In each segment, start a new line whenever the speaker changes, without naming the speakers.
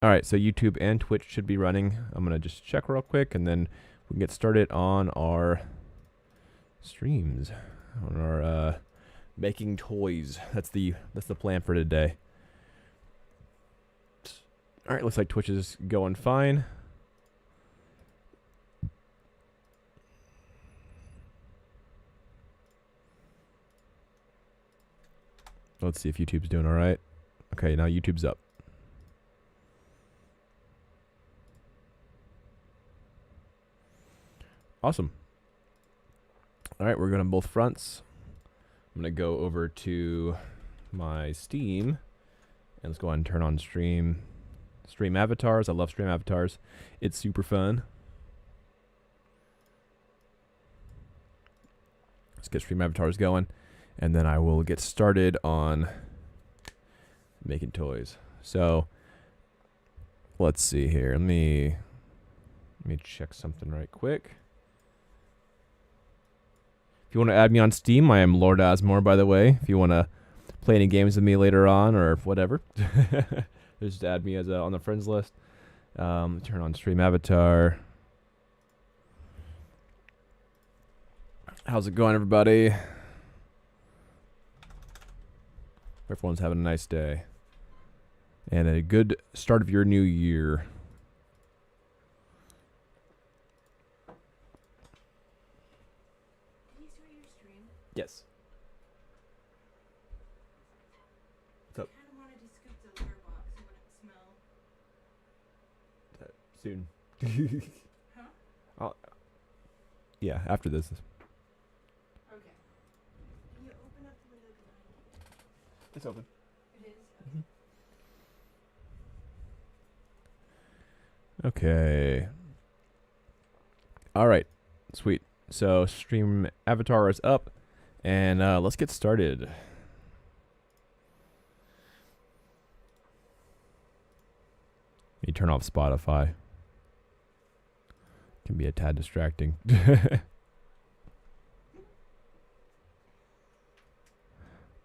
All right, so YouTube and Twitch should be running. I'm gonna just check real quick, and then we can get started on our streams, on our making toys. That's the plan for today. All right, looks like Twitch is going fine. Let's see if YouTube's doing all right. Okay, now YouTube's up. Awesome. All right, we're going on both fronts. I'm going to go over to my Steam, and let's go ahead and turn on stream avatars. I love stream avatars. It's super fun. Let's get stream avatars going, and then I will get started on making toys. So let's see here. Let me check something right quick. If you want to add me on Steam, I am Lord Asmore, by the way. If you want to play any games with me later on or whatever, just add me as on the friends list. Turn on stream avatar. How's it going, everybody? Everyone's having a nice day and a good start of your new year. Yes. What's up?
I kind of wanted to scoop the litter box. You wouldn't smell.
Soon.
Huh?
Yeah, after this.
Okay. Can you open up the window behind?
It's open.
It is?
Okay. All right. Sweet. So stream avatar is up, and let's get started. You turn off Spotify. Can be a tad distracting.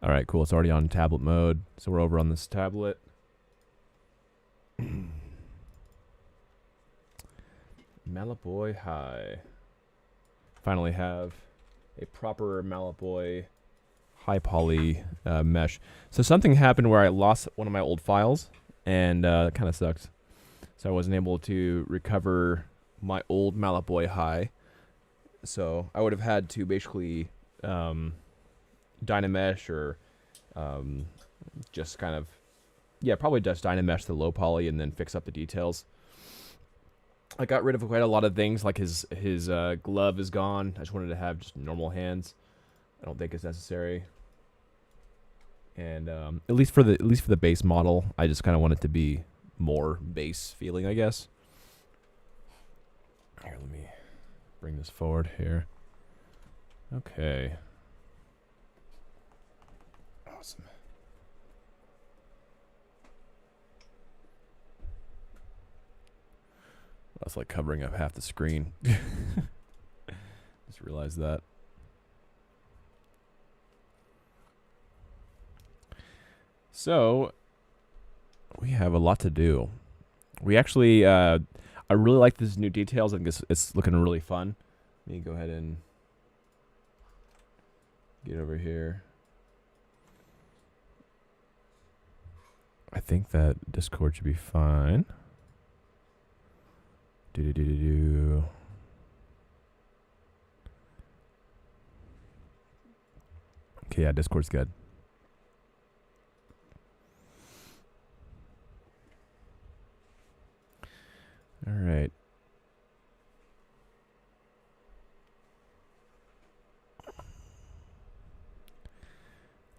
All right, cool. It's already on tablet mode, so we're over on this tablet. Malaboy High. Finally have a proper Malaboy high poly mesh. So something happened where I lost one of my old files, and it kind of sucks. So I wasn't able to recover my old Malaboy high. So I would have had to basically Dynamesh or just kind of, yeah, probably just Dynamesh the low poly and then fix up the details. I got rid of quite a lot of things, like his glove is gone. I just wanted to have just normal hands. I don't think it's necessary. And at least for the base model, I just kind of want it to be more base feeling, I guess. Here, let me bring this forward here. Okay. Awesome. That's like covering up half the screen. Just realized that. So, we have a lot to do. We actually, I really like these new details. I think it's looking really fun. Let me go ahead and get over here. I think that Discord should be fine. Do. Okay, yeah, Discord's good. All right.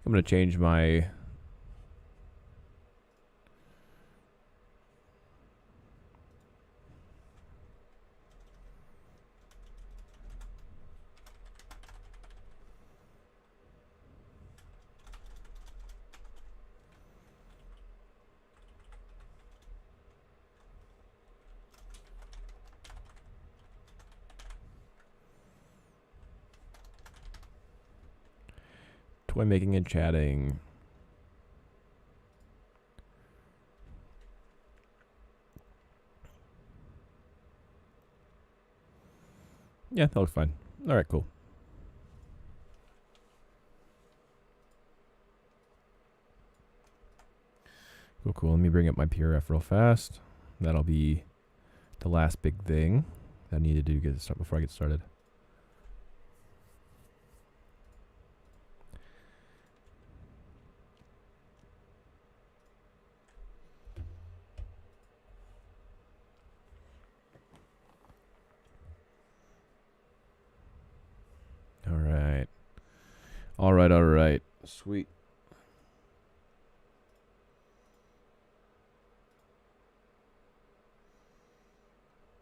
I'm going to change my toy making and chatting. Yeah, that looks fine. All right, cool. Cool. Let me bring up my PRF real fast. That'll be the last big thing that I need to do to get started before I get started. All right. Sweet.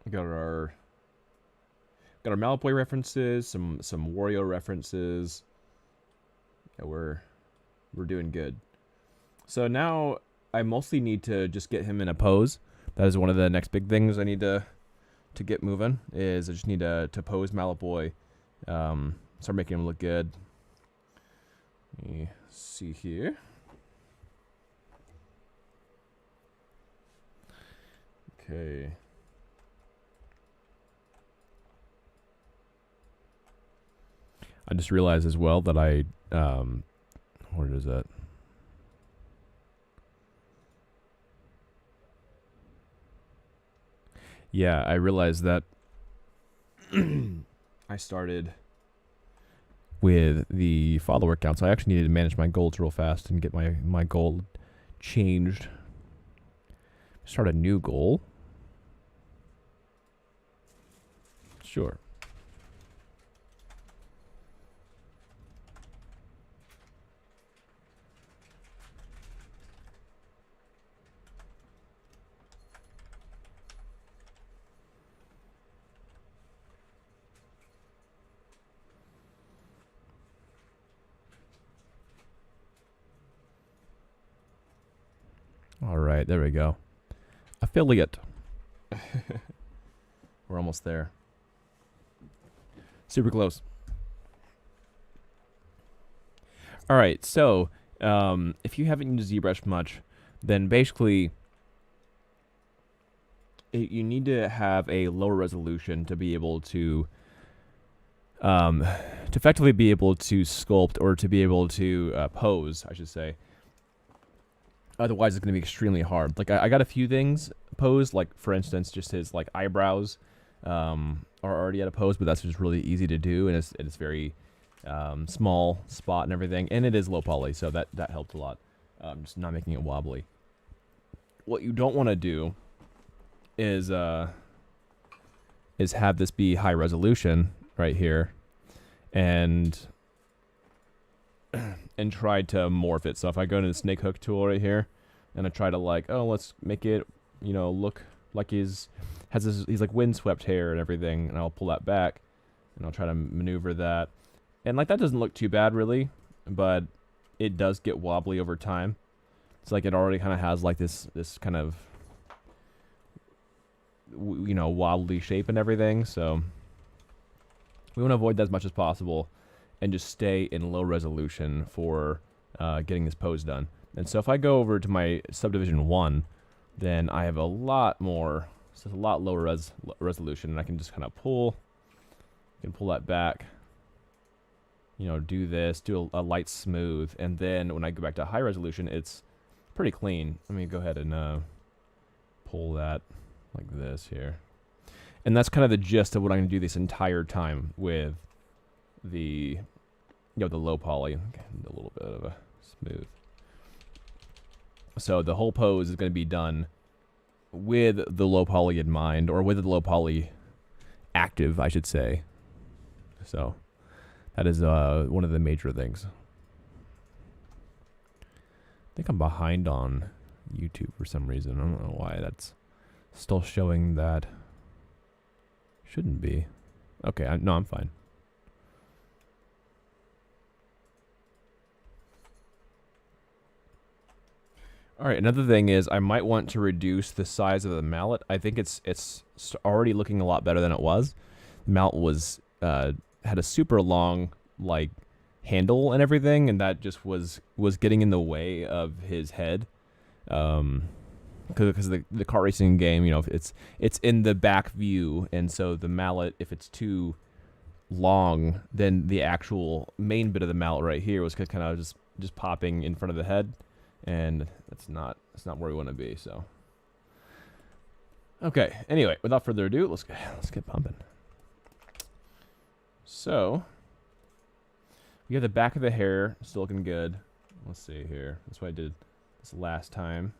We got our Malboy references, some Wario references. Yeah, we're doing good. So now I mostly need to just get him in a pose. That is one of the next big things I need to get moving. Is I just need to pose Malboy, start making him look good. Let me see here. Okay. I just realized as well that I, where is that? Yeah, I realized that I started with the follower count, so I actually needed to manage my goals real fast and get my goal changed. Start a new goal. Sure. All right, there we go. Affiliate. We're almost there. Super close. All right, so if you haven't used ZBrush much, then basically you need to have a lower resolution to be able to effectively be able to sculpt or to be able to pose, I should say. Otherwise, it's going to be extremely hard. Like, I got a few things posed, like, for instance, just his, like, eyebrows are already at a pose, but that's just really easy to do, and it's very small spot and everything, and it is low poly, so that helped a lot. Just not making it wobbly. What you don't want to do is have this be high resolution right here, and try to morph it. So if I go to the snake hook tool right here, and I try to like, oh, let's make it, look like he's like windswept hair and everything, and I'll pull that back, and I'll try to maneuver that, and like that doesn't look too bad really, but it does get wobbly over time. It's like it already kind of has like this kind of wobbly shape and everything, so we want to avoid that as much as possible and just stay in low resolution for getting this pose done. And so if I go over to my subdivision 1, then I have a lot more, so it's a lot lower resolution, and I can just kind of pull that back, do this, do a light smooth, and then when I go back to high resolution, it's pretty clean. Let me go ahead and pull that like this here. And that's kind of the gist of what I'm going to do this entire time with the the low poly, a little bit of a smooth. So the whole pose is going to be done with the low poly in mind, or with the low poly active, I should say. So that is one of the major things. I think I'm behind on YouTube for some reason. I don't know why that's still showing that. Shouldn't be. Okay, no, I'm fine. All right, another thing is I might want to reduce the size of the mallet. I think it's already looking a lot better than it was. The mallet was had a super long like handle and everything, and that just was getting in the way of his head. Because the kart racing game, it's in the back view, and so the mallet, if it's too long than the actual main bit of the mallet right here was kind of just popping in front of the head, and that's not where we want to be. So okay, anyway, without further ado, let's get pumping. So we have the back of the hair still looking good. Let's see here. That's what I did this last time.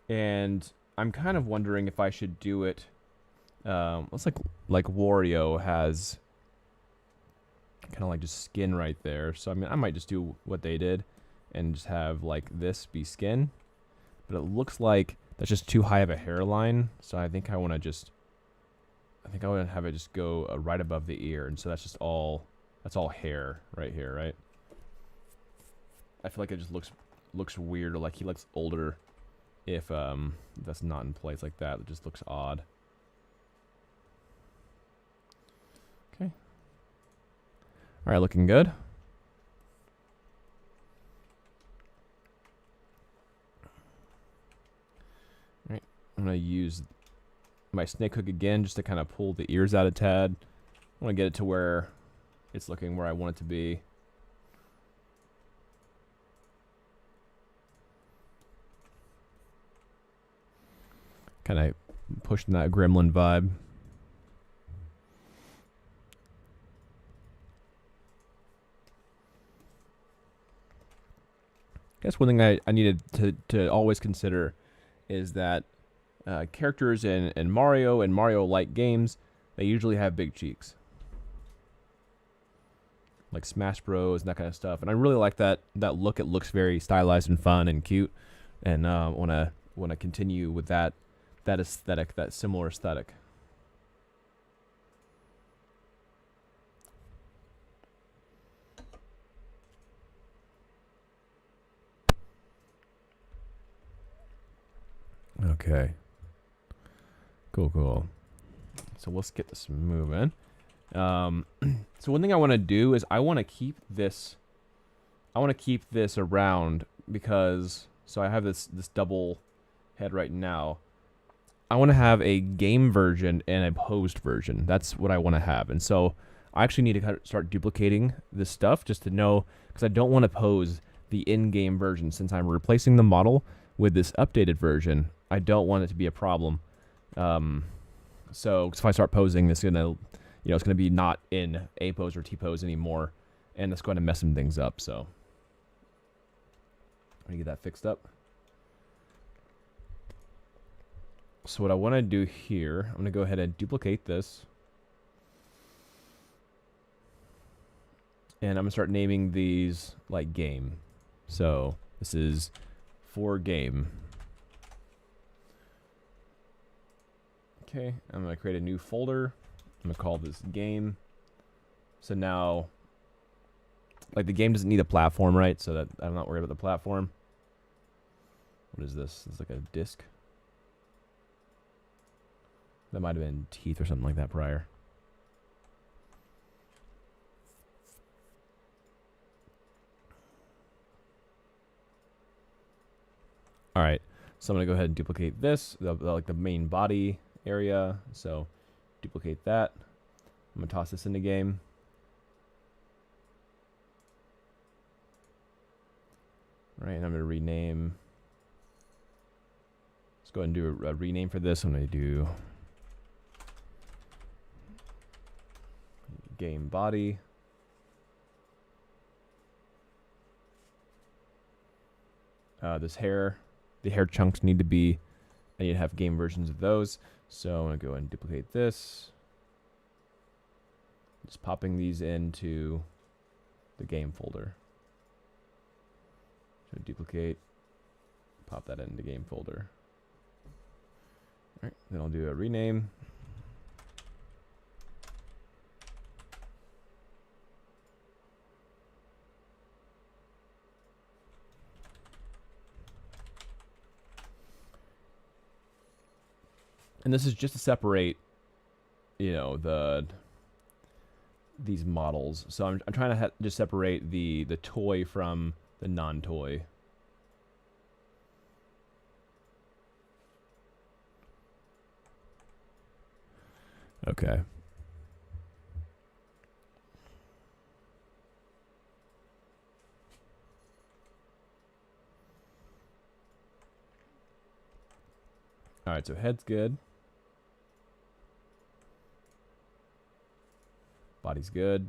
And I'm kind of wondering if I should do it. Looks like Wario has kind of like just skin right there. So I mean, I might just do what they did and just have like this be skin. But it looks like that's just too high of a hairline. So I think I want to have it just go right above the ear, and so that's all hair right here, right? I feel like it just looks weird, or like he looks older if that's not in place like that. It just looks odd. Okay. All right, looking good. All right, I'm gonna use my snake hook again just to kind of pull the ears out a tad. I want to get it to where it's looking where I want it to be. Kind of pushing that gremlin vibe. I guess one thing I needed to always consider is that characters in Mario and Mario-like games, they usually have big cheeks. Like Smash Bros and that kind of stuff. And I really like that look. It looks very stylized and fun and cute. And wanna continue with that aesthetic, that similar aesthetic. Okay. Cool. So let's get this moving. So one thing I want to do is I want to keep this around because so I have this double head right now. I want to have a game version and a posed version. That's what I want to have. And so I actually need to start duplicating this stuff just to know, because I don't want to pose the in-game version since I'm replacing the model with this updated version. I don't want it to be a problem. So if I start posing, it's gonna, it's gonna be not in A pose or T pose anymore, and that's going to mess some things up. So I'm gonna get that fixed up. So what I want to do here, I'm gonna go ahead and duplicate this, and I'm gonna start naming these like game. So this is for game. Okay, I'm going to create a new folder. I'm going to call this game. So now, like the game doesn't need a platform, right? So that I'm not worried about the platform. What is this? It's like a disc. That might have been teeth or something like that prior. All right, so I'm going to go ahead and duplicate this, like the main body area. So duplicate that. I'm gonna toss this in the game. All right, and I'm gonna rename. Let's go ahead and do a rename for this. I'm gonna do game body. This hair, the hair chunks need to be, I need to have game versions of those. So I'm going to go and duplicate this. Just popping these into the game folder. So duplicate, pop that into game folder. All right, then I'll do a rename. And this is just to separate, these models. So I'm trying to just separate the toy from the non-toy. Okay. All right, so head's good. Body's good.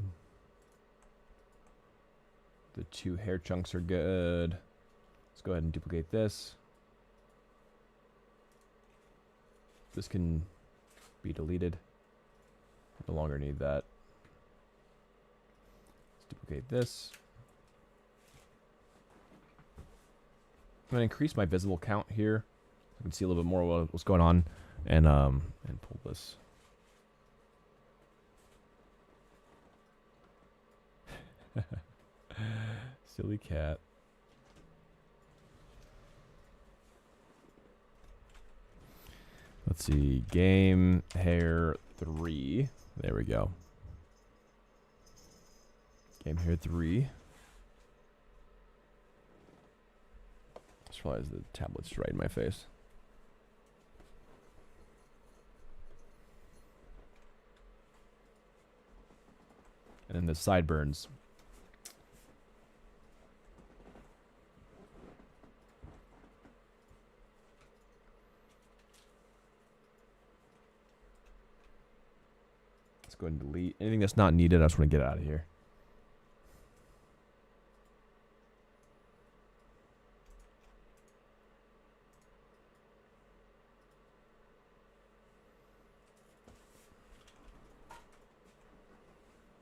The 2 hair chunks are good. Let's go ahead and duplicate this. This can be deleted. No longer need that. Let's duplicate this. I'm gonna increase my visible count here. I can see a little bit more what's going on, and pull this. Silly cat. Let's see. Game hair 3. There we go. Game hair 3. Just realized the tablet's right in my face. And then the sideburns. Let's go ahead and delete anything that's not needed. I just want to get out of here.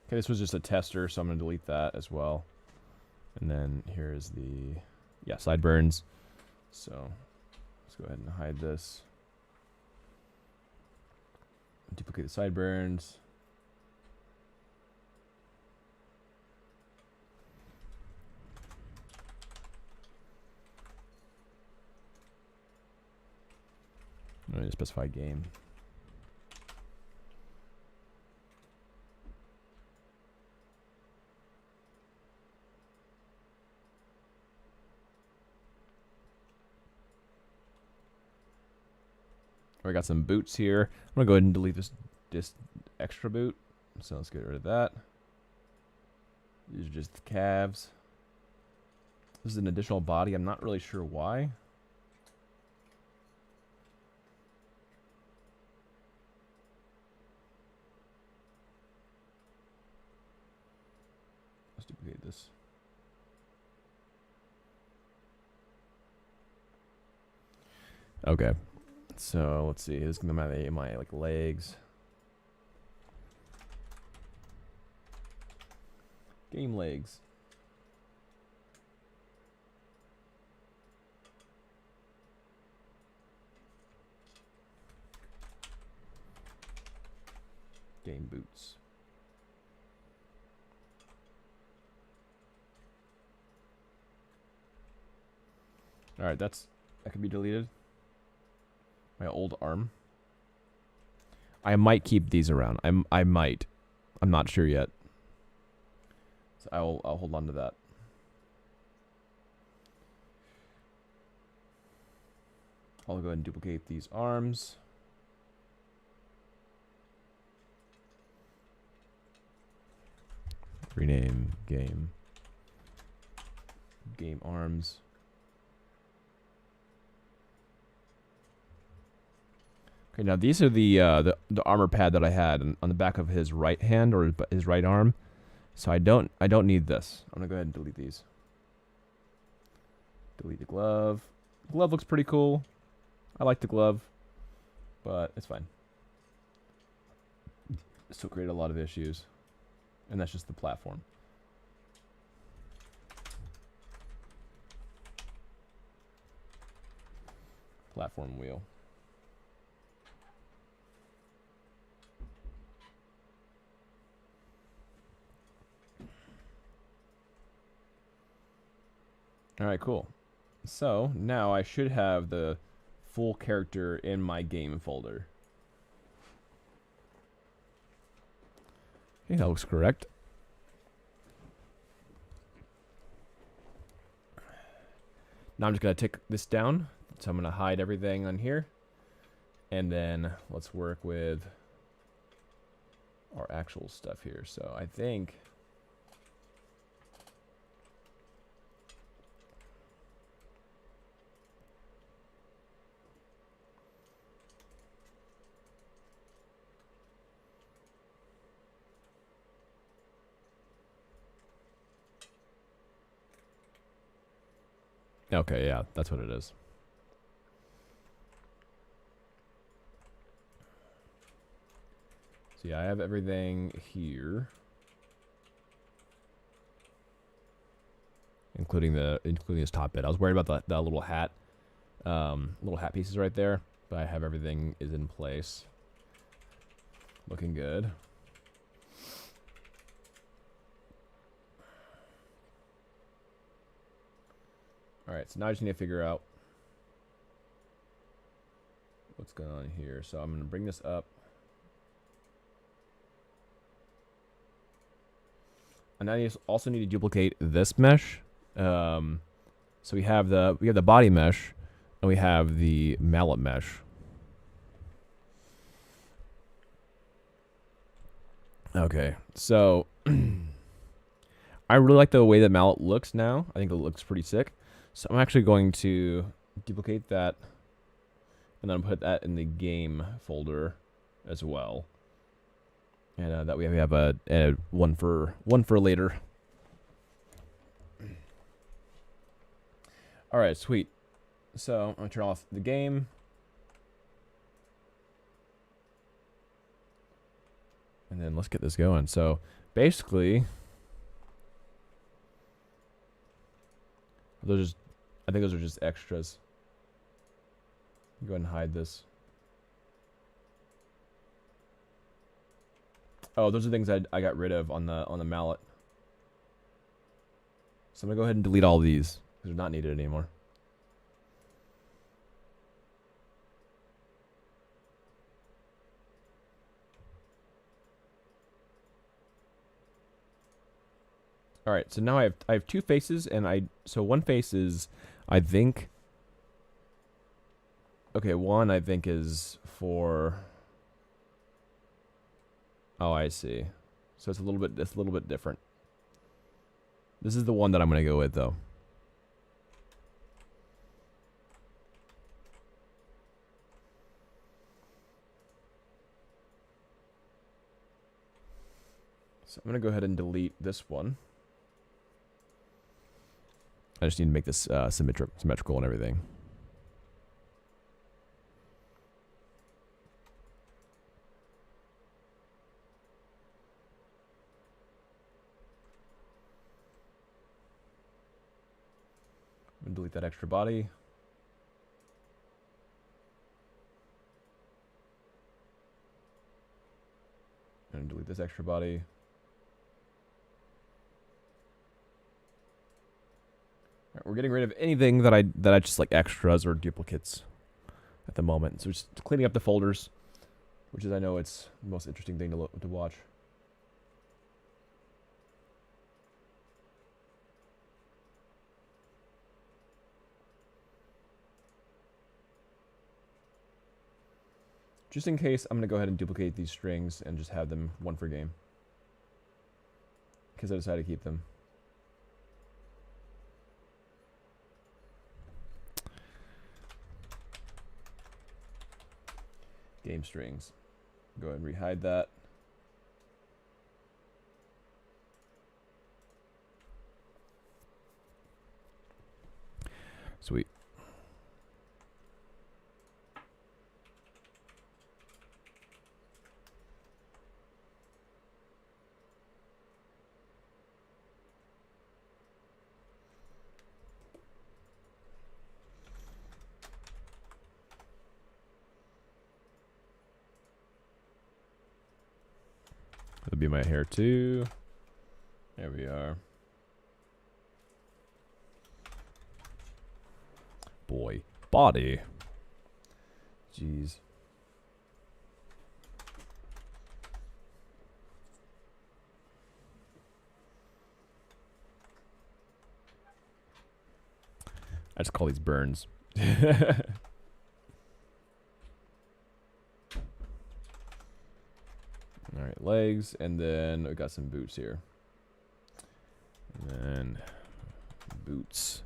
Okay, this was just a tester, so I'm going to delete that as well. And then here's the, yeah, sideburns. So let's go ahead and hide this. Duplicate the sideburns. I'm going to specify game. I got some boots here. I'm gonna go ahead and delete this extra boot. So let's get rid of that. These are just the calves. This is an additional body. I'm not really sure why. Let's duplicate this. Okay. So let's see. This is gonna be my like legs. Game legs. Game boots. All right, that can be deleted. My old arm. I might keep these around. I might. I'm not sure yet. So I'll hold on to that. I'll go ahead and duplicate these arms. Rename game. Game arms. Okay, now these are the armor pad that I had on the back of his right hand or his right arm. So I don't need this. I'm gonna go ahead and delete these. Delete the glove. The glove looks pretty cool. I like the glove, but it's fine. It still created a lot of issues, and that's just the platform. Platform wheel. Alright, cool. So, now I should have the full character in my game folder. Okay, that looks correct. Now I'm just going to take this down. So I'm going to hide everything on here. And then let's work with our actual stuff here. So I think... Okay, yeah, that's what it is. So yeah, I have everything here, including this top bit. I was worried about that little hat pieces right there, but I have everything is in place. Looking good. All right, so now I just need to figure out what's going on here. So I'm going to bring this up. And I also need to duplicate this mesh. So we have the body mesh, and we have the mallet mesh. Okay, so I really like the way that mallet looks now. I think it looks pretty sick. So I'm actually going to duplicate that, and then put that in the game folder as well. And that way we have a one for later. All right, sweet. So I'm gonna turn off the game. And then let's get this going. So basically, I think those are just extras. Go ahead and hide this. Oh, those are things I got rid of on the mallet. So I'm gonna go ahead and delete all these because they're not needed anymore. All right, so now I have two faces, and so one face is, I think. Okay, one I think is for. Oh, I see. So it's a little bit different. This is the one that I'm gonna go with though. So I'm gonna go ahead and delete this one. I just need to make this symmetrical and everything. I'm gonna delete that extra body. And delete this extra body. Right, we're getting rid of anything that I just like extras or duplicates at the moment. So just cleaning up the folders, which is I know it's the most interesting thing to watch. Just in case, I'm going to go ahead and duplicate these strings and just have them one for game. Because I decided to keep them. Game strings. Go ahead and rehide that. Sweet. That'll be my hair too. There we are. Boy, body. Jeez. I just call these burns. All right, legs, and then we got some boots here. And then boots.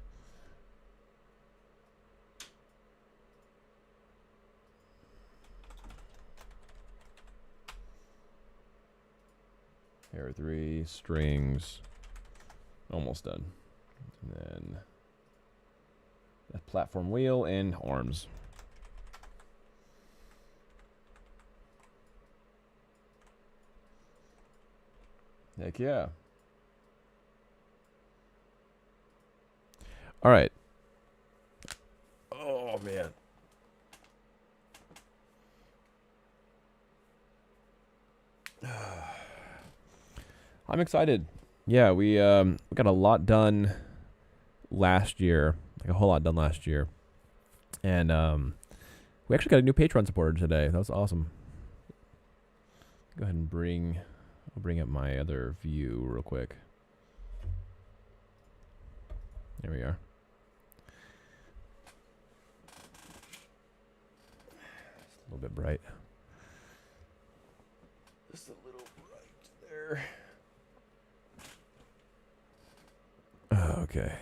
Here are 3 strings. Almost done. And then a platform wheel and arms. Heck yeah. All right. Oh, man. I'm excited. Yeah, we got a lot done last year, like a whole lot done last year, and we actually got a new Patreon supporter today. That was awesome. Go ahead and I'll bring up my other view real quick. There we are. It's a little bit bright. Just a little bright there. Okay.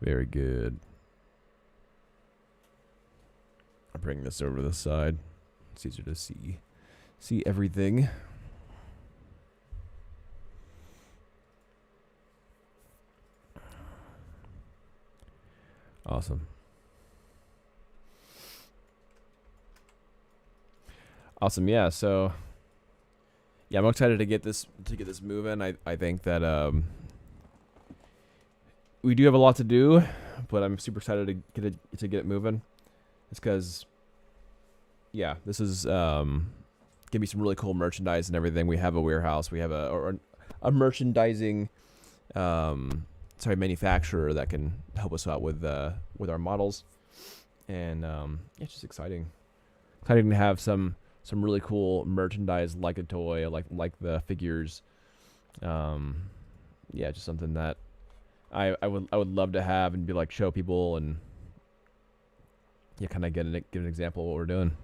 Very good. I'll bring this over to the side. It's easier to see everything. Awesome. Awesome. Yeah. So, yeah, I'm excited to get this moving. I think that we do have a lot to do, but I'm super excited to get it moving. It's because, yeah, this is gonna be some really cool merchandise and everything. We have a warehouse. We have a merchandising manufacturer that can help us out with our models, and yeah, it's just exciting to have some really cool merchandise like a toy, like the figures. Yeah, just something that I would love to have and be like show people and yeah, kind of give an example of what we're doing.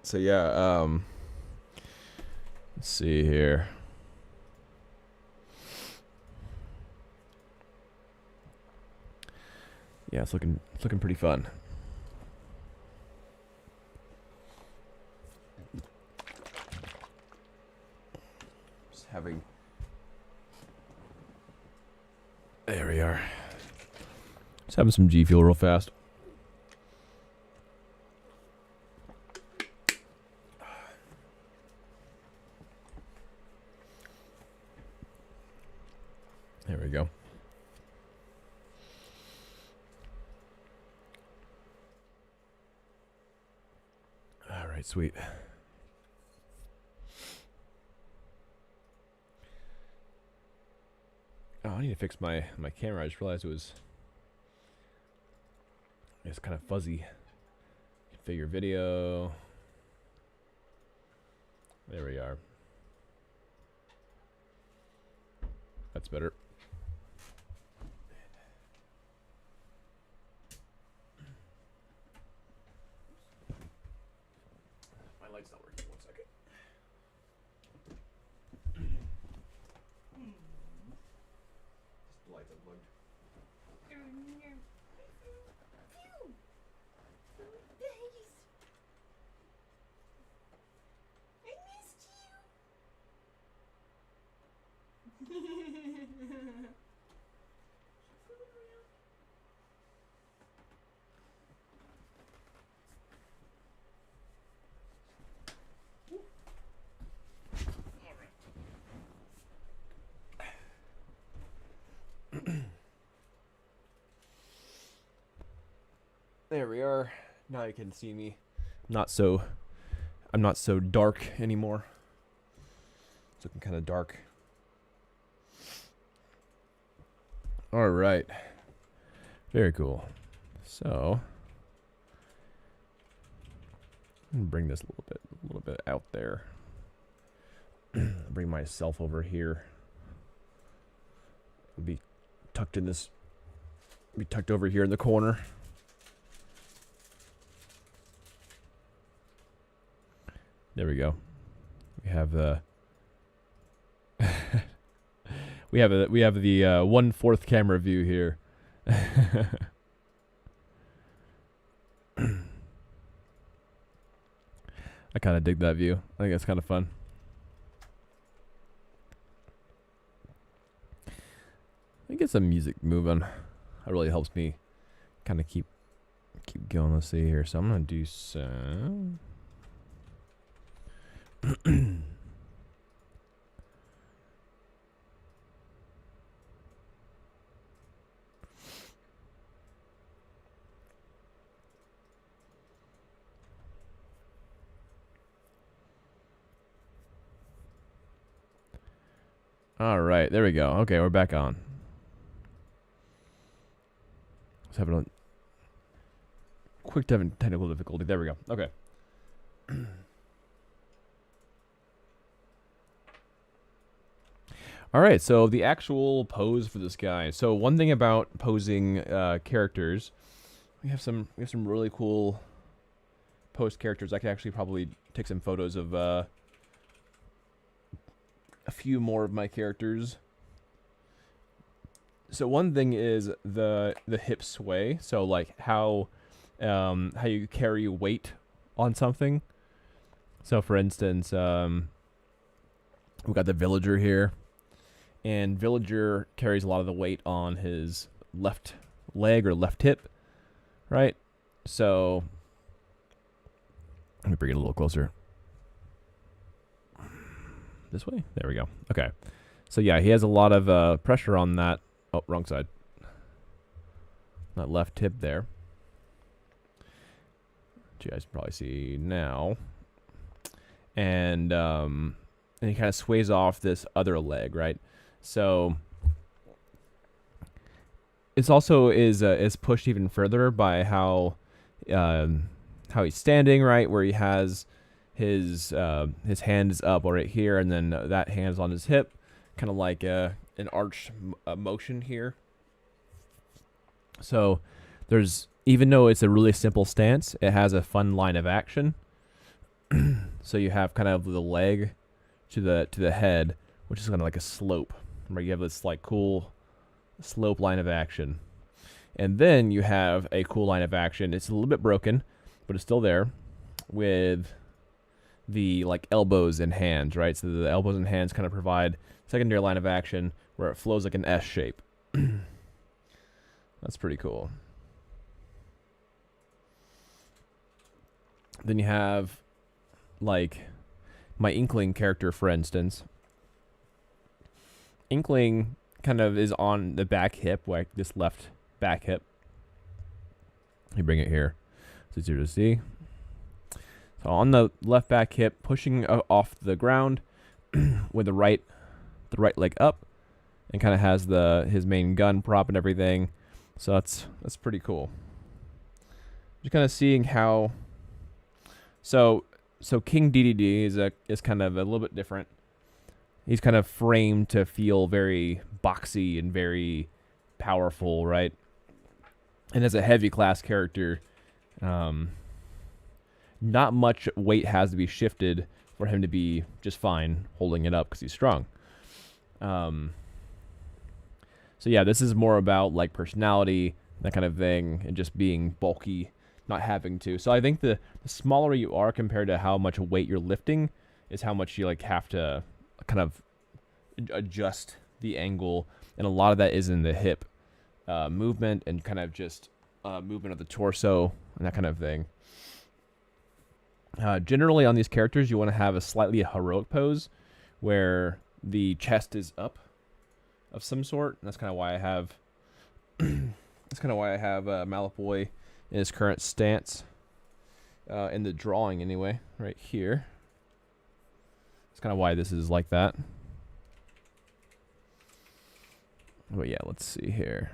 So yeah, let's see here. Yeah, it's looking pretty fun. Just having. There we are. Just having some G Fuel real fast. There we go. All right, sweet. Oh, I need to fix my camera. I just realized it's kind of fuzzy. Configure video. There we are. That's better. My light's not working. 1 second. Just the light's unplugged. There we are. Now you can see me. I'm not so dark anymore. It's looking kind of dark. All right. Very cool. So, I'm gonna bring this a little bit out there. Bring myself over here. be tucked in this. Be tucked over here in the corner. There we go. We have the. we have the 1/4 camera view here. I kind of dig that view. I think it's kind of fun. Let me get some music moving. That really helps me kind of keep going. Let's see here. So I'm gonna do some. All right, there we go. Okay, we're back on. Let's have a quick technical difficulty. There we go. Okay. All right, so the actual pose for this guy. So one thing about posing characters, we have some really cool pose characters. I could actually probably take some photos of a few more of my characters. So one thing is the hip sway. So like how you carry weight on something. So for instance, we've got the villager here. And villager carries a lot of the weight on his left leg or left hip, right? So let me bring it a little closer. This way? There we go. Okay. So yeah, he has a lot of pressure on that. Oh, wrong side. That left hip there. Which you guys can probably see now. And he kind of sways off this other leg, right? So it's also is pushed even further by how he's standing, right, where he has his hand is up right here, and then that hand's on his hip, kind of like an arch motion here. So there's, even though it's a really simple stance, it has a fun line of action. So you have kind of the leg to the head, which is kind of like a slope. Right, you have this like cool slope line of action, and then you have a cool line of action. It's a little bit broken, but it's still there, with the like elbows and hands, right? So the elbows and hands kind of provide secondary line of action where it flows like an S shape. That's pretty cool. Then you have like my Inkling character, for instance. Inkling kind of is on the back hip, like this left back hip. Let me bring it here so it's easier to see. So on the left back hip, pushing off the ground with the right leg up, and kind of has his main gun prop and everything. So that's pretty cool. Just kind of seeing how. So King DDD is kind of a little bit different. He's kind of framed to feel very boxy and very powerful, right? And as a heavy class character, not much weight has to be shifted for him to be just fine holding it up because he's strong. So yeah, this is more about like personality, that kind of thing, and just being bulky, not having to. So I think the smaller you are compared to how much weight you're lifting is how much you like have to kind of adjust the angle, and a lot of that is in the hip movement and kind of just movement of the torso and that kind of thing. Generally on these characters, you want to have a slightly heroic pose where the chest is up of some sort, and that's kind of why I have Malfoy in his current stance in the drawing anyway, right here. That's kind of why this is like that. But yeah, let's see here.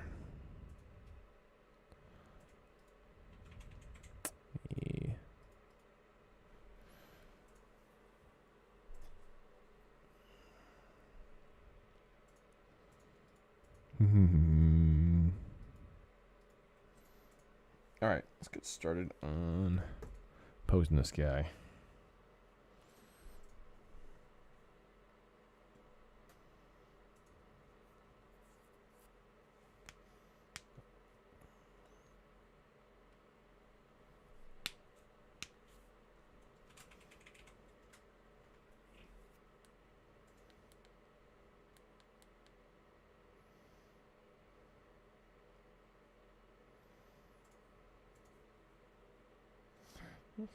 All right, let's get started on posing this guy.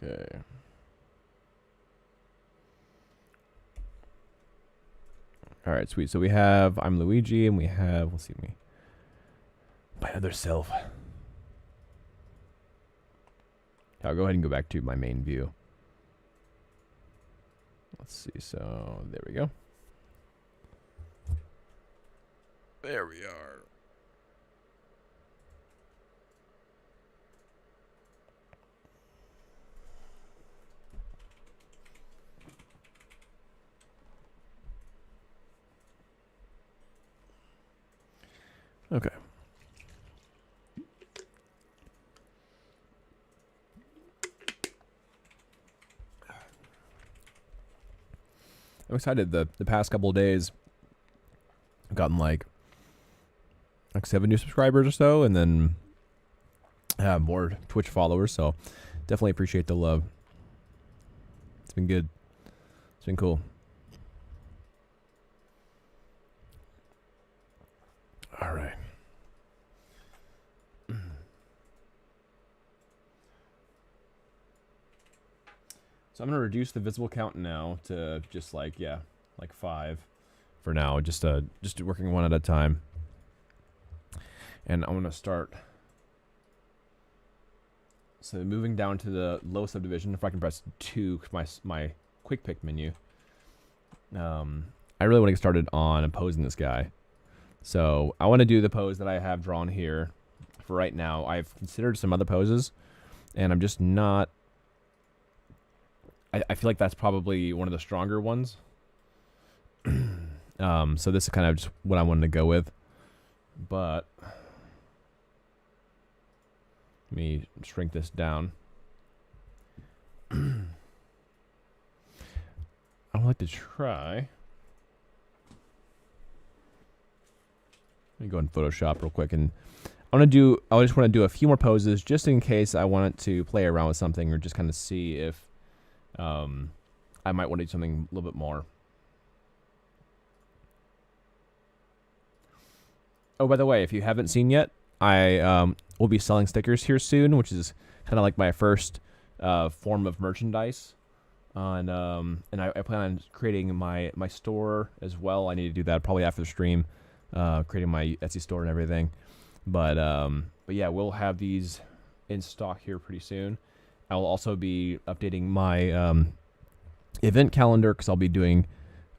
Okay. All right, sweet. So we have I'm Luigi, and we have let's see me. My other self. I'll go ahead and go back to my main view. Let's see. So there we go. There we are. Okay. I'm excited. The past couple of days, I've gotten like 7 new subscribers or so, and then more Twitch followers. So definitely appreciate the love. It's been good. It's been cool. All right. So I'm gonna reduce the visible count now to just like 5 for now. Just working one at a time. And I'm gonna start. So moving down to the low subdivision, if I can press 2, my quick pick menu. I really want to get started on posing this guy. So I want to do the pose that I have drawn here for right now. I've considered some other poses, and I'm just not. I feel like that's probably one of the stronger ones. So this is kind of just what I wanted to go with. But let me shrink this down. I would like to try. Let me go in Photoshop real quick, and I just want to do a few more poses just in case I wanted to play around with something or just kind of see if I might want to do something a little bit more. Oh, by the way, if you haven't seen yet, I will be selling stickers here soon, which is kind of like my first form of merchandise. And I plan on creating my store as well. I need to do that probably after the stream, creating my Etsy store and everything. But yeah, we'll have these in stock here pretty soon. I will also be updating my event calendar because I'll be doing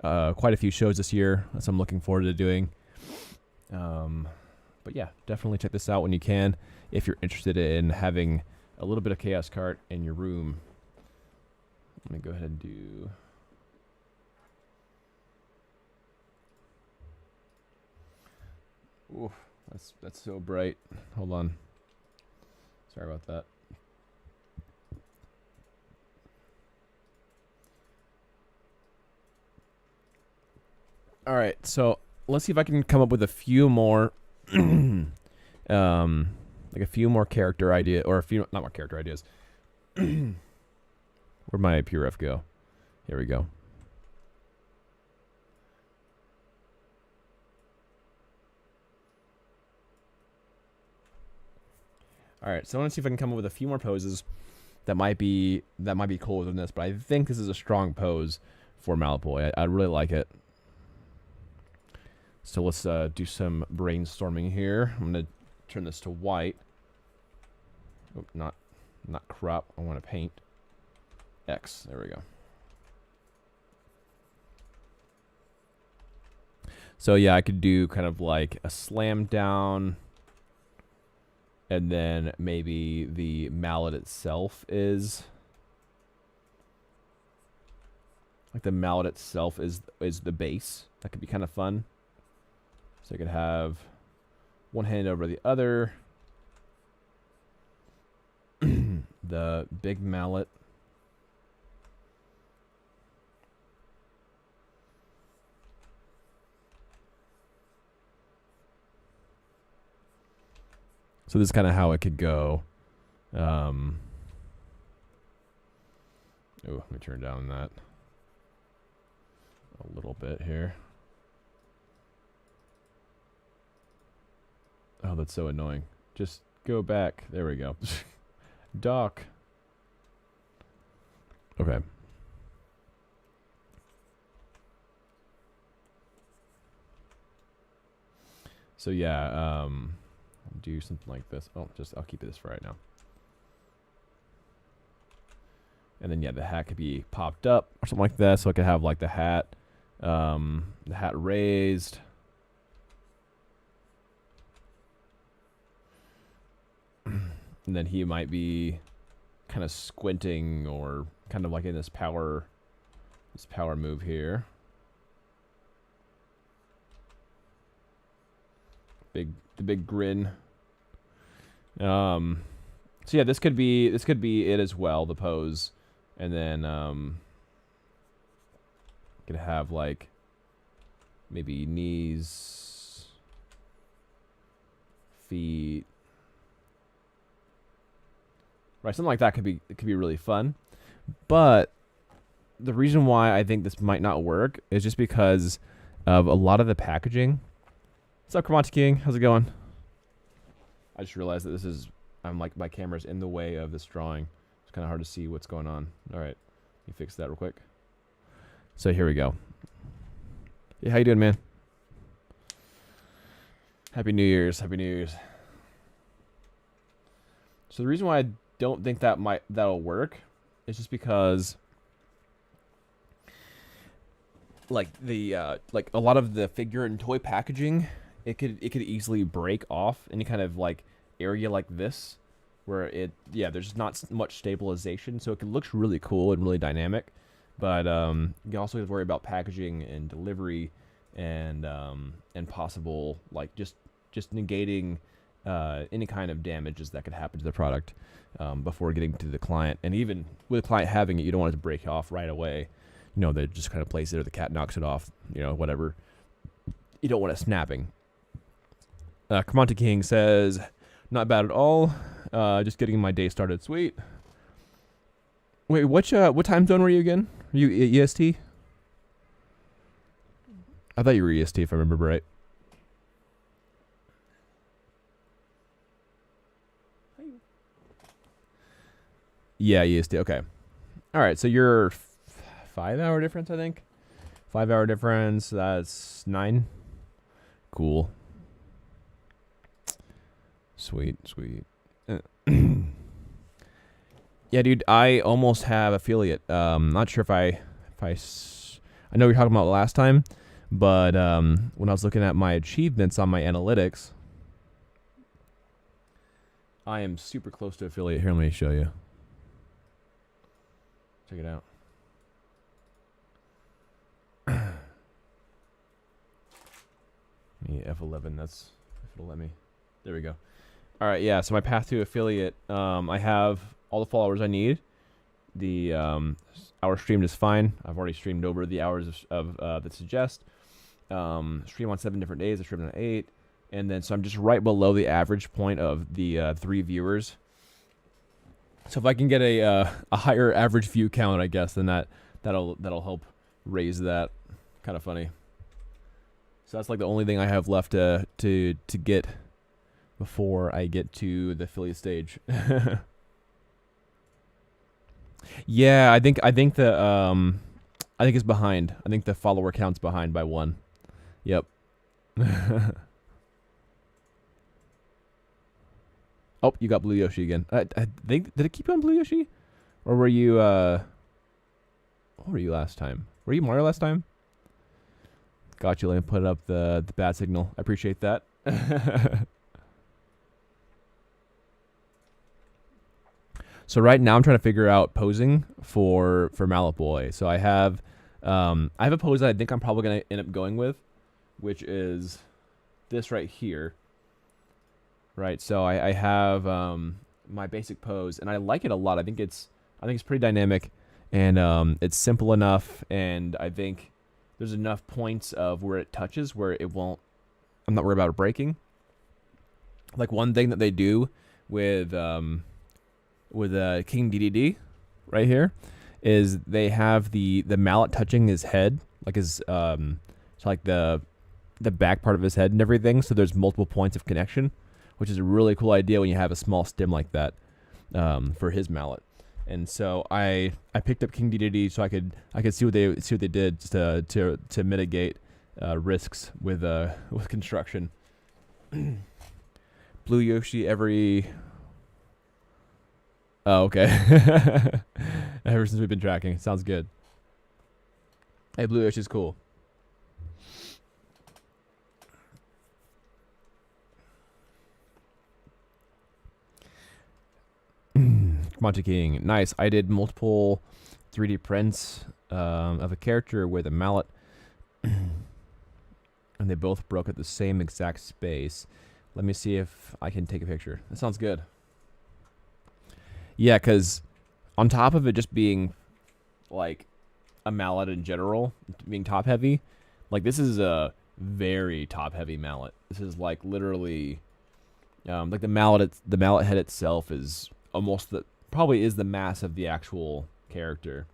quite a few shows this year. So I'm looking forward to doing. But yeah, definitely check this out when you can if you're interested in having a little bit of Chaos Cart in your room. Let me go ahead and do. Oof, that's so bright. Hold on. Sorry about that. All right, so let's see if I can come up with a few more, like a few more character idea, or a few not more character ideas. Where'd my PureF go? Here we go. All right, so I want to see if I can come up with a few more poses that might be cooler than this, but I think this is a strong pose for Malapoi. I really like it. So let's do some brainstorming here. I'm gonna turn this to white. Oh, not crop. I want to paint. X. There we go. So yeah, I could do kind of like a slam down, and then maybe the mallet itself is like the mallet itself is the base. That could be kind of fun. So I could have one hand over the other. The big mallet. So this is kind of how it could go. Oh, let me turn down that a little bit here. Oh, that's so annoying. Just go back. There we go. Dock. Okay. So yeah, do something like this. Oh, I'll keep this for right now. And then yeah, the hat could be popped up or something like that, so I could have like the hat raised. And then he might be kind of squinting or kind of like in this power move here. The big grin. So yeah, this could be it as well, the pose. And then could have like maybe knees, feet. Right, something like that could be really fun. But the reason why I think this might not work is just because of a lot of the packaging. What's up, Kramonti King? How's it going? I just realized that I'm like, my camera's in the way of this drawing. It's kind of hard to see what's going on. All right, let me fix that real quick. So here we go. Yeah, how you doing, man? Happy New Year's. Happy New Year's. So the reason why I don't think that'll work is just because like like a lot of the figure and toy packaging, it could easily break off any kind of like area like this where there's not much stabilization, so it looks really cool and really dynamic, but you also have to worry about packaging and delivery and possible like just negating any kind of damages that could happen to the product before getting to the client. And even with the client having it, you don't want it to break off right away. You know, they just kind of place it or the cat knocks it off, you know, whatever. You don't want it snapping. Kramonti King says, not bad at all. Just getting my day started. Sweet. Wait, what time zone were you again? Were you EST? I thought you were EST if I remember right. Yeah, EST. Okay. All right. So you're 5 hour difference, I think. 5 hour difference. That's 9. Cool. Sweet. Yeah, dude. I almost have affiliate. Not sure if I know we were talking about it last time, but when I was looking at my achievements on my analytics, I am super close to affiliate. Here, let me show you. Check it out. F11, that's if it'll let me. There we go. All right, yeah, so my path to affiliate, I have all the followers I need. The hour streamed is fine. I've already streamed over the hours of that suggest. Stream on 7 different days. I streamed on 8. And then, so I'm just right below the average point of the 3 viewers. So if I can get a higher average view count, I guess, then that'll help raise that. Kind of funny. So that's like the only thing I have left to get before I get to the affiliate stage. Yeah, I think it's behind. I think the follower count's behind by 1. Yep. Oh, you got Blue Yoshi again. I think, did it keep you on Blue Yoshi? Or were you, what were you last time? Were you Mario last time? Got you. Let me put up the bat signal. I appreciate that. So right now I'm trying to figure out posing for Mallet Boy. So I have a pose that I think I'm probably going to end up going with, which is this right here. right? So I have my basic pose, and I like it a lot. I think it's pretty dynamic, and it's simple enough, and I think there's enough points of where it touches where it won't. I'm not worried about it breaking. Like one thing that they do with King DDD right here is they have the mallet touching his head, like his so like the back part of his head and everything. So there's multiple points of connection, which is a really cool idea when you have a small stem like that for his mallet. And so I picked up King DDD so I could see what they did to mitigate risks with construction. Blue Yoshi every. Oh, okay. Ever since we've been tracking, sounds good. Hey, Blue Yoshi's cool. Monte King, nice. I did multiple 3D prints of a character with a mallet, and they both broke at the same exact space. Let me see if I can take a picture. That sounds good. Yeah, because on top of it just being like a mallet in general, being top heavy, like this is a very top heavy mallet. This is like literally, like the mallet head itself is almost probably is the mass of the actual character.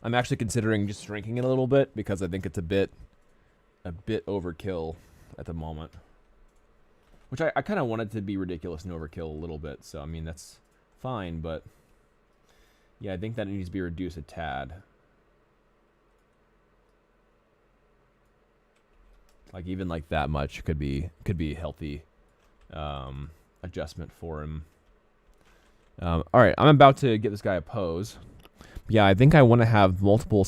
I'm actually considering just shrinking it a little bit because I think it's a bit overkill at the moment. Which I kind of want it to be ridiculous and overkill a little bit. So, I mean, that's fine. But, yeah, I think that needs to be reduced a tad. Like, even like that much could be healthy adjustment for him. All right, I'm about to get this guy a pose. Yeah, I think I want to have multiple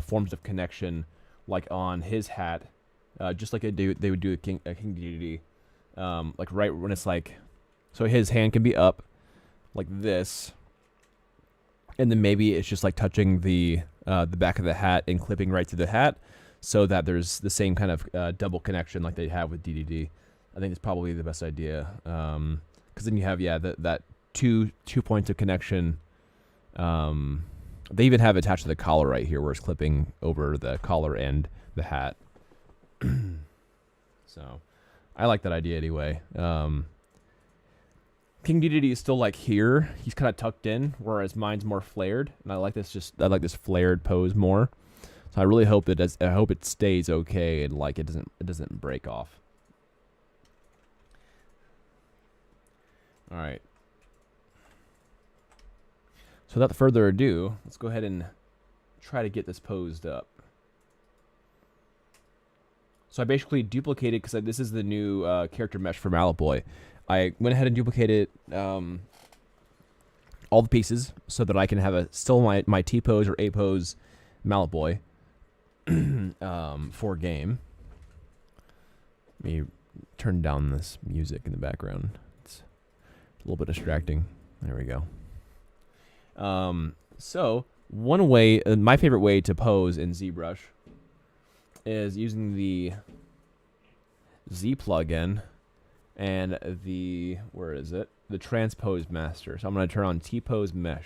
forms of connection, like on his hat, just like they would do a King DDD. Like right when it's like, so his hand can be up, like this, and then maybe it's just like touching the back of the hat and clipping right to the hat, so that there's the same kind of double connection like they have with DDD. I think it's probably the best idea, because then you have that two points of connection. They even have it attached to the collar right here, where it's clipping over the collar and the hat. So. I like that idea anyway. King DDD is still like here. He's kind of tucked in, whereas mine's more flared, and I like this flared pose more. So I really hope I hope it stays okay and like it doesn't break off. All right. So without further ado, let's go ahead and try to get this posed up. So I basically duplicated, because this is the new character mesh for Mallet Boy. I went ahead and duplicated all the pieces so that I can have still my T-pose or A-pose Mallet Boy for game. Let me turn down this music in the background. It's a little bit distracting. There we go. So one way, my favorite way to pose in ZBrush is using the Z plugin and the, where is it? The Transpose Master. So I'm going to turn on T-Pose Mesh.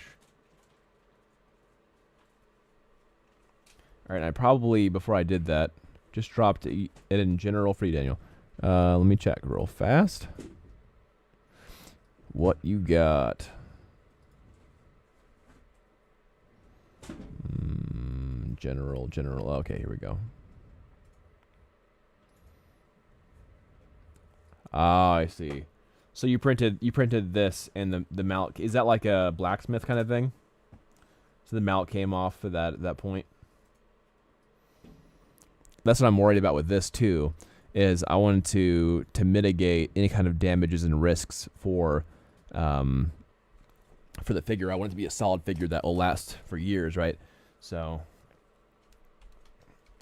All right, I probably, before I did that, just dropped it in general for you, Daniel. Let me check real fast. What you got? General. Okay, here we go. Ah, I see. So you printed this, and the mallet, is that like a blacksmith kind of thing? So the mallet came off at that point. That's what I'm worried about with this too, is I wanted to mitigate any kind of damages and risks for the figure. I want it to be a solid figure that will last for years, right? So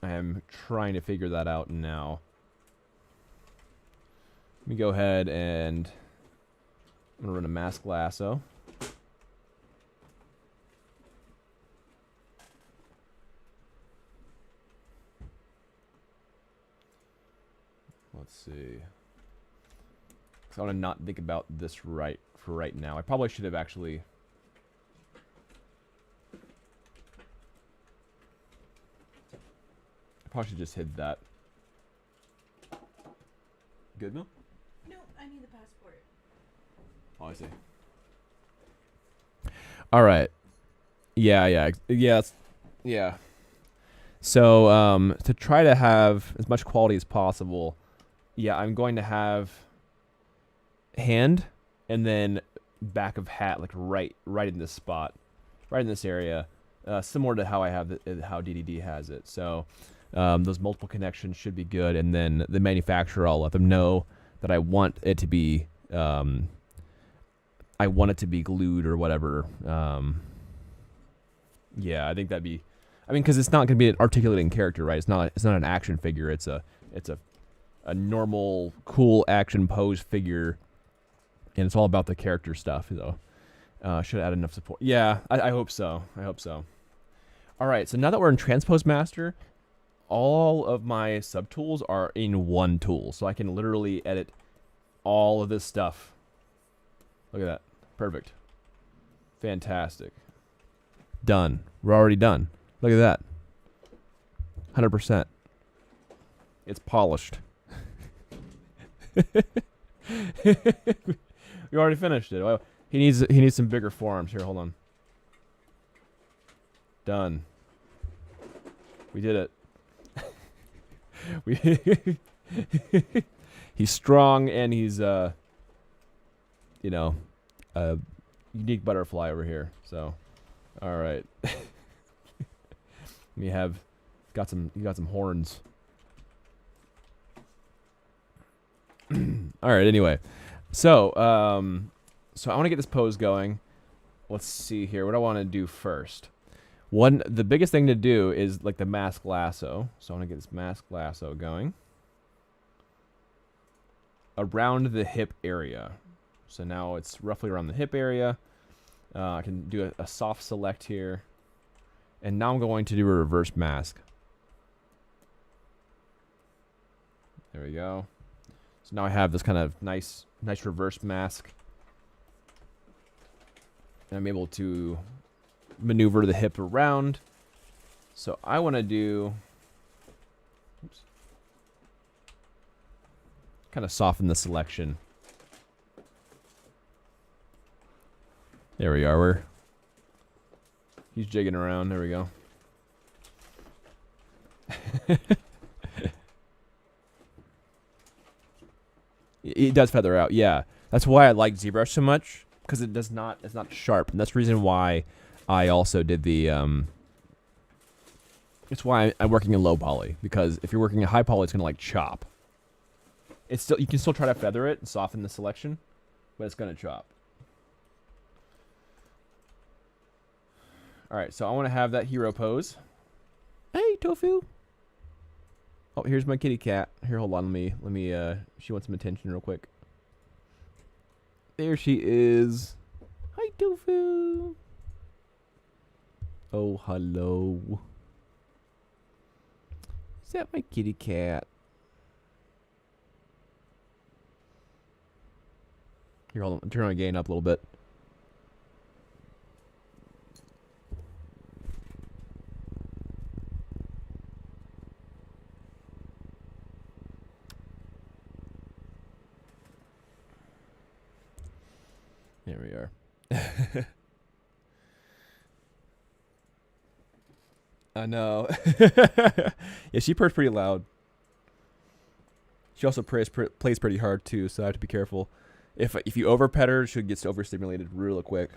I am trying to figure that out now. Let me go ahead and I'm going to run a mask lasso. Let's see. I want to not think about this for right now. I probably should have actually. I probably should just hid that. Good, Mil?
No, I need the passport.
Oh, I see. All right. Yeah. So, to try to have as much quality as possible, yeah, I'm going to have hand and then back of hat, like right in this spot, right in this area, similar to how I have how DDD has it. So, those multiple connections should be good, and then the manufacturer, I'll let them know that I want it to be, glued or whatever. Yeah, I think that'd be. I mean, because it's not going to be an articulating character, right? It's not an action figure. It's a normal, cool action pose figure, and it's all about the character stuff. So, should add enough support. Yeah, I hope so. All right, so now that we're in Transpose Master, all of my subtools are in one tool, so I can literally edit all of this stuff. Look at that. Perfect. Fantastic. Done. We're already done. Look at that. 100%. It's polished. We already finished it. Well, he needs some bigger forearms. Here, hold on. Done. We did it. He's strong, and he's a unique butterfly over here. So, all right. You got some horns. All right. Anyway, so I want to get this pose going. Let's see here. What do I want to do first? The biggest thing to do is like the mask lasso. So I want to get this mask lasso going around the hip area. So now it's roughly around the hip area. I can do a soft select here. And now I'm going to do a reverse mask. There we go. So now I have this kind of nice reverse mask. And I'm able to maneuver the hip around. So I want to do... Oops. Kind of soften the selection. There we are. He's jigging around. There we go. It does feather out. Yeah, that's why I like ZBrush so much, because it's not sharp, and that's the reason why I also did the. It's why I'm working in low poly, because if you're working in high poly, it's gonna like chop. You can still try to feather it and soften the selection, but it's gonna chop. All right, so I want to have that hero pose. Hey, Tofu. Oh, here's my kitty cat. Here, hold on. Let me. She wants some attention real quick. There she is. Hi, Tofu. Oh, hello. Is that my kitty cat? Here, hold on. Turn my gain up a little bit. There we are. I know. Yeah, she purrs pretty loud. She also plays pretty hard too, so I have to be careful. If you over pet her, she gets overstimulated real quick.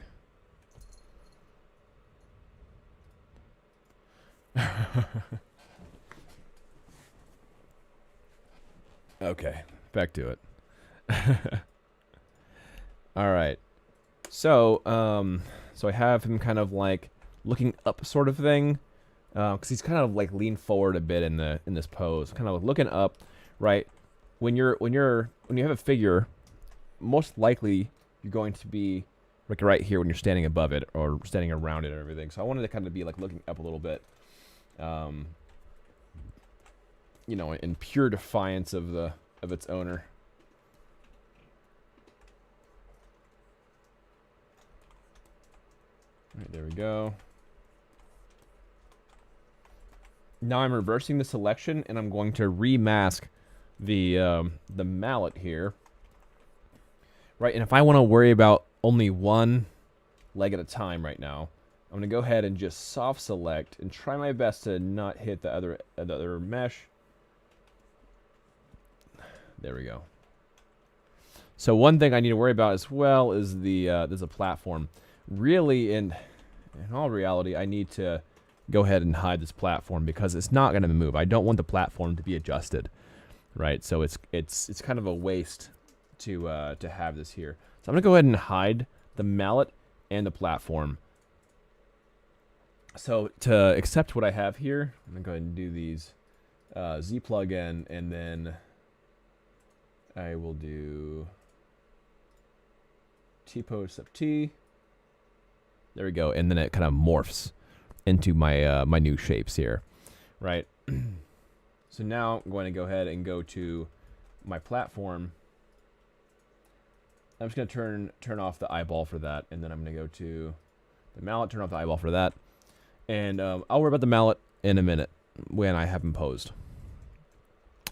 Okay, back to it. All right. So I have him kind of like looking up, sort of thing, because he's kind of like leaned forward a bit in this pose, kind of looking up, right? When you have a figure, most likely you're going to be like right here when you're standing above it or standing around it and everything. So I wanted to kind of be like looking up a little bit, in pure defiance of its owner. we go. Now I'm reversing the selection, and I'm going to remask the mallet here. Right, and if I want to worry about only one leg at a time right now, I'm going to go ahead and just soft select and try my best to not hit the other mesh. There we go. So one thing I need to worry about as well is there's a platform. Really, in all reality, I need to go ahead and hide this platform because it's not going to move. I don't want the platform to be adjusted, right? So it's kind of a waste to have this here. So I'm going to go ahead and hide the mallet and the platform. So to accept what I have here, I'm going to go ahead and do these Z plugin, and then I will do T-pose sub T. There we go, and then it kind of morphs into my my new shapes here, right? So now I'm going to go ahead and go to my platform. I'm just going to turn off the eyeball for that, and then I'm going to go to the mallet, turn off the eyeball for that, and I'll worry about the mallet in a minute when I have them posed.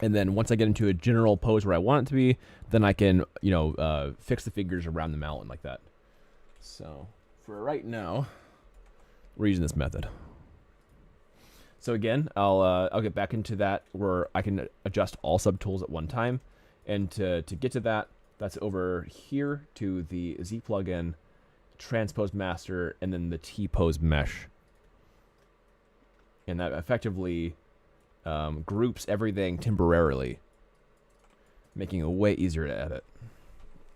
And then once I get into a general pose where I want it to be, then I can, you know, fix the figures around the mallet like that. So for right now, we're using this method. So again, I'll get back into that where I can adjust all subtools at one time. And to get to that, that's over here to the Z plugin, transpose master, and then the T-pose mesh. And that effectively groups everything temporarily, making it way easier to edit.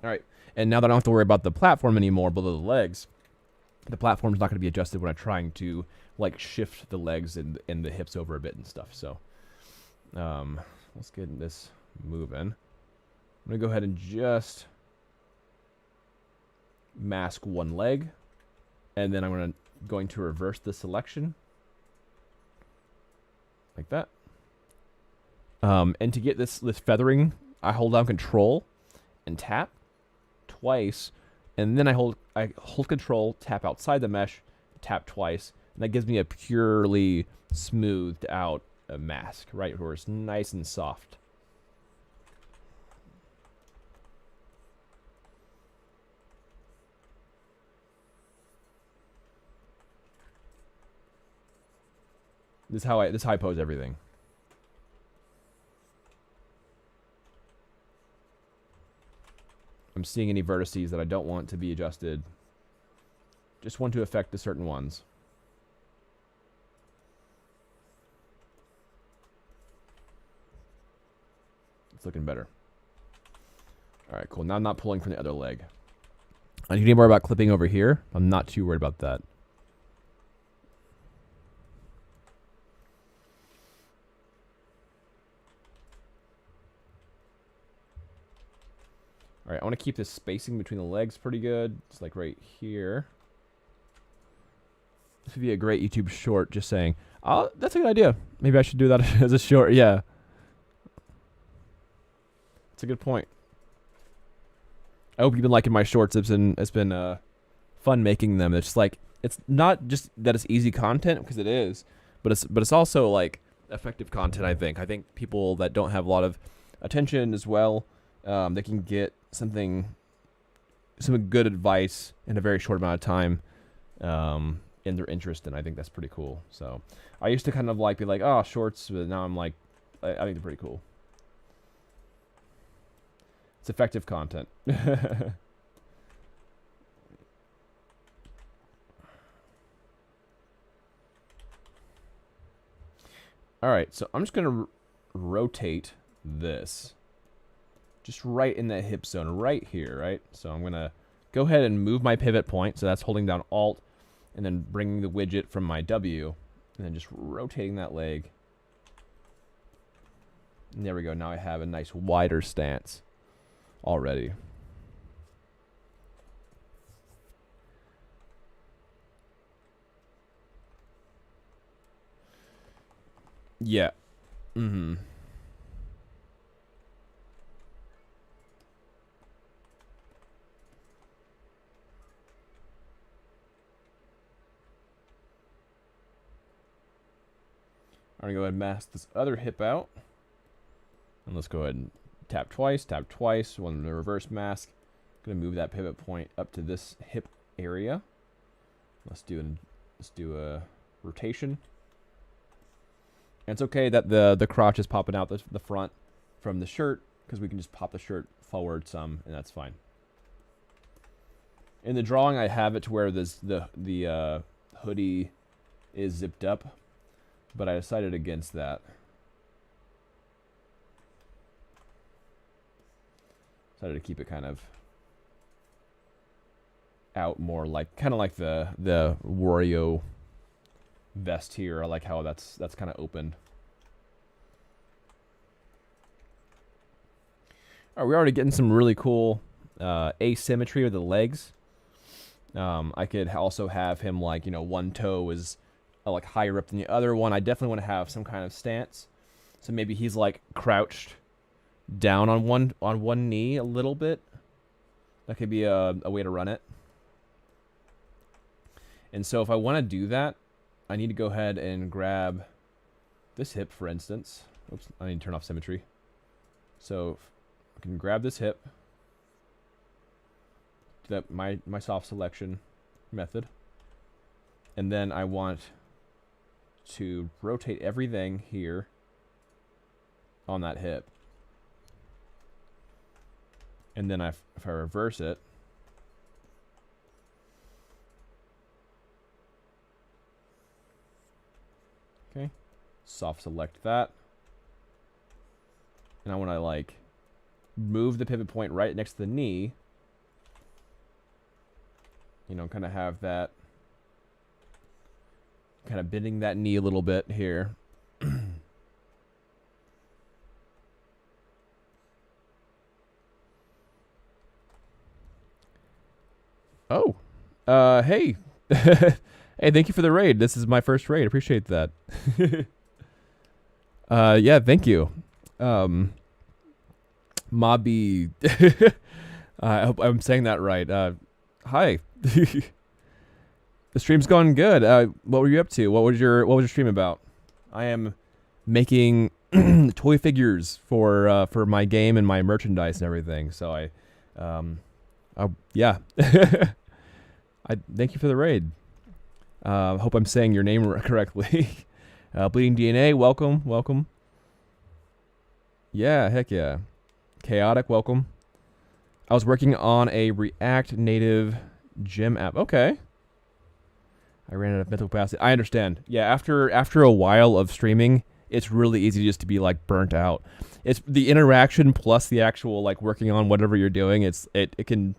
All right, and now that I don't have to worry about the platform anymore below the legs, the platform's not going to be adjusted when I'm trying to like shift the legs and the hips over a bit and stuff. So let's get this moving. I'm going to go ahead and just mask one leg, and then I'm going to reverse the selection like that. And to get this feathering, I hold down Control and tap twice, and then I hold Control, tap outside the mesh, tap twice, and that gives me a purely smoothed out mask, right, where it's nice and soft. This is how I pose everything. I'm seeing any vertices that I don't want to be adjusted. Just want to affect the certain ones. It's looking better. All right, cool. Now I'm not pulling from the other leg. I need to worry about clipping over here. I'm not too worried about that. All right, I want to keep this spacing between the legs pretty good. It's like right here. This would be a great YouTube short, just saying. Oh, that's a good idea. Maybe I should do that as a short. Yeah. That's a good point. I hope you've been liking my shorts. It's been fun making them. It's like, it's not just that it's easy content, because it is, but it's also like effective content, I think. I think people that don't have a lot of attention as well, they can get some good advice in a very short amount of time in their interest, and I think that's pretty cool. So I used to kind of like be like, oh, shorts, but now I'm like, I think they're pretty cool. It's effective content. All right, so I'm just gonna rotate this just right in that hip zone, right here, right? So I'm gonna go ahead and move my pivot point. So that's holding down Alt and then bringing the widget from my W and then just rotating that leg. And there we go. Now I have a nice wider stance already. Yeah. Mm-hmm. I'm going to go ahead and mask this other hip out. And let's go ahead and tap twice, one in the reverse mask. Going to move that pivot point up to this hip area. Let's do a rotation. And it's okay that the crotch is popping out the front from the shirt, because we can just pop the shirt forward some, and that's fine. In the drawing, I have it to where the hoodie is zipped up, but I decided against that. Decided to keep it kind of out more, kind of like the Wario vest here. I like how that's kind of open. All right, we're already getting some really cool asymmetry with the legs. I could also have him one toe is like higher up than the other one. I definitely want to have some kind of stance. So maybe he's like crouched down on one knee a little bit. That could be a way to run it. And so if I want to do that, I need to go ahead and grab this hip, for instance. Oops, I need to turn off symmetry. So I can grab this hip. Do that my soft selection method. And then I want to rotate everything here on that hip. And then if I reverse it, okay, soft select that. And I want to move the pivot point right next to the knee. You know, kind of have that, kind of bending that knee a little bit here. Oh, hey. Hey, thank you for the raid. This is my first raid. Appreciate that. Yeah, thank you. Mobby. I hope I'm saying that right. Hi. The stream's going good. What were you up to? What was your stream about? I am making toy figures for my game and my merchandise and everything. So yeah. I thank you for the raid. Hope I'm saying your name correctly. Bleeding DNA, welcome. Yeah, heck yeah. Chaotic, welcome. I was working on a React Native gym app. Okay. I ran out of mental capacity. I understand. Yeah, after a while of streaming, it's really easy just to be burnt out. It's the interaction plus the actual working on whatever you're doing. It can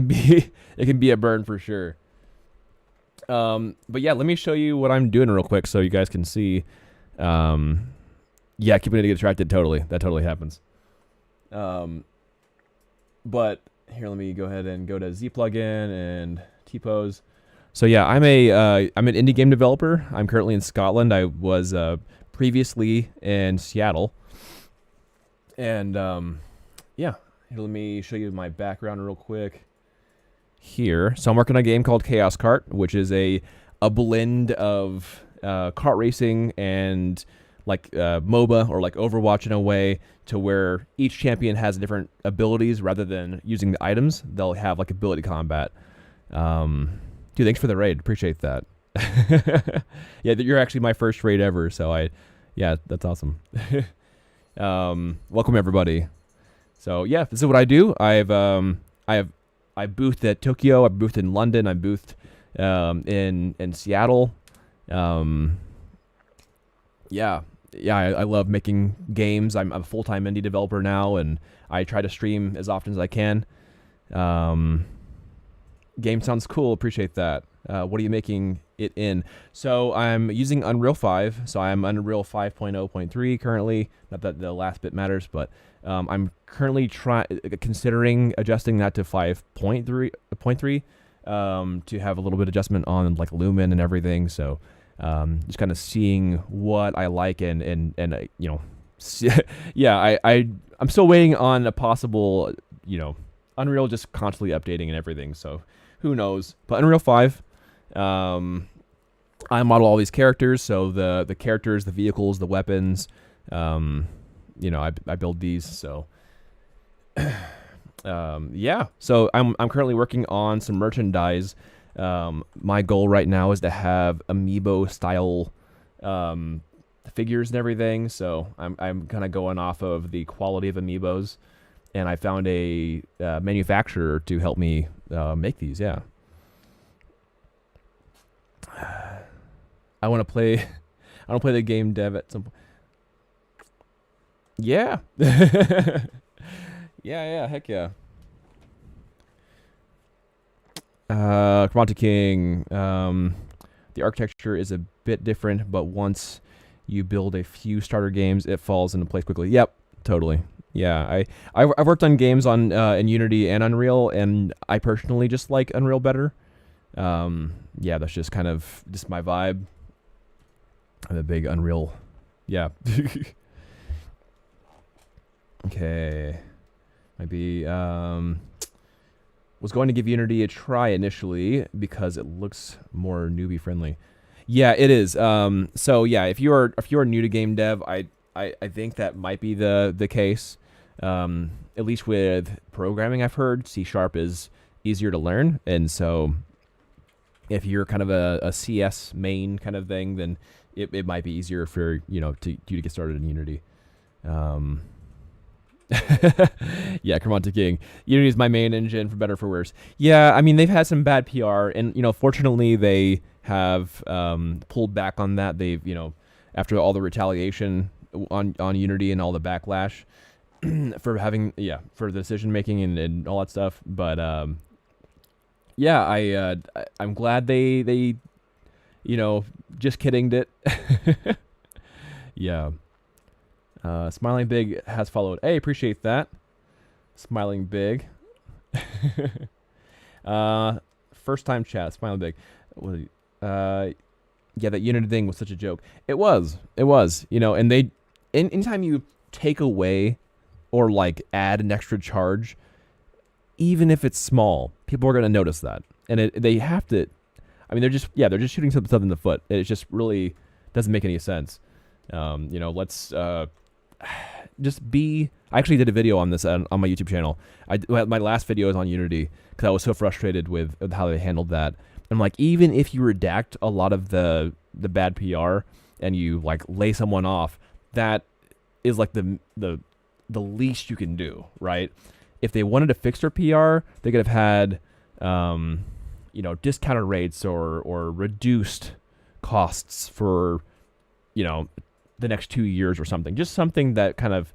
be it can be a burn for sure. But yeah, let me show you what I'm doing real quick so you guys can see. Yeah, keeping it to get distracted. Totally, that totally happens. But here, let me go ahead and go to Z plugin and T-pose. So yeah, I'm an indie game developer. I'm currently in Scotland. I was previously in Seattle. And yeah, here, let me show you my background real quick. Here, so I'm working on a game called Chaos Kart, which is a blend of kart racing and MOBA or Overwatch in a way, to where each champion has different abilities rather than using the items. They'll have ability combat. Dude, thanks for the raid. Appreciate that. Yeah, you're actually my first raid ever, so yeah, that's awesome. Welcome everybody. So yeah, this is what I do. I boothed at Tokyo. I boothed in London. I boothed in Seattle. Yeah, I love making games. I'm a full-time indie developer now, and I try to stream as often as I can. Game sounds cool. Appreciate that. What are you making it in? So I'm using Unreal 5. So I'm Unreal 5.0.3 currently. Not that the last bit matters, but I'm currently considering adjusting that to 5.3 to have a little bit of adjustment on Lumen and everything. So just kind of seeing what I like and you know, yeah, I'm still waiting on a possible, you know, Unreal just constantly updating and everything. So who knows? But Unreal 5. I model all these characters, so the characters, the vehicles, the weapons, I build these. So yeah. So I'm currently working on some merchandise. My goal right now is to have amiibo style figures and everything. So I'm kind of going off of the quality of amiibos, and I found a manufacturer to help me make these. Yeah. I want to play. I want to play the game dev at some point. Yeah. Yeah. Heck yeah. Quanta King. The architecture is a bit different, but once you build a few starter games, it falls into place quickly. Yep, totally. Yeah, I've worked on games on in Unity and Unreal, and I personally just like Unreal better. Yeah, that's just kind of just my vibe. I'm a big Unreal. Yeah. Okay. Maybe was going to give Unity a try initially because it looks more newbie friendly. Yeah, it is. So yeah, if you are new to game dev, I think that might be the case. At least with programming, I've heard C# is easier to learn, and so if you're kind of a CS main kind of thing, then it might be easier for you to get started in Unity. Yeah, come on to King. Unity is my main engine for better or for worse. Yeah, I mean they've had some bad PR, and fortunately they have pulled back on that. They've after all the retaliation on Unity and all the backlash for having for the decision making and all that stuff. But yeah, I'm glad they just kidding it. Yeah. Smiling Big has followed. Hey, appreciate that. Smiling Big. First time chat. Smiling Big. Yeah, that Unity thing was such a joke. It was. And they, anytime you take away or like add an extra charge, even if it's small, people are going to notice that. And they have to, I mean, they're just shooting something in the foot. It just really doesn't make any sense. Let's just be. I actually did a video on this on my YouTube channel. My last video is on Unity because I was so frustrated with how they handled that. I'm like, even if you redact a lot of the bad PR and you like lay someone off, that is like the least you can do, right? If they wanted to fix their PR, they could have had discounted rates or reduced costs for the next 2 years or something. Just something that kind of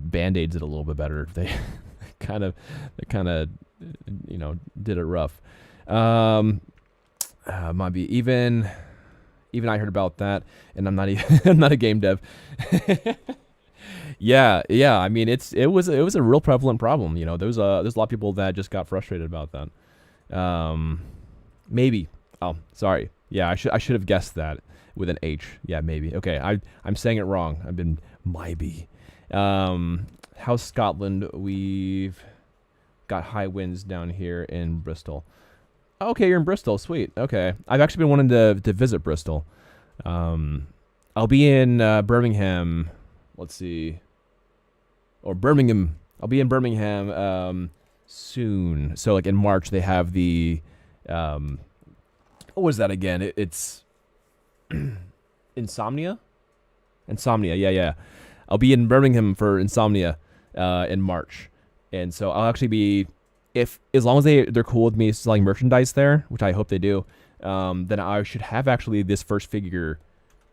band-aids it a little bit better. They kind of did it rough. Might be even I heard about that, and I'm not even I'm not a game dev. Yeah. I mean, it was a real prevalent problem. There's a lot of people that just got frustrated about that. Maybe. Oh, sorry. Yeah, I should have guessed that with an H. Yeah, maybe. Okay, I'm saying it wrong. I've been maybe. How's Scotland? We've got high winds down here in Bristol. Okay, you're in Bristol. Sweet. Okay, I've actually been wanting to visit Bristol. I'll be in Birmingham. Let's see. Or Birmingham. I'll be in Birmingham soon. So like in March they have the what was that again? It's Insomnia. Yeah. I'll be in Birmingham for Insomnia in March, and so I'll actually be as long as they're cool with me selling merchandise there, which I hope they do. Then I should have actually this first figure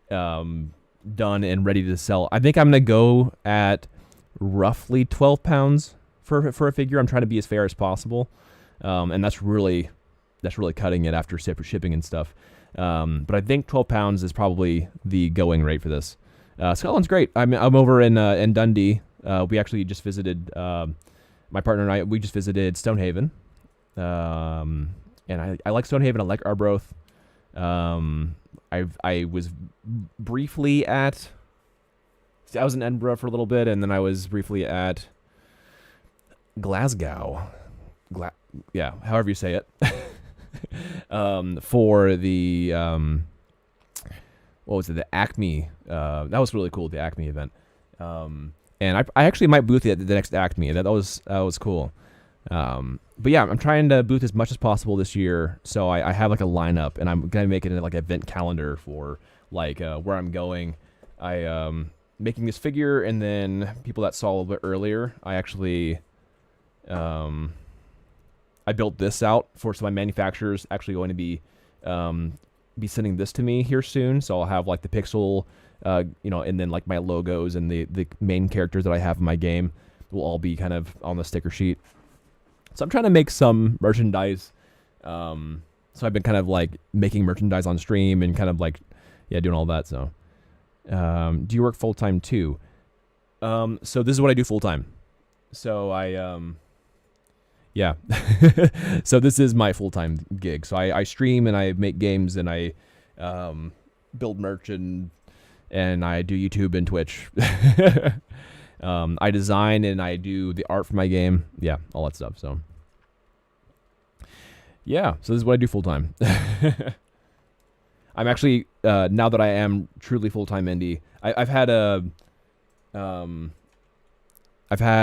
done and ready to sell. I think I'm gonna go at roughly £12 for a figure. I'm trying to be as fair as possible, and that's really cutting it after shipping and stuff. But I think £12 is probably the going rate for this. Scotland's great. I'm over in Dundee. We actually just visited. My partner and I, we just visited Stonehaven. And I like Stonehaven. I like Arbroath. I was briefly at. I was in Edinburgh for a little bit, and then I was briefly at Glasgow. Yeah, however you say it. For the what was it? The Acme. That was really cool. The Acme event. And I actually might booth at the next Acme. That was cool. But yeah, I'm trying to booth as much as possible this year. So I have like a lineup, and I'm gonna make it like an event calendar for like where I'm going. I making this figure, and then people that saw a little bit earlier, I actually I built this out for some of my manufacturers. Actually going to be sending this to me here soon. So I'll have like the pixel, and then like my logos and the main characters that I have in my game will all be kind of on the sticker sheet. So I'm trying to make some merchandise. So I've been kind of like making merchandise on stream and kind of like, doing all that. So, do you work full time too? So this is what I do full time. So so this is my full time gig. So I stream and I make games and I build merch and I do YouTube and Twitch. I design and I do the art for my game. Yeah, all that stuff. So, yeah. So this is what I do full time. I'm actually now that I am truly full time indie. I've had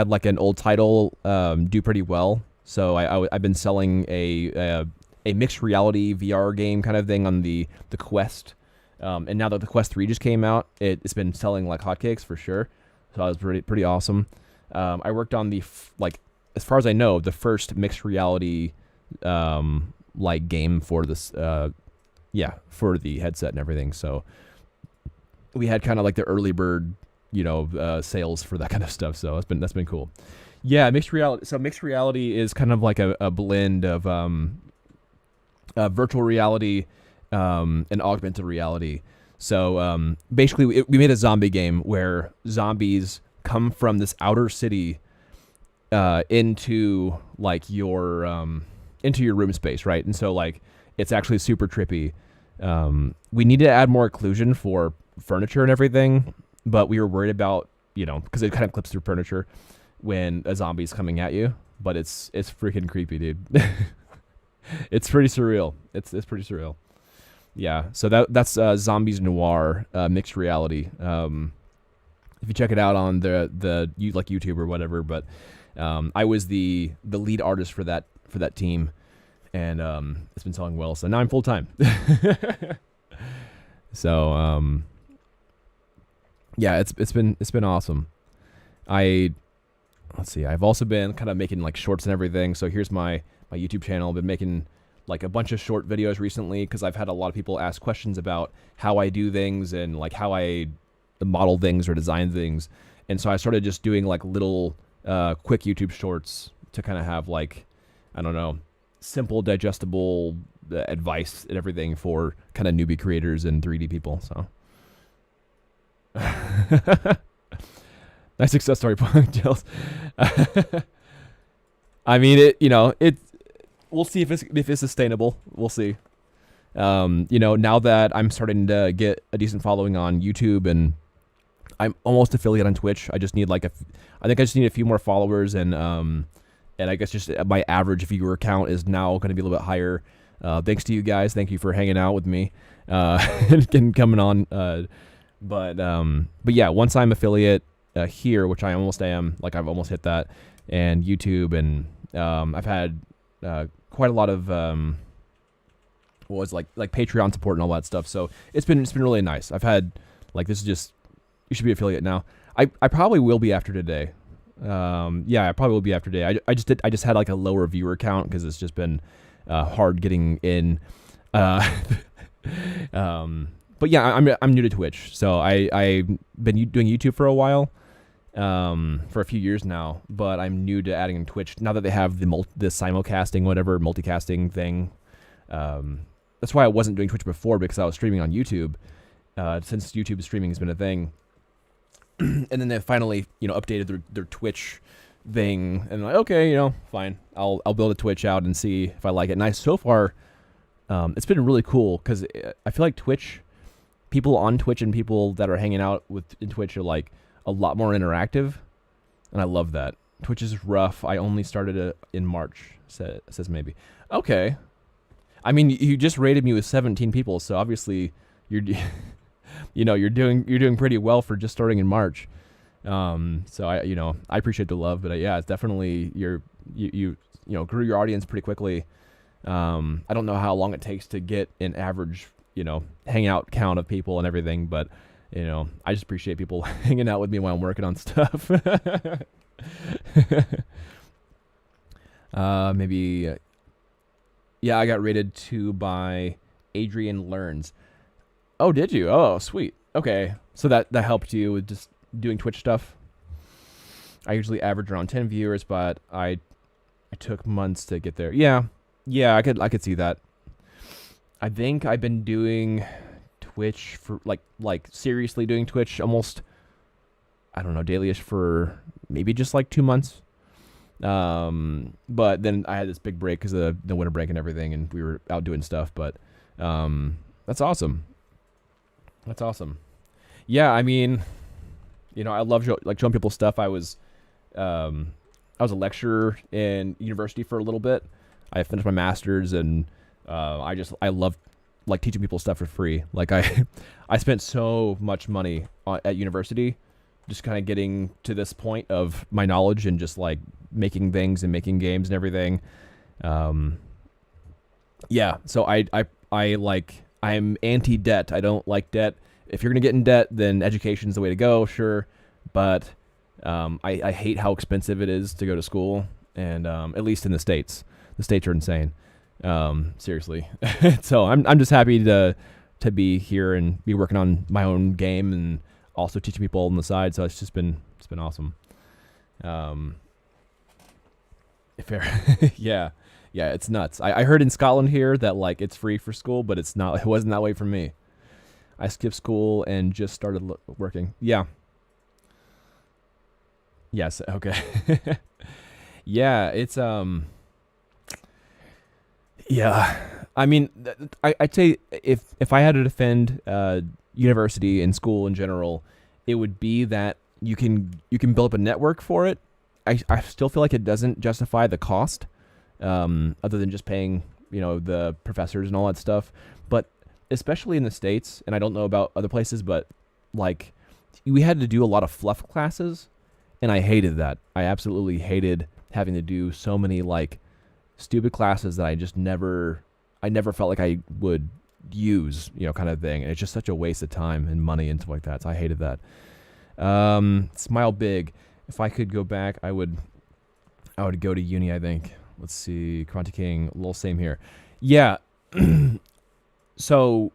like an old title do pretty well. So I've been selling a mixed reality VR game kind of thing on the Quest. And now that the Quest 3 just came out, it's been selling like hotcakes for sure. So that was pretty awesome. I worked on as far as I know, the first mixed reality like game for this for the headset and everything. So we had kind of like the early bird sales for that kind of stuff. So that's been cool. Yeah, mixed reality. So mixed reality is kind of like a blend of virtual reality and augmented reality. So basically, we made a zombie game where zombies come from this outer city into like your room space, right? And so like it's actually super trippy. We need to add more occlusion for furniture and everything, but we were worried about because it kind of clips through furniture when a zombie's coming at you. But it's freaking creepy, dude. It's pretty surreal. It's pretty surreal. Yeah, so that's Zombies Noir mixed reality. If you check it out on the like YouTube or whatever, but I was the lead artist for that team, and it's been selling well. So now I'm full time. So it's been awesome. Let's see. I've also been kind of making like shorts and everything. So here's my YouTube channel. I've been making like a bunch of short videos recently because I've had a lot of people ask questions about how I do things and like how I model things or design things. And so I started just doing like little quick YouTube shorts to kind of have like, I don't know, simple, digestible advice and everything for kind of newbie creators and 3D people. So nice success story, Jels. I mean, we'll see if it's sustainable. We'll see. Now that I'm starting to get a decent following on YouTube and I'm almost affiliate on Twitch, I just need I think I just need a few more followers and I guess just my average viewer count is now going to be a little bit higher. Thanks to you guys. Thank you for hanging out with me and coming on. But yeah, once I'm affiliate here, which I almost am, like I've almost hit that, and YouTube, and I've had quite a lot of like Patreon support and all that stuff. So it's been really nice. I've had this is just, you should be affiliate now. I probably will be after today. I probably will be after today. I just had like a lower viewer count because it's just been hard getting in. But yeah, I'm new to Twitch, so I've been doing YouTube for a while, for a few years now. But I'm new to adding in Twitch now that they have the simulcasting, whatever multicasting thing. That's why I wasn't doing Twitch before, because I was streaming on YouTube. Since YouTube streaming has been a thing, and then they finally updated their Twitch thing, and like, okay, fine, I'll build a Twitch out and see if I like it. And so far, it's been really cool because I feel like Twitch. People on Twitch and people that are hanging out in Twitch are like a lot more interactive, and I love that. Twitch is rough. I only started it in March. Says maybe. Okay. I mean, you just rated me with 17 people, so obviously you're you're doing pretty well for just starting in March. So I appreciate the love, but yeah, it's definitely grew your audience pretty quickly. I don't know how long it takes to get an average, hangout count of people and everything, but I just appreciate people hanging out with me while I'm working on stuff. Maybe, yeah, I got rated 2 by Adrian Learns. Oh, did you? Oh, sweet. Okay, so that helped you with just doing Twitch stuff. I usually average around 10 viewers, but I took months to get there. Yeah, I could see that. I think I've been doing Twitch for like seriously doing Twitch almost, I don't know, dailyish for maybe just like 2 months. But then I had this big break because of the winter break and everything, and we were out doing stuff. But that's awesome. That's awesome. Yeah, I mean, I love showing people stuff. I was a lecturer in university for a little bit. I finished my master's, and I love like teaching people stuff for free. Like I spent so much money at university, just kind of getting to this point of my knowledge and just like making things and making games and everything. Yeah, so I'm anti-debt. I don't like debt. If you're gonna get in debt, then education's the way to go, sure. But I hate how expensive it is to go to school, and at least in the States. The States are insane. Seriously. So I'm just happy to be here and be working on my own game and also teaching people on the side. So it's been awesome. Yeah, it's nuts. I heard in Scotland here that like it's free for school, but it's not. It wasn't that way for me. I skipped school and just started working. Yeah. Yes. Okay. Yeah, it's yeah. I mean, I'd say if I had to defend university and school in general, it would be that you can build up a network for it. I still feel like it doesn't justify the cost, other than just paying the professors and all that stuff. But especially in the States, and I don't know about other places, but like we had to do a lot of fluff classes, and I hated that. I absolutely hated having to do so many like stupid classes that I never felt like I would use, kind of thing. And it's just such a waste of time and money and stuff like that. So I hated that. Smile big. If I could go back, I would go to uni, I think. Let's see. Quanti King, little same here. Yeah. So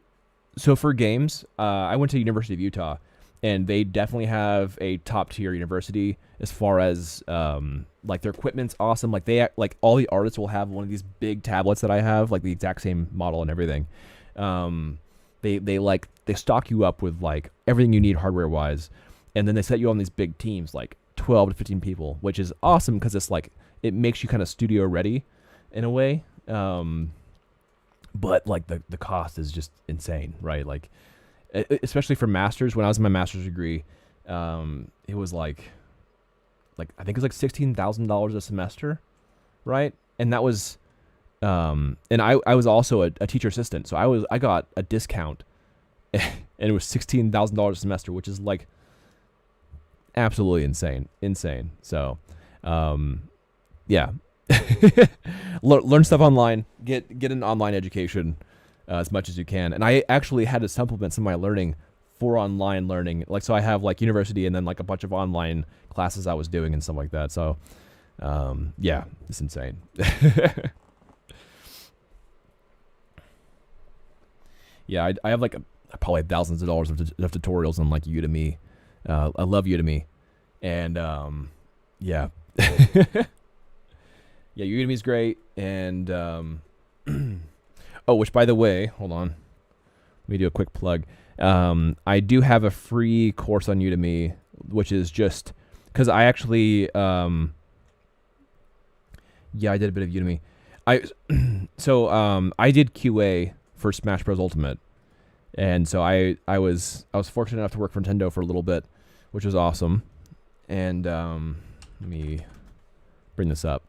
for games, I went to University of Utah, and they definitely have a top tier university as far as like their equipment's awesome. Like like all the artists will have one of these big tablets that I have, like the exact same model and everything. They stock you up with like everything you need hardware wise, and then they set you on these big teams, like 12 to 15 people, which is awesome because it's like it makes you kind of studio ready in a way. But like the cost is just insane, right? Like especially for masters. When I was in my master's degree, it was like I think it was like $16,000 a semester, right? And that was and I was also a teacher assistant, so I got a discount, and it was $16,000 a semester, which is like absolutely insane. So yeah. Learn stuff online, get an online education as much as you can. And I actually had to supplement some of my learning for online learning. Like, so I have like university and then like a bunch of online classes I was doing and stuff like that. So yeah, it's insane. Yeah, I have like probably thousands of dollars of tutorials on like Udemy. I love Udemy. And yeah. Yeah, Udemy's great. And oh, which by the way, hold on. Let me do a quick plug. I do have a free course on Udemy, which is just because I actually yeah, I did a bit of Udemy. I did QA for Smash Bros Ultimate. And so I was fortunate enough to work for Nintendo for a little bit, which was awesome. And let me bring this up.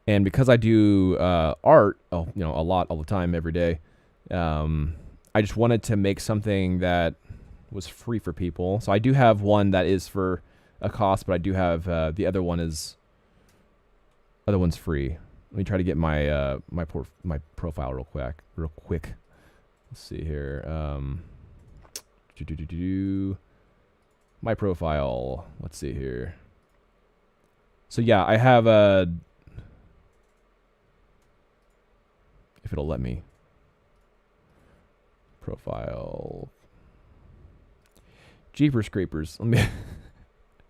And because I do art, a lot all the time, every day, I just wanted to make something that was free for people. So I do have one that is for a cost, but I do have the other one's free. Let me try to get my my profile real quick. Let's see here. My profile. Let's see here. So yeah, I have a. If it'll let me. Profile. Jeepers creepers. Let me.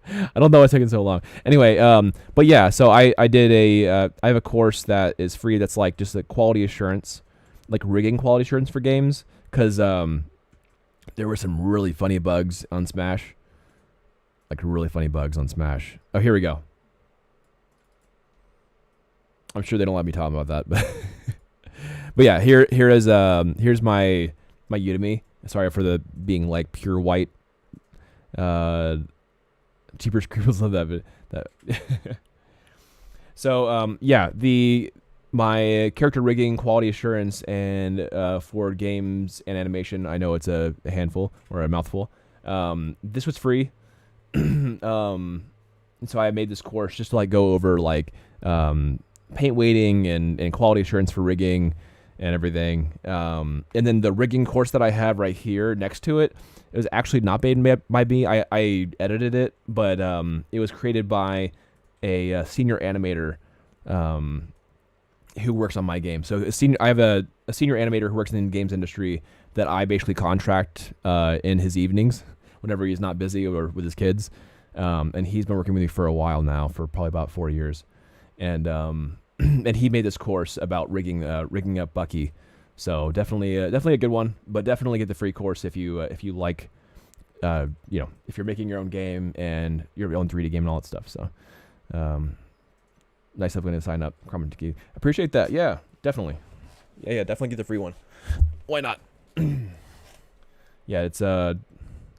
I don't know what's taking so long. Anyway, but yeah, so I did I have a course that is free. That's like just a quality assurance, like rigging quality assurance for games, because there were some really funny bugs on Smash. Like really funny bugs on Smash. Oh, here we go. I'm sure they don't let me talk about that, but yeah, here's my Udemy. Sorry for the being like pure white. Cheaper scribbles love that, but that. So yeah, my character rigging, quality assurance, and for games and animation, I know it's a handful or a mouthful. This was free. And so I made this course just to like go over like paint weighting and quality assurance for rigging and everything. And then the rigging course that I have right here next to it, it was actually not made by me. I edited it, but it was created by a senior animator who works on my game. So I have a senior animator who works in the games industry that I basically contract in his evenings whenever he's not busy or with his kids. And he's been working with me for a while now, for probably about 4 years. And and he made this course about rigging up Bucky. So definitely a good one, but definitely get the free course if you like, if you're making your own game and your own 3D game and all that stuff. So, nice of going to sign up. Appreciate that. Yeah, definitely. Yeah, definitely get the free one. Why not? Yeah, it's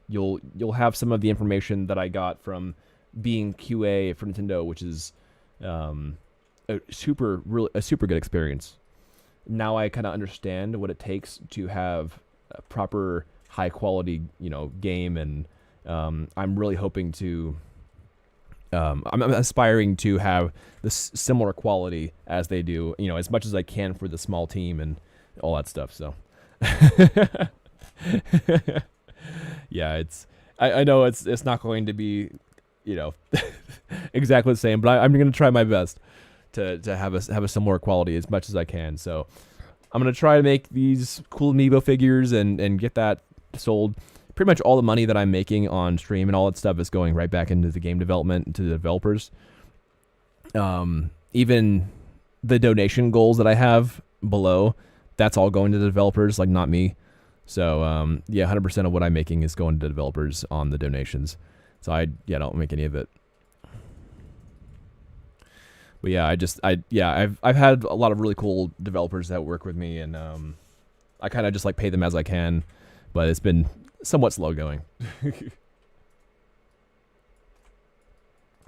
you'll have some of the information that I got from being QA for Nintendo, which is a super good experience. Now I kind of understand what it takes to have a proper high quality, game, and I'm really hoping to. I'm aspiring to have this similar quality as they do, as much as I can for the small team and all that stuff. So, yeah, I know it's not going to be, exactly the same, but I'm going to try my best to have a similar quality as much as I can. So I'm going to try to make these cool amiibo figures and get that sold. Pretty much all the money that I'm making on stream and all that stuff is going right back into the game development, to the developers. Even the donation goals that I have below, that's all going to the developers, like not me. So yeah, 100% of what I'm making is going to developers on the donations. So I don't make any of it. But yeah, I've had a lot of really cool developers that work with me, and I kind of just like pay them as I can, but it's been somewhat slow going.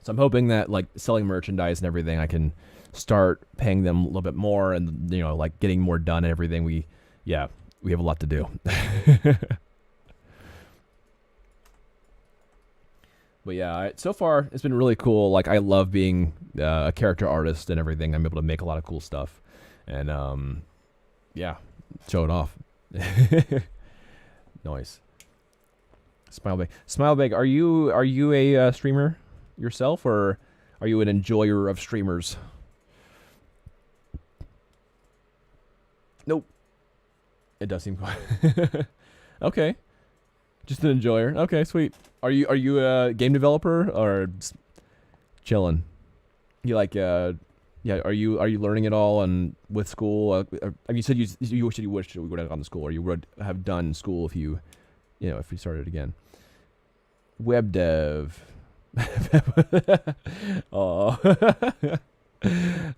So I'm hoping that like selling merchandise and everything, I can start paying them a little bit more, and like getting more done and everything. We have a lot to do. But yeah, so far it's been really cool. Like I love being a character artist and everything. I'm able to make a lot of cool stuff, and show it off. Nice. Smilebag, are you a streamer yourself, or are you an enjoyer of streamers? Nope. It does seem quiet. Okay. Just an enjoyer. Okay, sweet. Are you a game developer or chilling? You like Are you learning it all and with school? You said you wish you would have gone to school, or you would have done school if you started again. Web dev. Oh,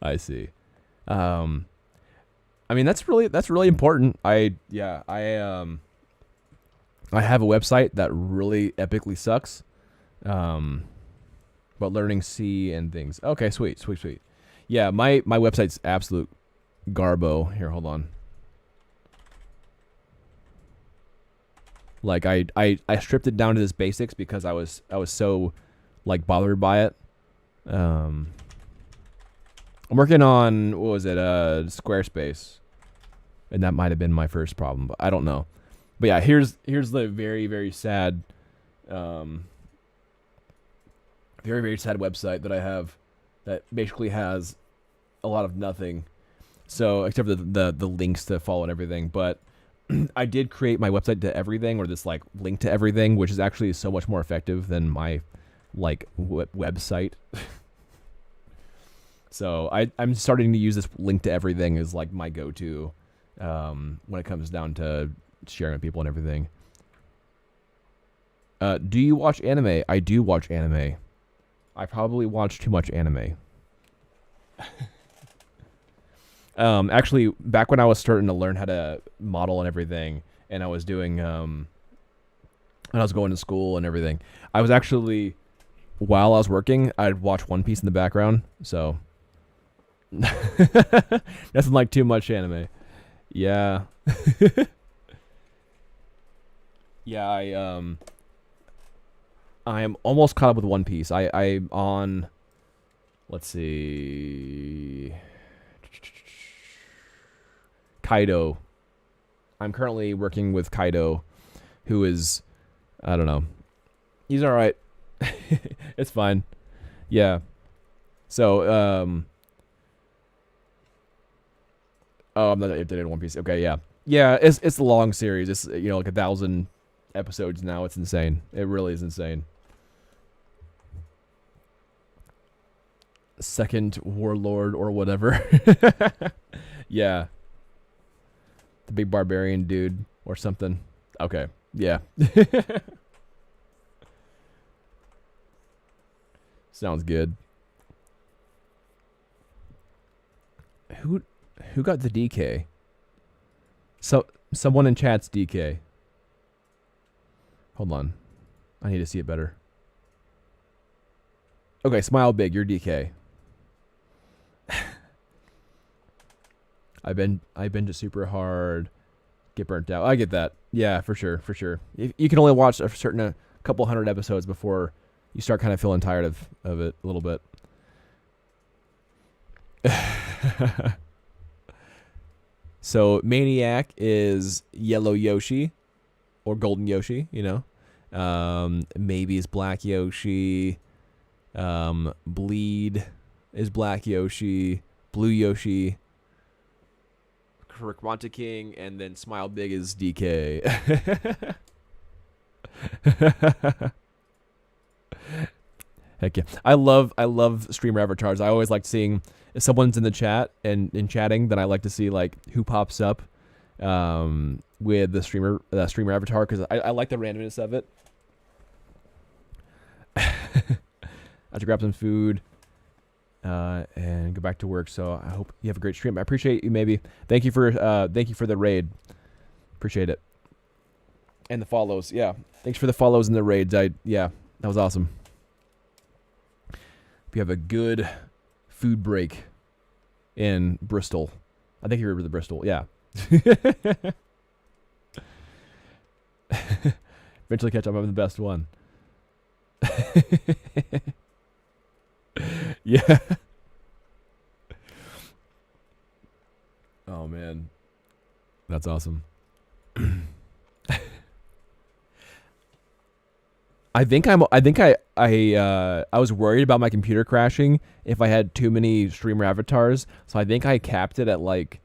I see. I mean that's really important. I have a website that really epically sucks, but learning C and things. Okay, sweet. Yeah, my website's absolute garbo. Here, hold on. Like I stripped it down to this basics because I was so like bothered by it. I'm working on what was it, Squarespace, and that might have been my first problem, but I don't know. But yeah, here's the very very sad, very very sad website that I have that basically has a lot of nothing. So except for the links to follow and everything, but I did create my website to everything, or this like link to everything, which is actually so much more effective than my like website. So I'm starting to use this link to everything as like my go-to when it comes down to sharing with people and everything. Do you watch anime? I do watch anime. I probably watch too much anime. Actually, back when I was starting to learn how to model and everything, and I was doing, when I was going to school and everything, I was actually, while I was working, I'd watch One Piece in the background, so, nothing like too much anime. Yeah. Yeah, I am almost caught up with One Piece. I'm on, let's see, Kaido. I'm currently working with Kaido, who is, I don't know. He's all right. It's fine. Yeah. So, oh, I'm not updated in One Piece. Okay, yeah. Yeah, it's a long series. It's, you know, like 1,000 episodes now. It's insane. It really is insane. Second warlord or whatever. Yeah. The big barbarian dude or something. Okay. Yeah. Sounds good. Who got the DK? So someone in chat's DK. Hold on. I need to see it better. Okay, smile big, you're DK. I've been just super hard, get burnt out. I get that. Yeah, for sure, for sure. You can only watch a couple hundred episodes before you start kind of feeling tired of it a little bit. So Maniac is yellow Yoshi or golden Yoshi, you know. Maybe is black Yoshi. Bleed is black Yoshi. Blue Yoshi. Monte King, and then Smile Big is DK. Heck yeah. I love streamer avatars. I always like seeing if someone's in the chat and chatting, then I like to see like who pops up with the streamer avatar, because I like the randomness of it. I have to grab some food and go back to work. So I hope you have a great stream. I appreciate you. Maybe thank you for the raid. Appreciate it. And the follows. Yeah, thanks for the follows and the raids. Yeah, that was awesome. Hope you have a good food break in Bristol. I think you remember the Bristol. Yeah. Eventually catch up. I'm the best one. Yeah. Oh man, that's awesome. I was worried about my computer crashing if I had too many streamer avatars, so I think I capped it at like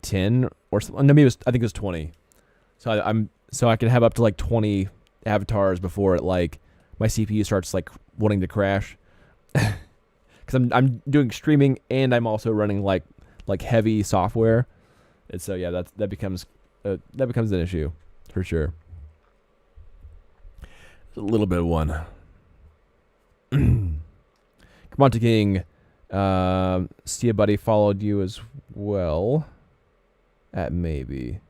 10 or something. No, maybe I think it was 20. So I can have up to like 20 avatars before it like my CPU starts like wanting to crash. Because I'm doing streaming and I'm also running like heavy software, and so yeah, that becomes an issue for sure. It's a little bit of one. Come on to King. Stia Buddy followed you as well. At maybe.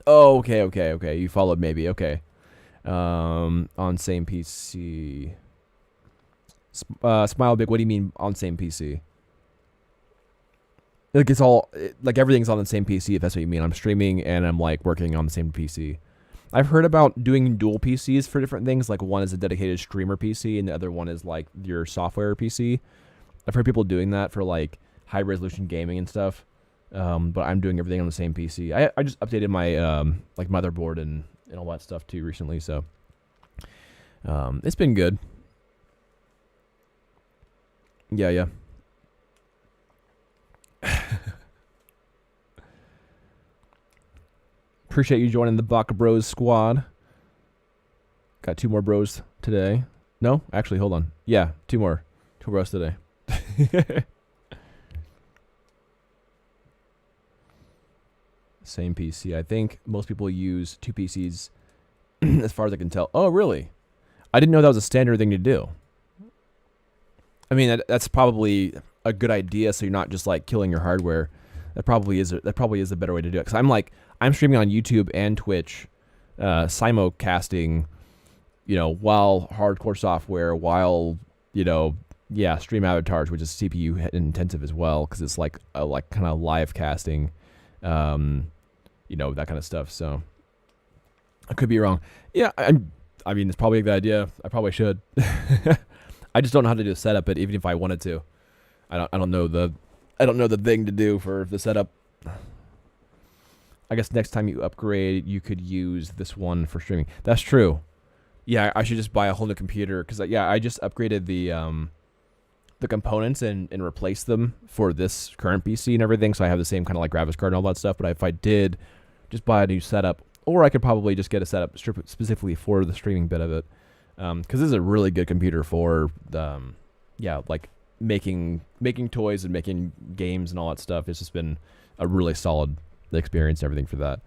Oh, okay. You followed maybe. Okay. On same PC. Smile Big, what do you mean on same PC? like like everything's on the same PC. If that's what you mean, I'm streaming and I'm like working on the same PC. I've heard about doing dual PCs for different things. Like one is a dedicated streamer PC, and the other one is like your software PC. I've heard people doing that for like high resolution gaming and stuff. But I'm doing everything on the same PC. I just updated my like motherboard and all that stuff too recently. So it's been good. Yeah. Appreciate you joining the Baka Bros squad. Got 2 more bros today. No, actually, hold on. Yeah, 2 more. 2 bros today. Same PC. I think most people use 2 PCs as far as I can tell. Oh, really? I didn't know that was a standard thing to do. I mean, that's probably a good idea, so you're not just like killing your hardware. That probably is a better way to do it. Because I'm streaming on YouTube and Twitch, simulcasting, while hardcore software, while stream avatars, which is CPU intensive as well, because it's like kind of live casting, that kind of stuff. So I could be wrong. Yeah, I mean, it's probably a good idea. I probably should. I just don't know how to do a setup. But even if I wanted to, I don't know the thing to do for the setup. I guess next time you upgrade, you could use this one for streaming. That's true. Yeah, I should just buy a whole new computer because I just upgraded the components and replaced them for this current PC and everything. So I have the same kind of like graphics card and all that stuff. But if I did just buy a new setup, or I could probably just get a setup specifically for the streaming bit of it, because this is a really good computer for like making toys and making games and all that stuff. It's just been a really solid experience and everything for that.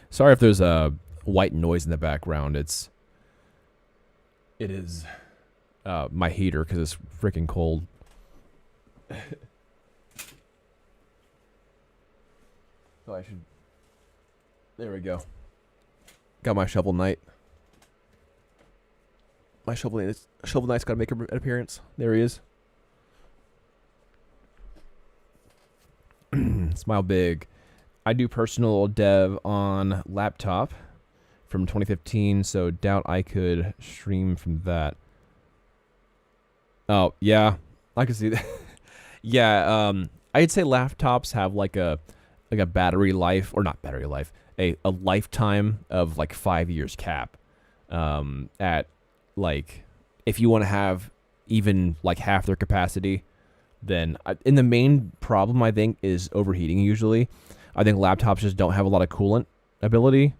Sorry if there's a white noise in the background. It is my heater because it's freaking cold. So I should. There we go. Got my Shovel Knight. My Shovel Knight's got to make an appearance. There he is. Smile big. I do personal dev on laptop from 2015, so doubt I could stream from that. Oh, yeah. I can see that. Yeah, I'd say laptops have like a battery life, or not battery life, a lifetime of like 5 years cap. At like, if you want to have even like half their capacity, then and the main problem I think is overheating usually. I think laptops just don't have a lot of coolant ability,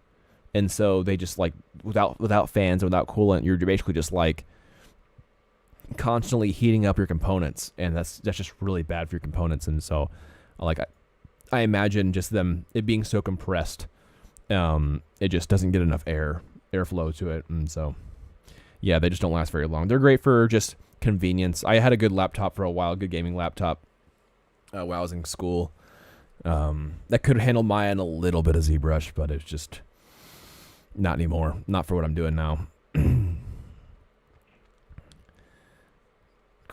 and so they just like without fans and without coolant, you're basically just like constantly heating up your components, and that's just really bad for your components. And so I imagine just it being so compressed, it just doesn't get enough airflow to it, and so yeah, they just don't last very long. They're great for just convenience. I had a good laptop for a while, good gaming laptop, while I was in school. That could handle Maya and a little bit of ZBrush, but it's just not anymore. Not for what I'm doing now.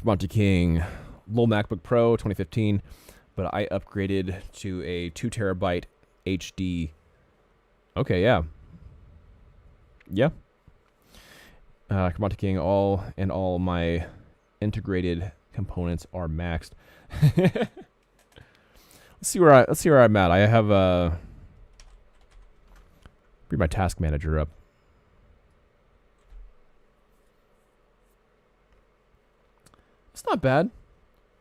Monty King, low MacBook Pro 2015, but I upgraded to a 2 terabyte HD. Okay, yeah. Monty King, all my integrated components are maxed. Let's see where I'm at. I have bring my task manager up. It's not bad.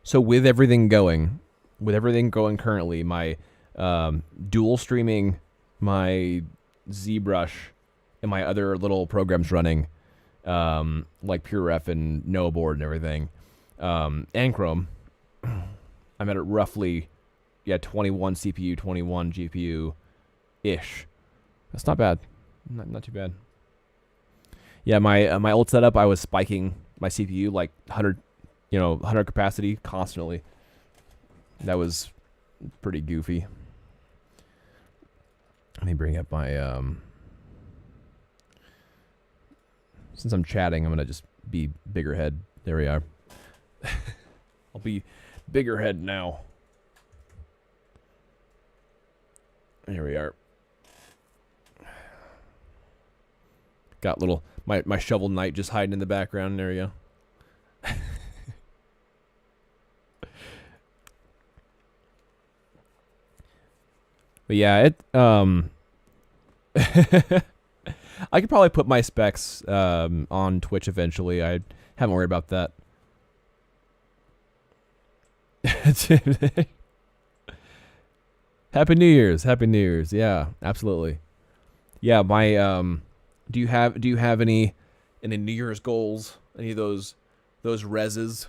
So with everything going currently, my dual streaming, my ZBrush, and my other little programs running, like PureRef and NoBoard and everything, and Chrome, I'm at roughly 21 CPU, 21 GPU ish. That's not bad. Not too bad. Yeah, my old setup, I was spiking my CPU like 100 capacity constantly. That was pretty goofy. Let me bring up my since I'm chatting, I'm gonna just be bigger head There we are. I'll be bigger head now. Here we are. Got little my shovel knight just hiding in the background. There we go. But yeah, I could probably put my specs on Twitch eventually. I haven't worried about that. Happy New Year's. Happy New Year's. Yeah, absolutely. Yeah, my do you have any New Year's goals? Any of those reses?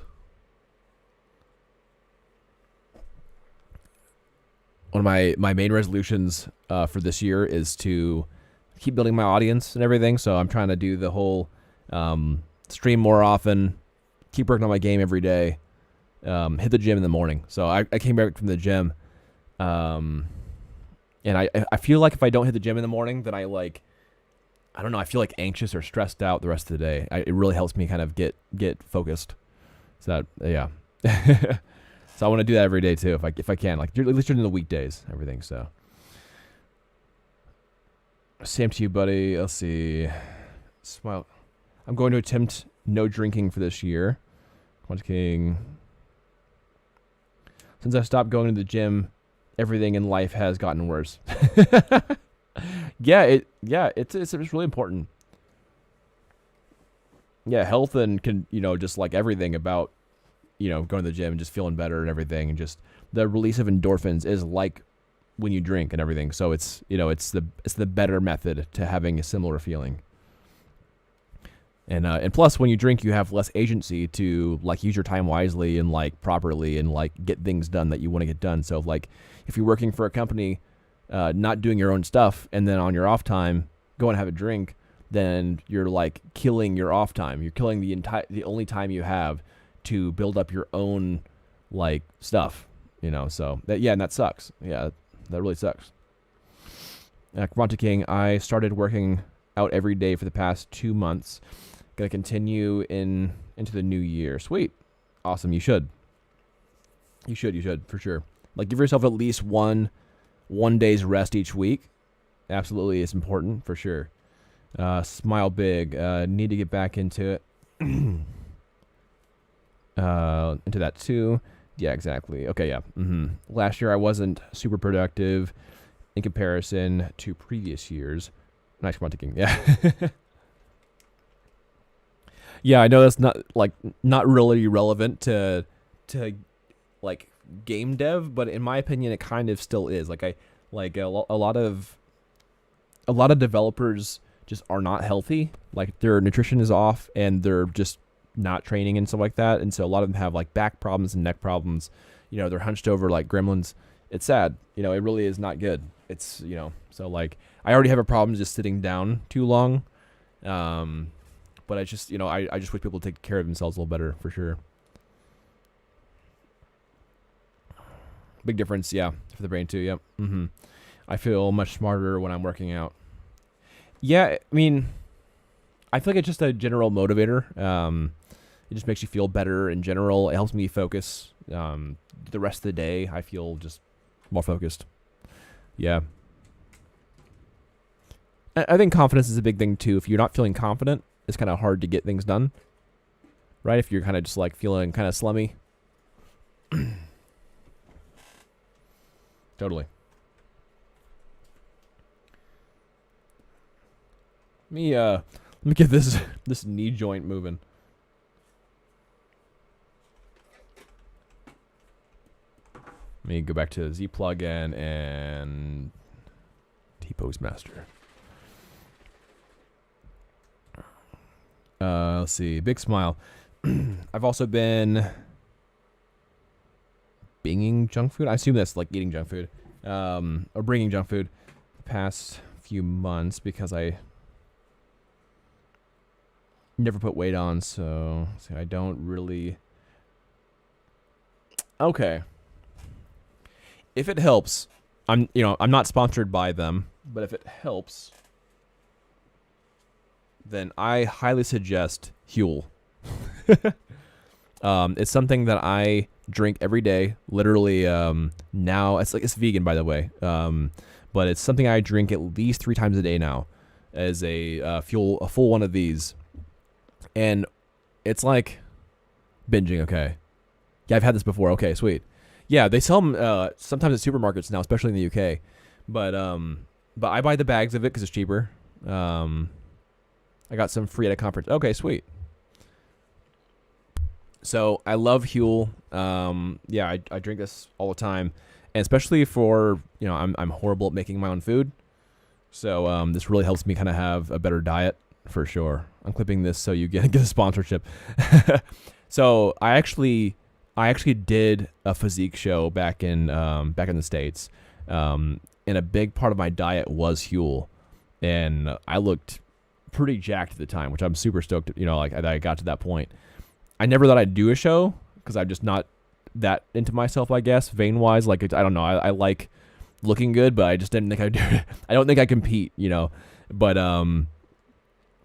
One of my main resolutions for this year is to keep building my audience and everything. So I'm trying to do the whole stream more often, keep working on my game every day, hit the gym in the morning. So I came back from the gym, and I feel like if I don't hit the gym in the morning, then I don't know, I feel like anxious or stressed out the rest of the day. It really helps me kind of get focused. So that, yeah. So I want to do that every day too, if I can, like at least during the weekdays, everything. So same to you, buddy. Let's see. Smile. I'm going to attempt no drinking for this year. Quantum King. Since I stopped going to the gym, everything in life has gotten worse. It's really important. Yeah, health and just like everything about going to the gym and just feeling better and everything, and just the release of endorphins is like when you drink and everything. So it's the better method to having a similar feeling. And plus, when you drink, you have less agency to like use your time wisely and like properly and like get things done that you want to get done. So like if you're working for a company, not doing your own stuff, and then on your off time go and have a drink, then you're like killing your off time. You're killing the only time you have to build up your own like stuff, so and that sucks. Yeah, that really sucks. Quanta King, I started working out every day for the past 2 months. Gonna continue into the new year. Sweet. Awesome. You should for sure. Like give yourself at least one day's rest each week. Absolutely, it's important for sure. Smile big. Need to get back into it. Into that too. Yeah, exactly. Okay, yeah. Last year I wasn't super productive in comparison to previous years. Nice quanticking. Yeah. Yeah, I know that's not really relevant to like game dev, but in my opinion it kind of still is. Like a lot of developers just are not healthy. Like their nutrition is off and they're just not training and stuff like that, and so a lot of them have like back problems and neck problems. They're hunched over like gremlins. It's sad. It really is not good. It's so like I already have a problem just sitting down too long, but I just I just wish people take care of themselves a little better for sure. Big difference, yeah, for the brain too. Yep. I feel much smarter when I'm working out. Yeah, I mean, I feel like it's just a general motivator. It just makes you feel better in general. It helps me focus. The rest of the day, I feel just more focused. Yeah. I think confidence is a big thing too. If you're not feeling confident, it's kind of hard to get things done. Right? If you're kind of just like feeling kind of slummy. Totally. Let me get this knee joint moving. Let me go back to Z plugin and T-Pose Master. Let's see. Big smile. I've also been binging junk food. I assume that's like eating junk food, or bringing junk food the past few months because I never put weight on, so I don't really. Okay. If it helps, I'm not sponsored by them, but if it helps, then I highly suggest Huel. It's something that I drink every day. Literally, now it's vegan, by the way. But it's something I drink at least 3 times a day now, as a full one of these, and it's like binging. Okay, yeah, I've had this before. Okay, sweet. Yeah, they sell them sometimes at supermarkets now, especially in the UK. But I buy the bags of it because it's cheaper. I got some free at a conference. Okay, sweet. So I love Huel. Yeah, I drink this all the time, and especially for I'm horrible at making my own food. So this really helps me kind of have a better diet for sure. I'm clipping this so you get a sponsorship. So I actually did a physique show back in the States, and a big part of my diet was Huel, and I looked pretty jacked at the time, which I'm super stoked. Like I got to that point. I never thought I'd do a show because I'm just not that into myself, I guess, vein wise. Like I don't know, I like looking good, but I just didn't think I do. I don't think I compete, But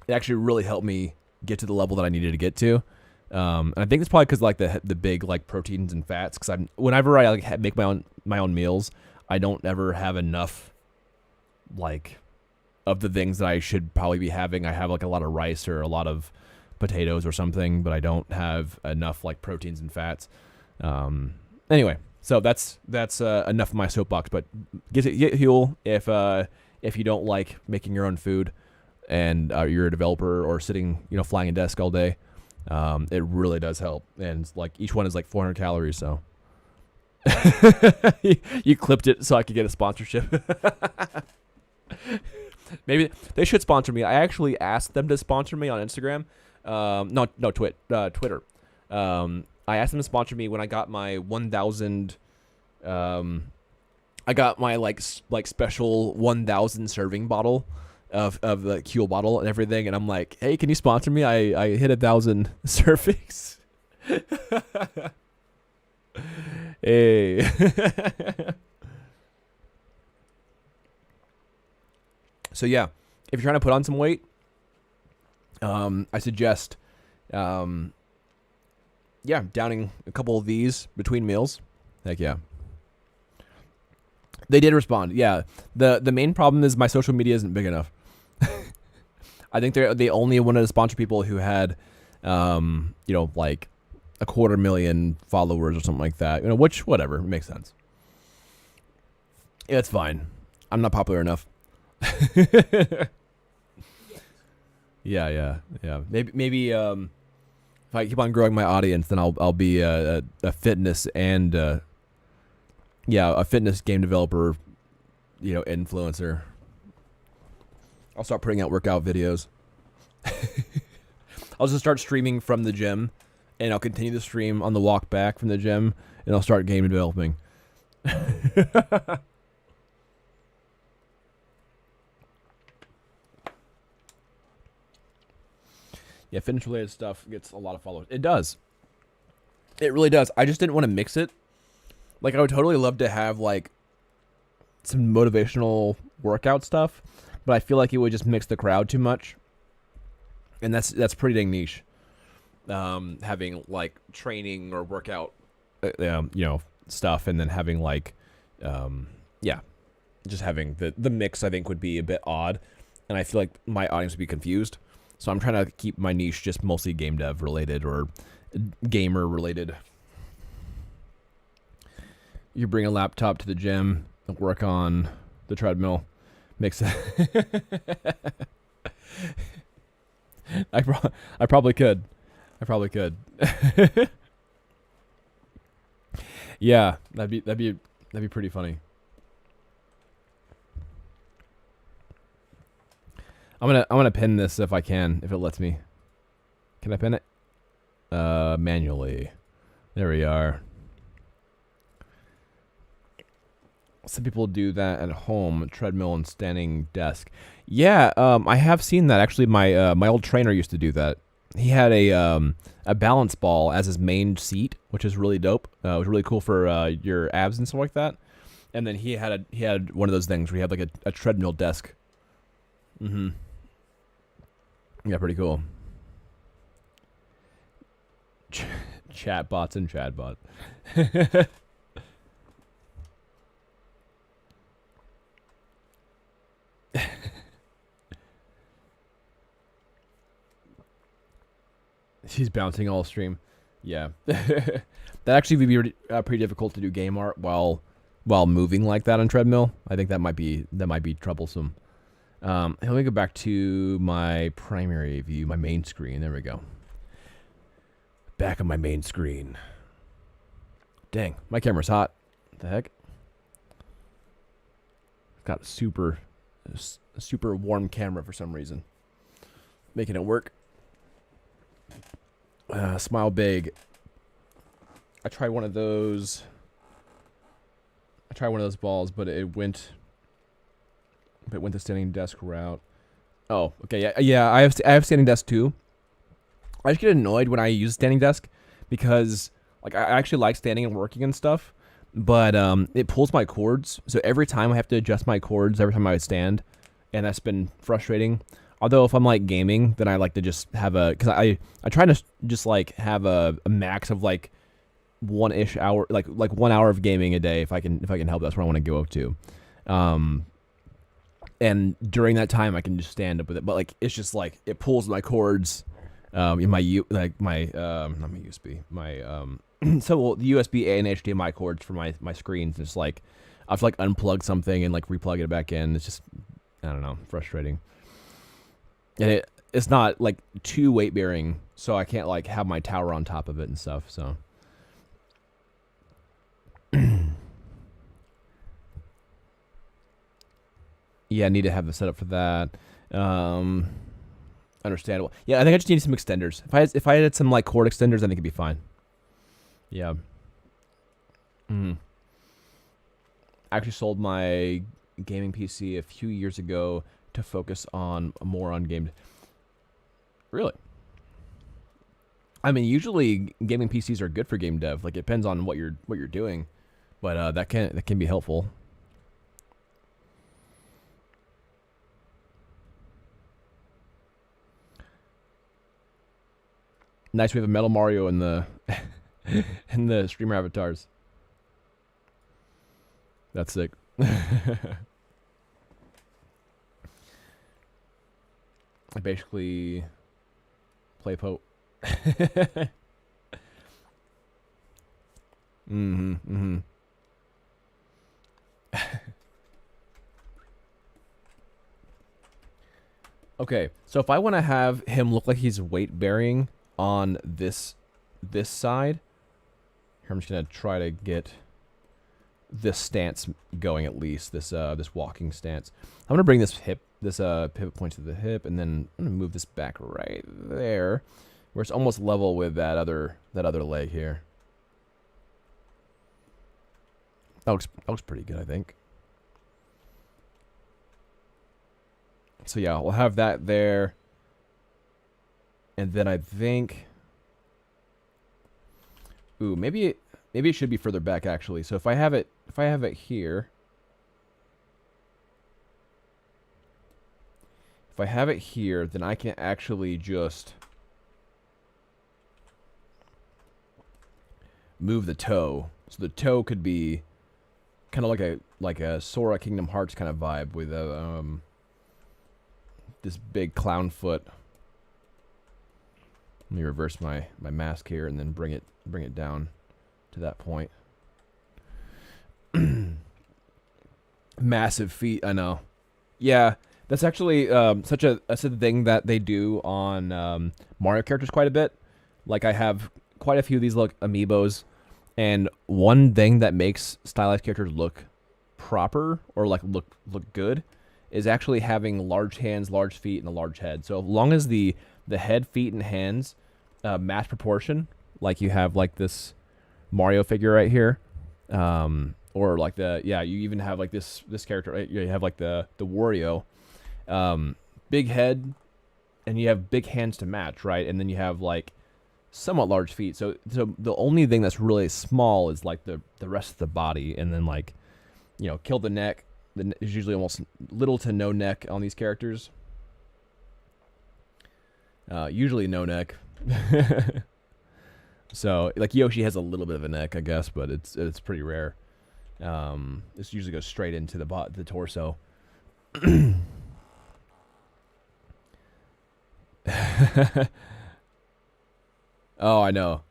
it actually really helped me get to the level that I needed to get to. And I think it's probably because like the big like proteins and fats. Because whenever I like make my own meals, I don't ever have enough like of the things that I should probably be having. I have like a lot of rice or a lot of potatoes or something, but I don't have enough like proteins and fats. Anyway, so that's enough of my soapbox. But get Huel if you don't like making your own food and you're a developer or sitting flying a desk all day. It really does help, and like each one is like 400 calories. So you clipped it so I could get a sponsorship. Maybe they should sponsor me. I actually asked them to sponsor me on Instagram. Twitter. I asked them to sponsor me when I got my 1,000. I got my like special 1,000 serving bottle of the Huel bottle and everything, and I'm like, hey, can you sponsor me? I hit 1,000 servings. Hey. So yeah, if you're trying to put on some weight, I suggest, downing a couple of these between meals. Heck yeah. They did respond. Yeah. The main problem is my social media isn't big enough. I think they only wanted to sponsor people who had, like 250,000 followers or something like that. Which whatever, it makes sense. Yeah, it's fine. I'm not popular enough. Yeah. Maybe if I keep on growing my audience, then I'll be a fitness and a fitness game developer, influencer. I'll start putting out workout videos. I'll just start streaming from the gym, and I'll continue to stream on the walk back from the gym, and I'll start game developing. Yeah, fitness related stuff gets a lot of followers. It does. It really does. I just didn't want to mix it. Like, I would totally love to have like some motivational workout stuff, but I feel like it would just mix the crowd too much. And that's pretty dang niche. Having like training or workout stuff, and then having like just having the mix, I think, would be a bit odd, and I feel like my audience would be confused. So I'm trying to keep my niche just mostly game dev related or gamer related. You bring a laptop to the gym, work on the treadmill, mix it. I probably could. Yeah, that'd be pretty funny. I'm gonna pin this if I can, if it lets me. Can I pin it? Manually. There we are. Some people do that at home, treadmill and standing desk. Yeah, I have seen that. Actually, my old trainer used to do that. He had a balance ball as his main seat, which is really dope. It was really cool for your abs and stuff like that. And then he had one of those things where he had like a treadmill desk. Mm-hmm. Yeah, pretty cool. Chatbots and chatbot. She's bouncing all stream. Yeah. That actually would be pretty difficult to do game art while moving like that on treadmill. I think that might be troublesome. Let me go back to my primary view, my main screen. There we go. Back on my main screen. Dang, my camera's hot. What the heck? Got a super warm camera for some reason. Making it work. Smile big. I tried one of those. Balls, but it went the standing desk route. Oh, okay, yeah. I have standing desk too. I just get annoyed when I use standing desk because like I actually like standing and working and stuff, but it pulls my cords. So every time I have to adjust my cords every time I stand, and that's been frustrating. Although if I'm like gaming, then I like to just have because I try to just like have a max of like 1-ish hour, like 1 hour of gaming a day if I can help. That's what I want to go up to. And during that time I can just stand up with it, but like it's just like it pulls my cords in my not my USB, my so the USB A and HDMI cords for my screens. It's like I have to like unplug something and like replug it back in. It's just, I don't know, frustrating. And it's not like too weight bearing, so I can't like have my tower on top of it and stuff. So yeah, I need to have the setup for that. Understandable. Yeah, I think I just need some extenders. If I had some like cord extenders, I think it'd be fine. Yeah. I actually sold my gaming PC a few years ago to focus more on games. Really? I mean, usually gaming PCs are good for game dev. Like it depends on what you're doing, but that can be helpful. Nice, we have a Metal Mario in the in the streamer avatars. That's sick. I basically play Pope. Okay, so if I want to have him look like he's weight bearing on this side, here I'm just gonna try to get this stance going at least. This walking stance. I'm gonna bring this pivot point to the hip, and then I'm gonna move this back right there, where it's almost level with that other leg here. That looks pretty good, I think. So yeah, we'll have that there, and then I think, ooh, maybe it should be further back actually. So if I have it here, then I can actually just move the toe. So the toe could be kind of like a Sora Kingdom Hearts kind of vibe with this big clown foot. Let me reverse my mask here and then bring it down to that point. Massive feet, I know. Yeah, that's actually such a thing that they do on Mario characters quite a bit. Like I have quite a few of these amiibos, and one thing that makes stylized characters look proper or like look good is actually having large hands, large feet, and a large head. So as long as the head, feet, and hands match proportion, like you have like this Mario figure right here, or like you even have like this character, right? You have like the Wario, big head, and you have big hands to match, right? And then you have like somewhat large feet. So the only thing that's really small is like the rest of the body, and then like, you know, kill the neck. There's usually almost little to no neck on these characters. Usually no neck. So like Yoshi has a little bit of a neck, I guess, but it's pretty rare. This usually goes straight into the torso. Oh, I know.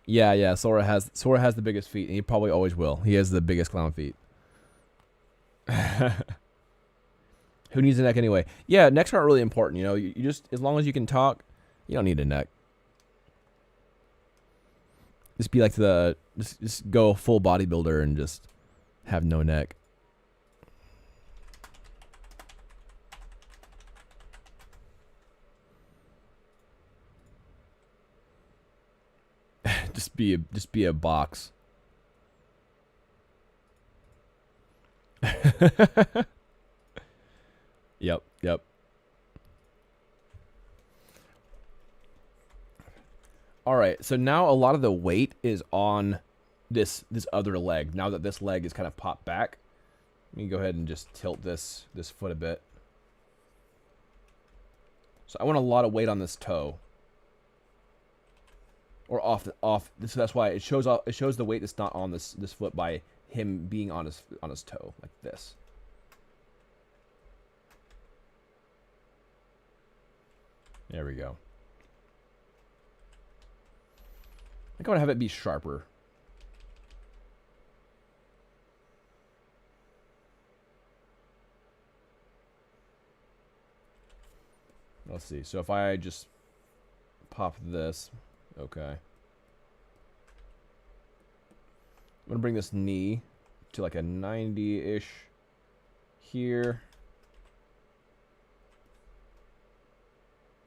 Yeah, yeah. Sora has the biggest feet, and he probably always will. He has the biggest clown feet. Who needs a neck anyway? Yeah, necks aren't really important. You know, you just as long as you can talk, you don't need a neck. Just be like just go full bodybuilder and just have no neck. just be a box. Yep, yep. All right, so now a lot of the weight is on this other leg. Now that this leg is kind of popped back, let me go ahead and just tilt this foot a bit. So I want a lot of weight on this toe, or off. So that's why it shows the weight that's not on this foot by him being on his toe like this. There we go. I think I want to have it be sharper. Let's see. So if I just pop this, okay. I'm going to bring this knee to like a 90-ish here.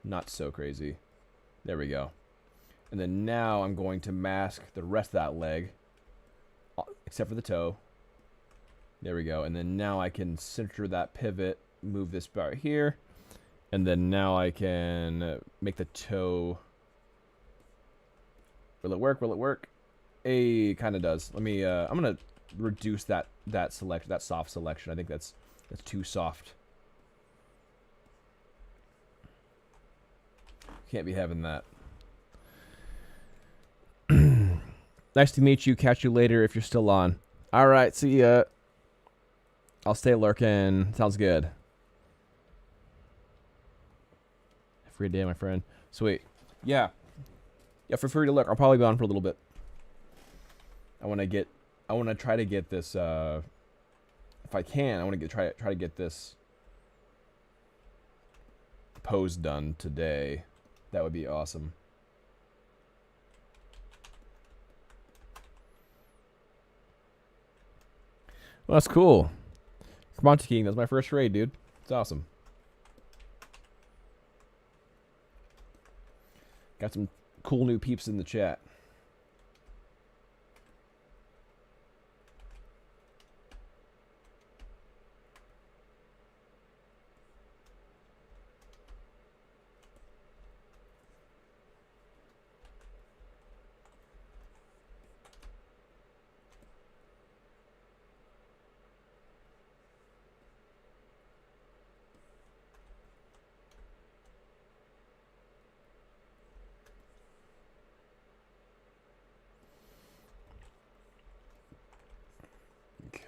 Not so crazy. There we go. And then now I'm going to mask the rest of that leg, except for the toe. There we go. And then now I can center that pivot, move this bar here. And then now I can make the toe. Will it work? Will it work? It kind of does. Let me, I'm going to reduce that soft selection. I think that's too soft. Can't be having that. Nice to meet you. Catch you later if you're still on. All right. See ya. I'll stay lurking. Sounds good. Have a great day, my friend. Sweet. Yeah. Yeah, feel free to lurk. I'll probably be on for a little bit. I want to try to get this, if I can, I want to try to get this pose done today. That would be awesome. Well, that's cool. Come on, King. That's my first raid, dude. It's awesome. Got some cool new peeps in the chat.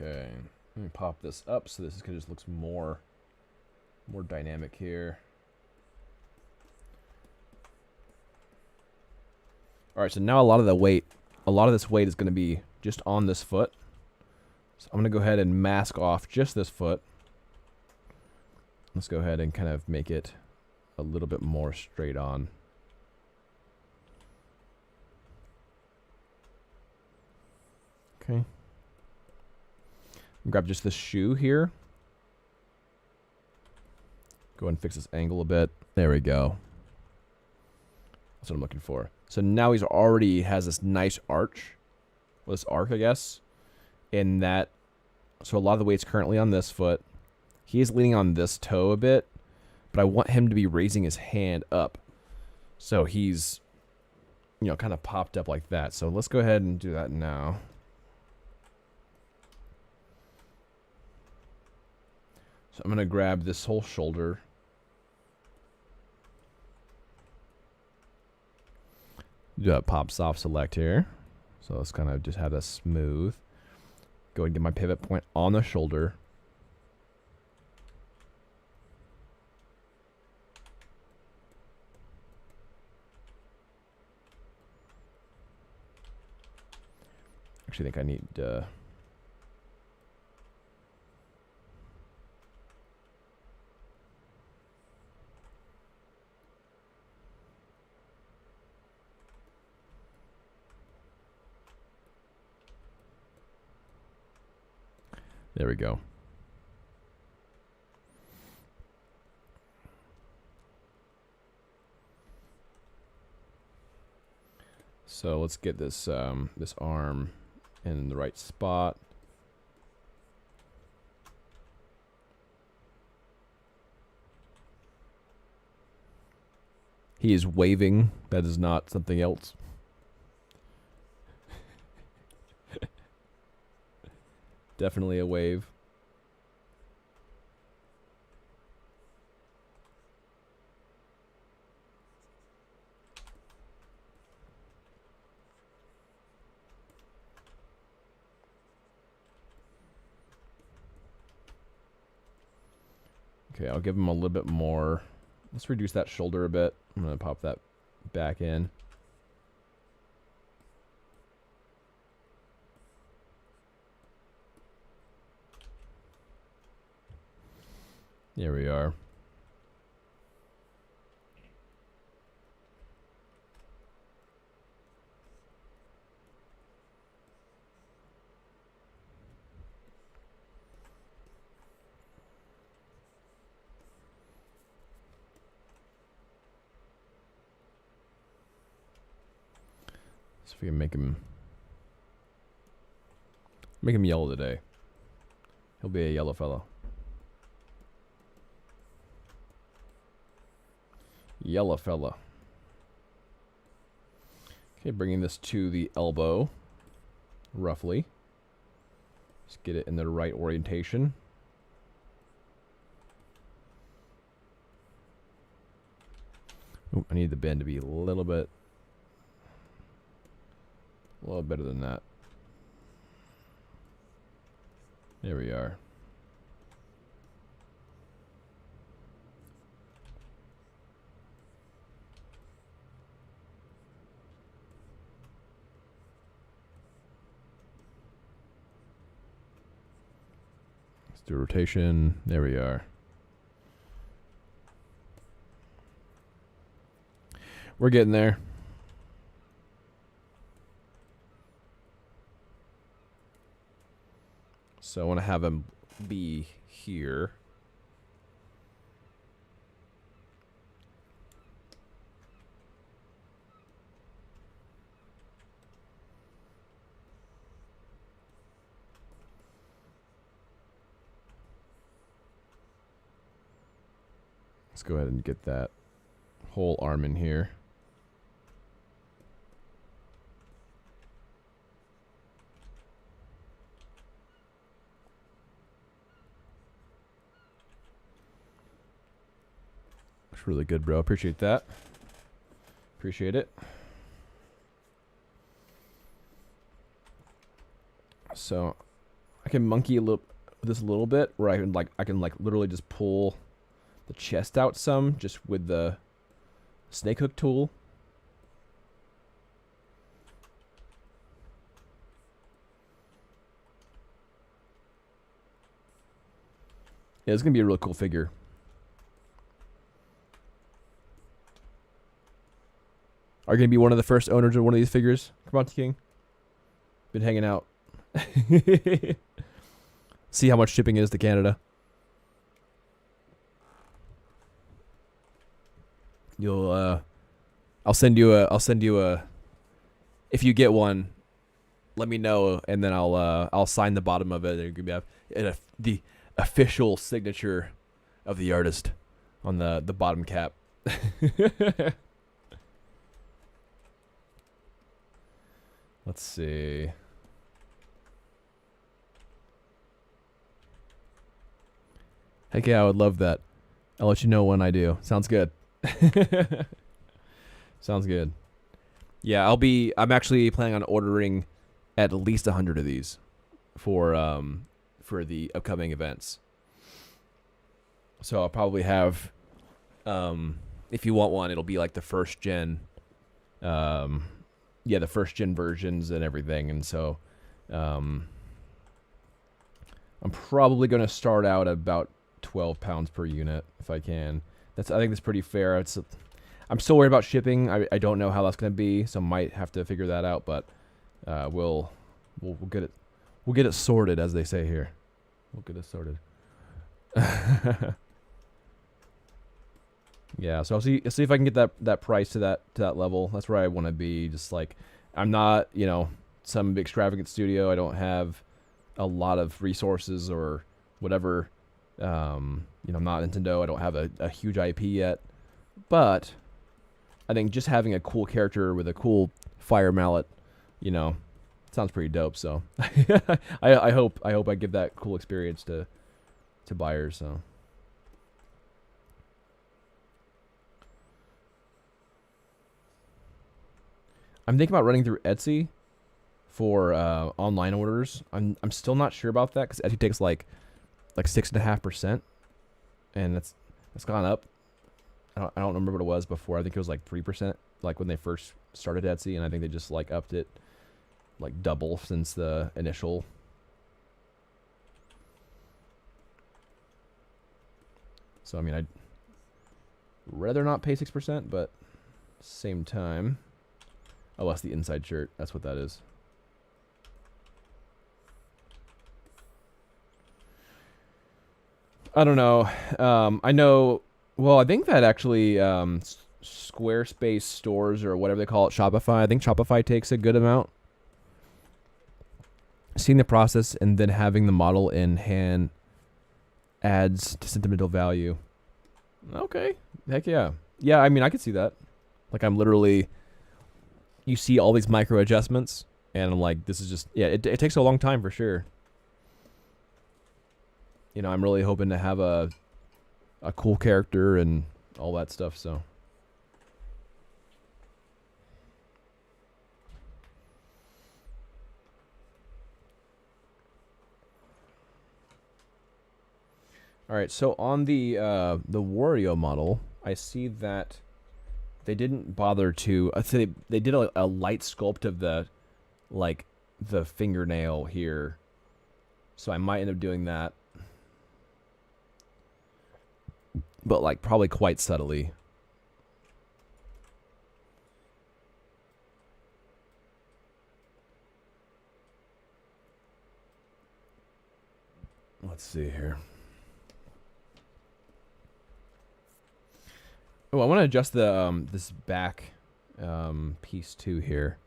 Okay, let me pop this up so this just looks more dynamic here. All right, so now a lot of this weight is going to be just on this foot. So I'm going to go ahead and mask off just this foot. Let's go ahead and kind of make it a little bit more straight on. Okay. Grab just this shoe here. Go ahead and fix this angle a bit. There we go. That's what I'm looking for. So now he's already has this nice arch. Well, this arc, I guess. In that, so a lot of the weight's currently on this foot. He is leaning on this toe a bit, but I want him to be raising his hand up. So he's, you know, kind of popped up like that. So let's go ahead and do that now. So I'm going to grab this whole shoulder. Do a pop soft select here. So let's kind of just have that smooth. Go and get my pivot point on the shoulder. Actually, I think I need there we go. So let's get this this arm in the right spot. He is waving. That is not something else. Definitely a wave. Okay, I'll give him a little bit more. Let's reduce that shoulder a bit. I'm going to pop that back in. There we are. So if we can make him yellow today. He'll be a yellow fellow. Yellow fella. Okay, bringing this to the elbow, roughly. Just get it in the right orientation. Ooh, I need the bend to be a little better than that. There we are. Let's do a rotation. There we are. We're getting there. So I want to have him be here. Let's go ahead and get that whole arm in here. That's really good, bro. Appreciate that. Appreciate it. So I can monkey this a little bit, where I can literally just pull the chest out some just with the snake hook tool. Yeah, it's gonna be a really cool figure. Are you gonna be one of the first owners of one of these figures, Kamonti King? Been hanging out. See how much shipping is to Canada. You'll I'll send you a if you get one, let me know, and then I'll sign the bottom of it. There could be the official signature of the artist on the bottom cap. Let's see. Heck yeah, I would love that. I'll let you know when I do. Sounds good. Sounds good. Yeah, I'm actually planning on ordering at least 100 of these for the upcoming events. So I'll probably have, if you want one, it'll be like the first gen, um, yeah, the first gen versions and everything. And so, um, I'm probably going to start out at about 12 pounds per unit if I can. I think that's pretty fair. I'm still worried about shipping. I don't know how that's going to be, so might have to figure that out. But we'll get it. We'll get it sorted, as they say here. We'll get it sorted. Yeah, so I'll see if I can get that price to that level. That's where I want to be. Just like, I'm not, some extravagant studio. I don't have a lot of resources or whatever. I'm not Nintendo. I don't have a huge IP yet. But I think just having a cool character with a cool fire mallet, sounds pretty dope. So I hope I give that cool experience to buyers. So. I'm thinking about running through Etsy for online orders. I'm still not sure about that because Etsy takes like 6.5%, and that's gone up. I don't remember what it was before. I think it was like 3%, like when they first started Etsy, and I think they just like upped it like double since the initial. So I mean, I'd rather not pay 6%, but same time. Oh, that's the inside shirt. That's what that is. I don't know. I know. Well, I think that actually Squarespace stores or whatever they call it, Shopify. I think Shopify takes a good amount. Seeing the process and then having the model in hand adds to sentimental value. Okay. Heck yeah. Yeah, I mean, I could see that. Like, I'm literally... You see all these micro adjustments, and I'm like, this is just... Yeah, it takes a long time for sure. I'm really hoping to have a cool character and all that stuff, so... All right, so on the Wario model, I see that they didn't bother to. They did a light sculpt of the fingernail here, so I might end up doing that, but like probably quite subtly. Let's see here. Oh, I want to adjust the this back piece too here.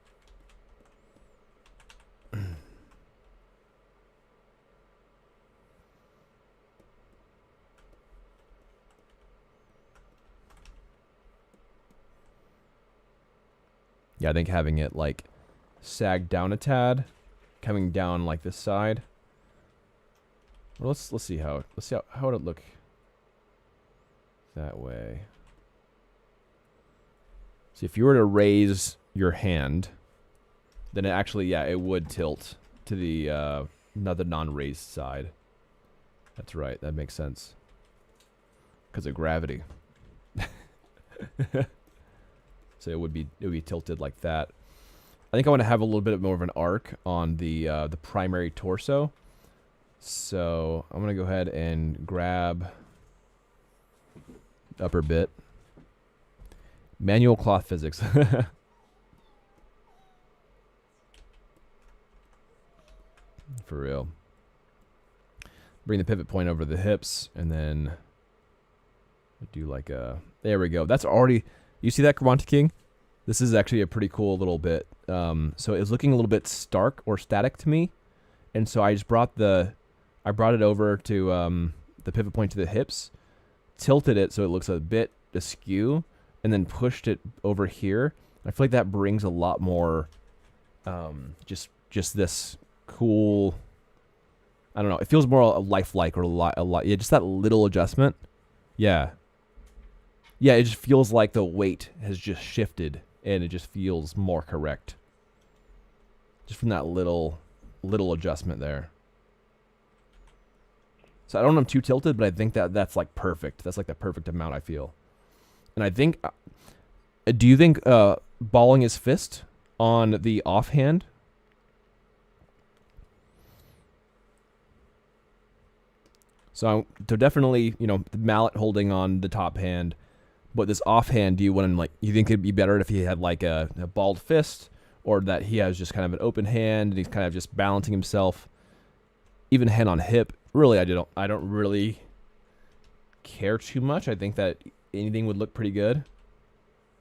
Yeah, I think having it like sag down a tad, coming down like this side. Well, let's see how would it look that way. See, if you were to raise your hand, then it actually, yeah, it would tilt to the another non-raised side. That's right. That makes sense. Because of gravity. So it would be tilted like that. I think I want to have a little bit more of an arc on the primary torso. So I'm gonna go ahead and grab upper bit. Manual cloth physics. For real. Bring the pivot point over the hips, and then do like a... There we go. That's already... You see that, Quanti King? This is actually a pretty cool little bit. So it's looking a little bit stark or static to me. And so I just brought I brought it over to the pivot point to the hips, tilted it so it looks a bit askew, and then pushed it over here. I feel like that brings a lot more, just this cool. I don't know. It feels more lifelike or a lot. Yeah, just that little adjustment. Yeah. Yeah, it just feels like the weight has just shifted and it just feels more correct. Just from that little adjustment there. So I don't know if I'm too tilted, but I think that's like perfect. That's like the perfect amount, I feel. And I think, do you think balling his fist on the offhand? So definitely, you know, the mallet holding on the top hand, but this offhand, do you want to like? You think it'd be better if he had like a balled fist, or that he has just kind of an open hand and he's kind of just balancing himself, even hand on hip? Really, I don't really care too much. I think that anything would look pretty good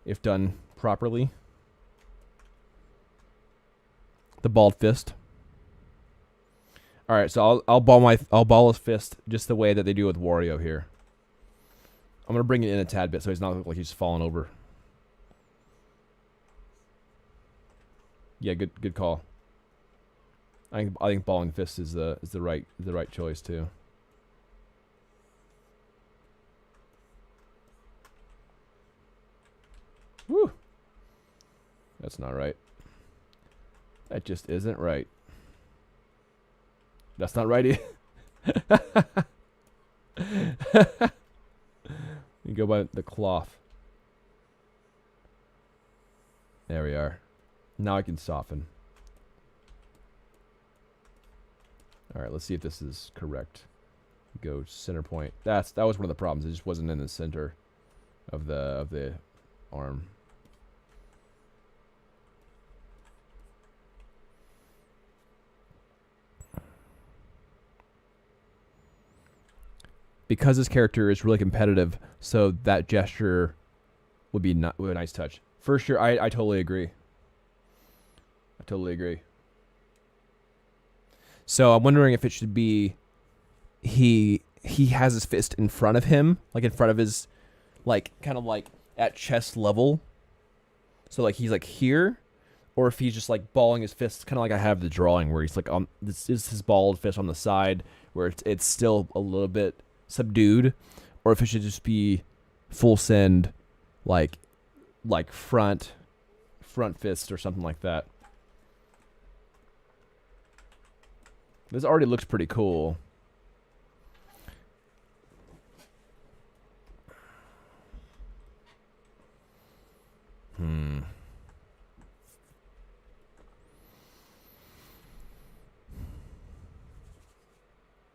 if done properly. The balled fist. All right, so I'll ball his fist just the way that they do with Wario here. I'm gonna bring it in a tad bit so he's not look like he's falling over. Yeah, good call. I think balling fist is the right choice too. Woo. That's not right. That just isn't right. That's not right. You go by the cloth. There we are. Now I can soften. All right, let's see if this is correct. Go center point. That was one of the problems. It just wasn't in the center of the arm. Because this character is really competitive, so that gesture would be a nice touch. For sure, I totally agree. I totally agree. So I'm wondering if it should be he has his fist in front of him, like in front of his, like kind of like at chest level. So like he's like here, or if he's just like balling his fist, kind of like I have the drawing where he's like on this is his balled fist on the side where it's still a little bit subdued, or if it should just be full send, like front fist or something like that. This already looks pretty cool.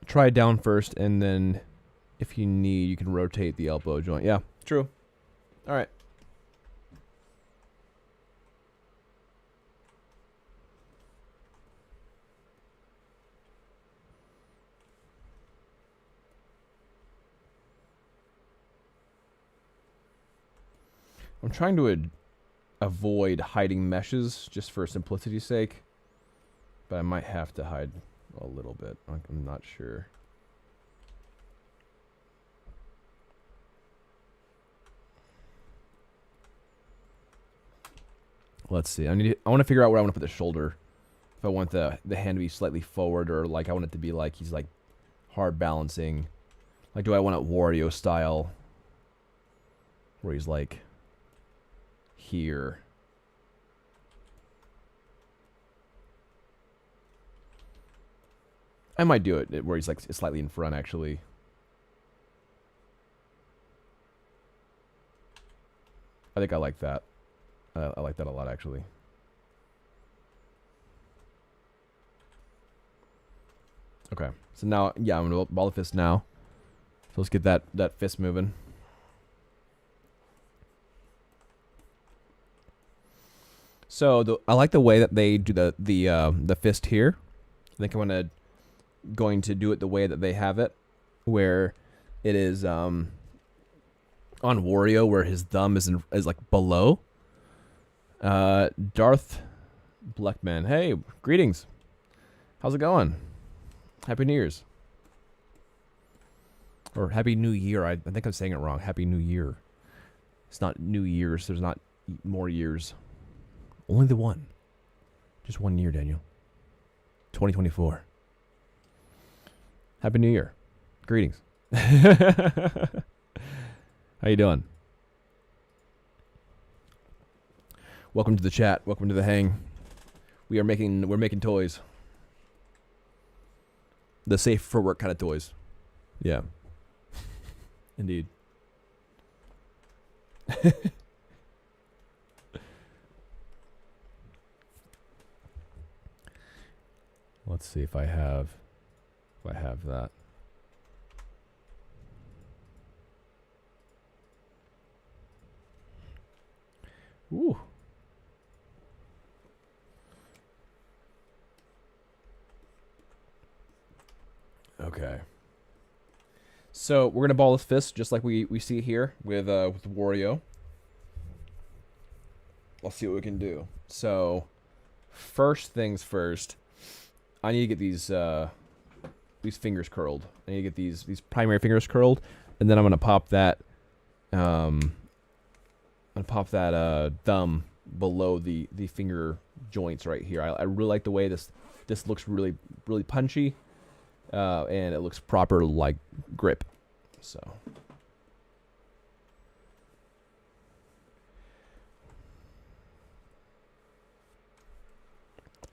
Try down first, and then if you need, you can rotate the elbow joint. Yeah, true. All right. I'm trying to avoid hiding meshes just for simplicity's sake, but I might have to hide a little bit. I'm not sure. Let's see. I want to figure out where I want to put the shoulder. If I want the hand to be slightly forward, or like I want it to be like he's like hard balancing. Like, do I want it Wario style, where he's like here? I might do it where he's like slightly in front, actually. I think I like that. I like that a lot, actually. Okay, so now, yeah, I'm gonna ball the fist now. So let's get that fist moving. So I like the way that they do the fist here. I think I'm going to do it the way that they have it, where it is on Wario, where his thumb is like below. Darth Blackman, hey, greetings. How's it going? Happy New Year's. Or Happy New Year. I think I'm saying it wrong. Happy New Year. It's not New Year's. There's not more years. Only the one. Just 1 year, Daniel. 2024. Happy New Year. Greetings. How you doing? Welcome to the chat. Welcome to the hang. We're making toys. The safe for work kind of toys. Yeah. Indeed. Let's see if I have that. Ooh. Okay. So we're gonna ball his fist just like we see here with Wario. Let's see what we can do. So first things first, I need to get these fingers curled. I need to get these primary fingers curled, and then I'm gonna pop that thumb below the finger joints right here. I really like the way this looks really punchy, and it looks proper like grip. So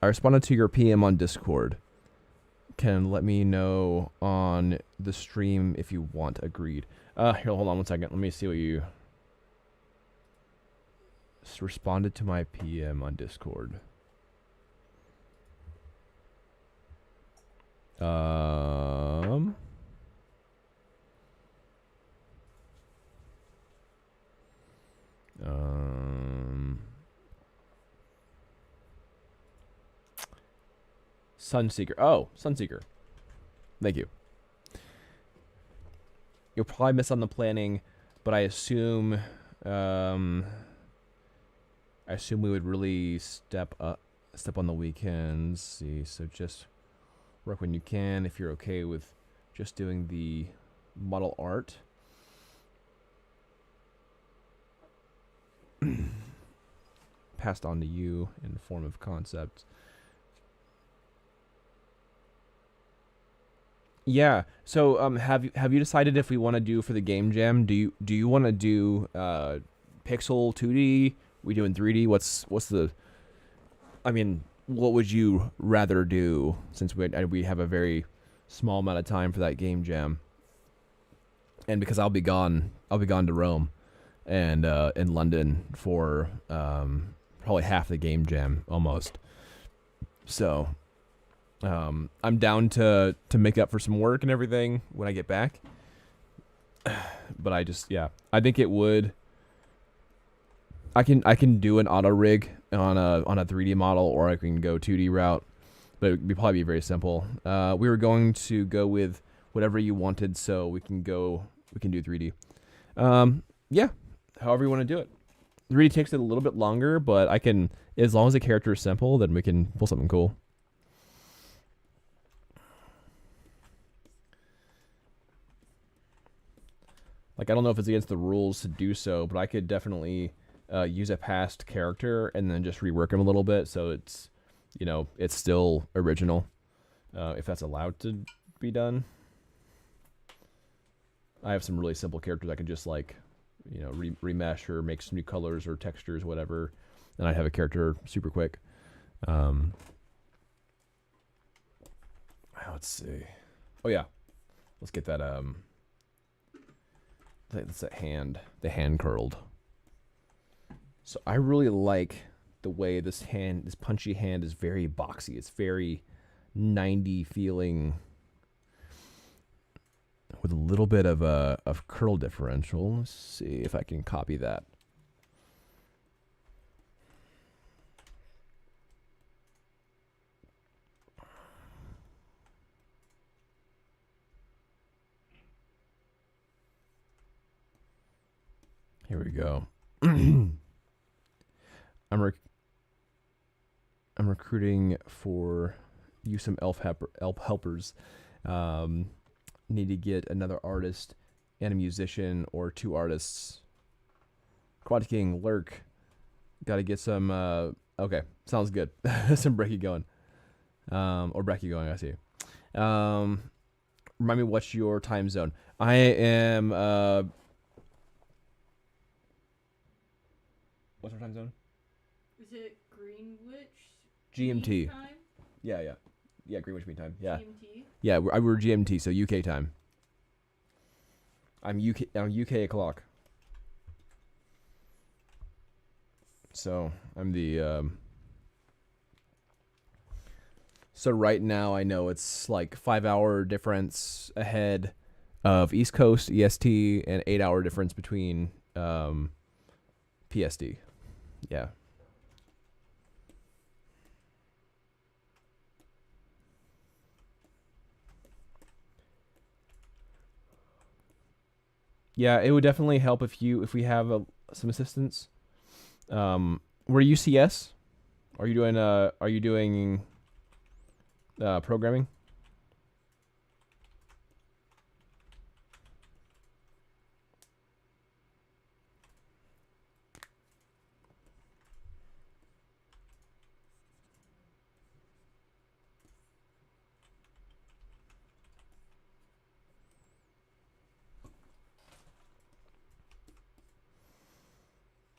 I responded to your PM on Discord. Can let me know on the stream if you want. Agreed. Here, hold on one second. Let me see what you responded to my PM on Discord. Sunseeker. Oh, Sunseeker. Thank you. You'll probably miss on the planning, but I assume we would really step on the weekends. See, so just work when you can if you're okay with just doing the model art. Passed on to you in the form of concept. Yeah. So have you decided if we want to do for the game jam? Do you want to do pixel 2D? We doing 3D? What's the? I mean, what would you rather do? Since we have a very small amount of time for that game jam, and because I'll be gone to Rome, and in London for probably half the game jam almost. So. I'm down to make up for some work and everything when I get back. But I think it would. I can do an auto rig on a 3D model, or I can go 2D route, but it would probably be very simple. We were going to go with whatever you wanted, so we can do 3D. Yeah, however you want to do it. 3D takes it a little bit longer, but I can, as long as the character is simple, then we can pull something cool. Like, I don't know if it's against the rules to do so, but I could definitely use a past character and then just rework him a little bit so it's, it's still original, if that's allowed to be done. I have some really simple characters I can just, remesh or make some new colors or textures, whatever, and I'd have a character super quick. Let's see. Oh, yeah. Let's get that, that's the hand curled. So I really like the way this punchy hand is very boxy. It's very 90 feeling with a little bit of curl differential. Let's see if I can copy that. Here we go. I'm recruiting for you some elf helpers. Need to get another artist and a musician or 2 artists. Quad King, lurk. Got to get some. Okay, sounds good. Some Brecky going. Or Brecky going. I see. Remind me, what's your time zone? I am. What's our time zone?
Is it Greenwich
GMT.
Mean Time?
Yeah, Greenwich Mean Time. Yeah.
GMT?
Yeah, we're GMT, so UK time. I'm UK o'clock. So I'm the so right now I know it's like 5 hour difference ahead of East Coast EST and 8 hour difference between PSD. Yeah. Yeah, it would definitely help if we have some assistance. Were you CS? Are you doing programming?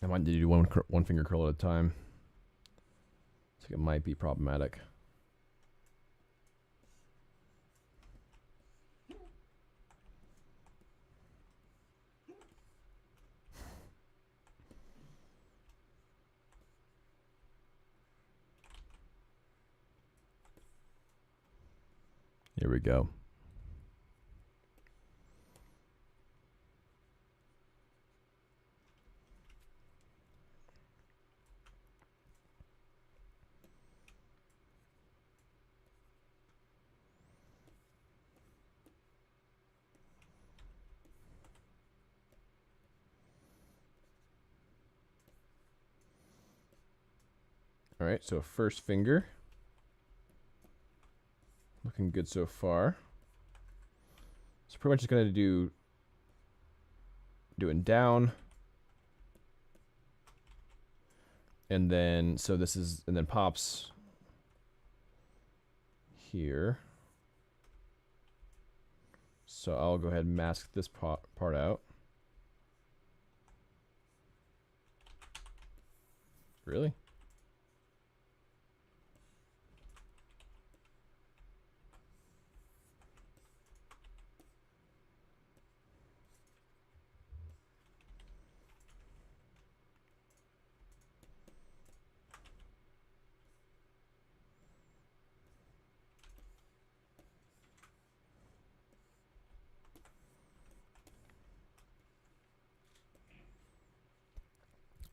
I might need to do one finger curl at a time. So it might be problematic. Here we go. All right, so first finger. Looking good so far. So pretty much just gonna doing down. And then and then pops here. So I'll go ahead and mask this part out. Really?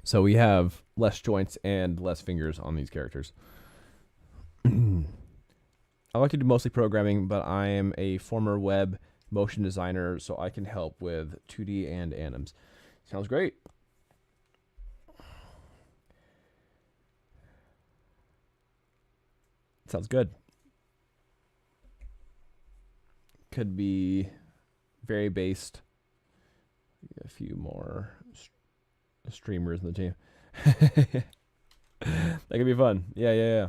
So we have less joints and less fingers on these characters. I like to do mostly programming, but I am a former web motion designer, so I can help with 2D and anims. Sounds great. Sounds good. Could be very based. A few more streamers in the team. That could be fun. Yeah.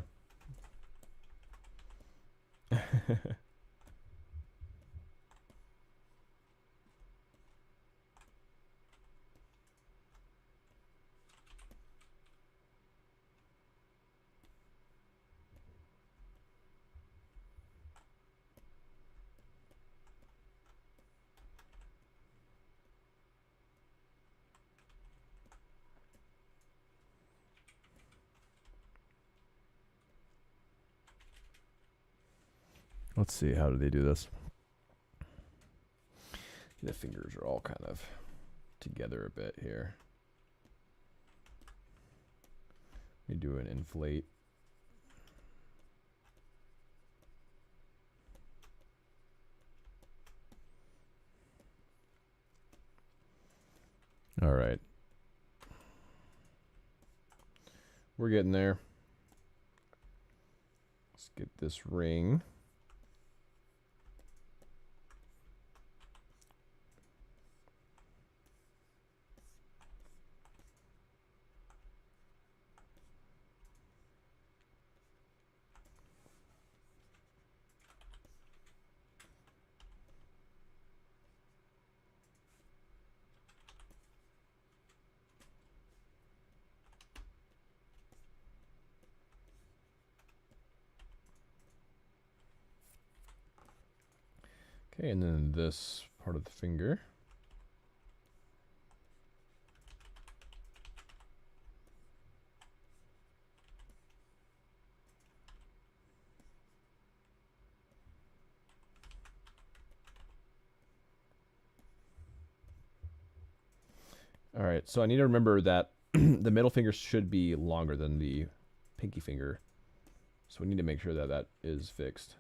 Let's see, how do they do this? The fingers are all kind of together a bit here. We do an inflate. All right. We're getting there. Let's get this ring. Okay, and then this part of the finger. All right, so I need to remember that the middle finger should be longer than the pinky finger. So we need to make sure that that is fixed.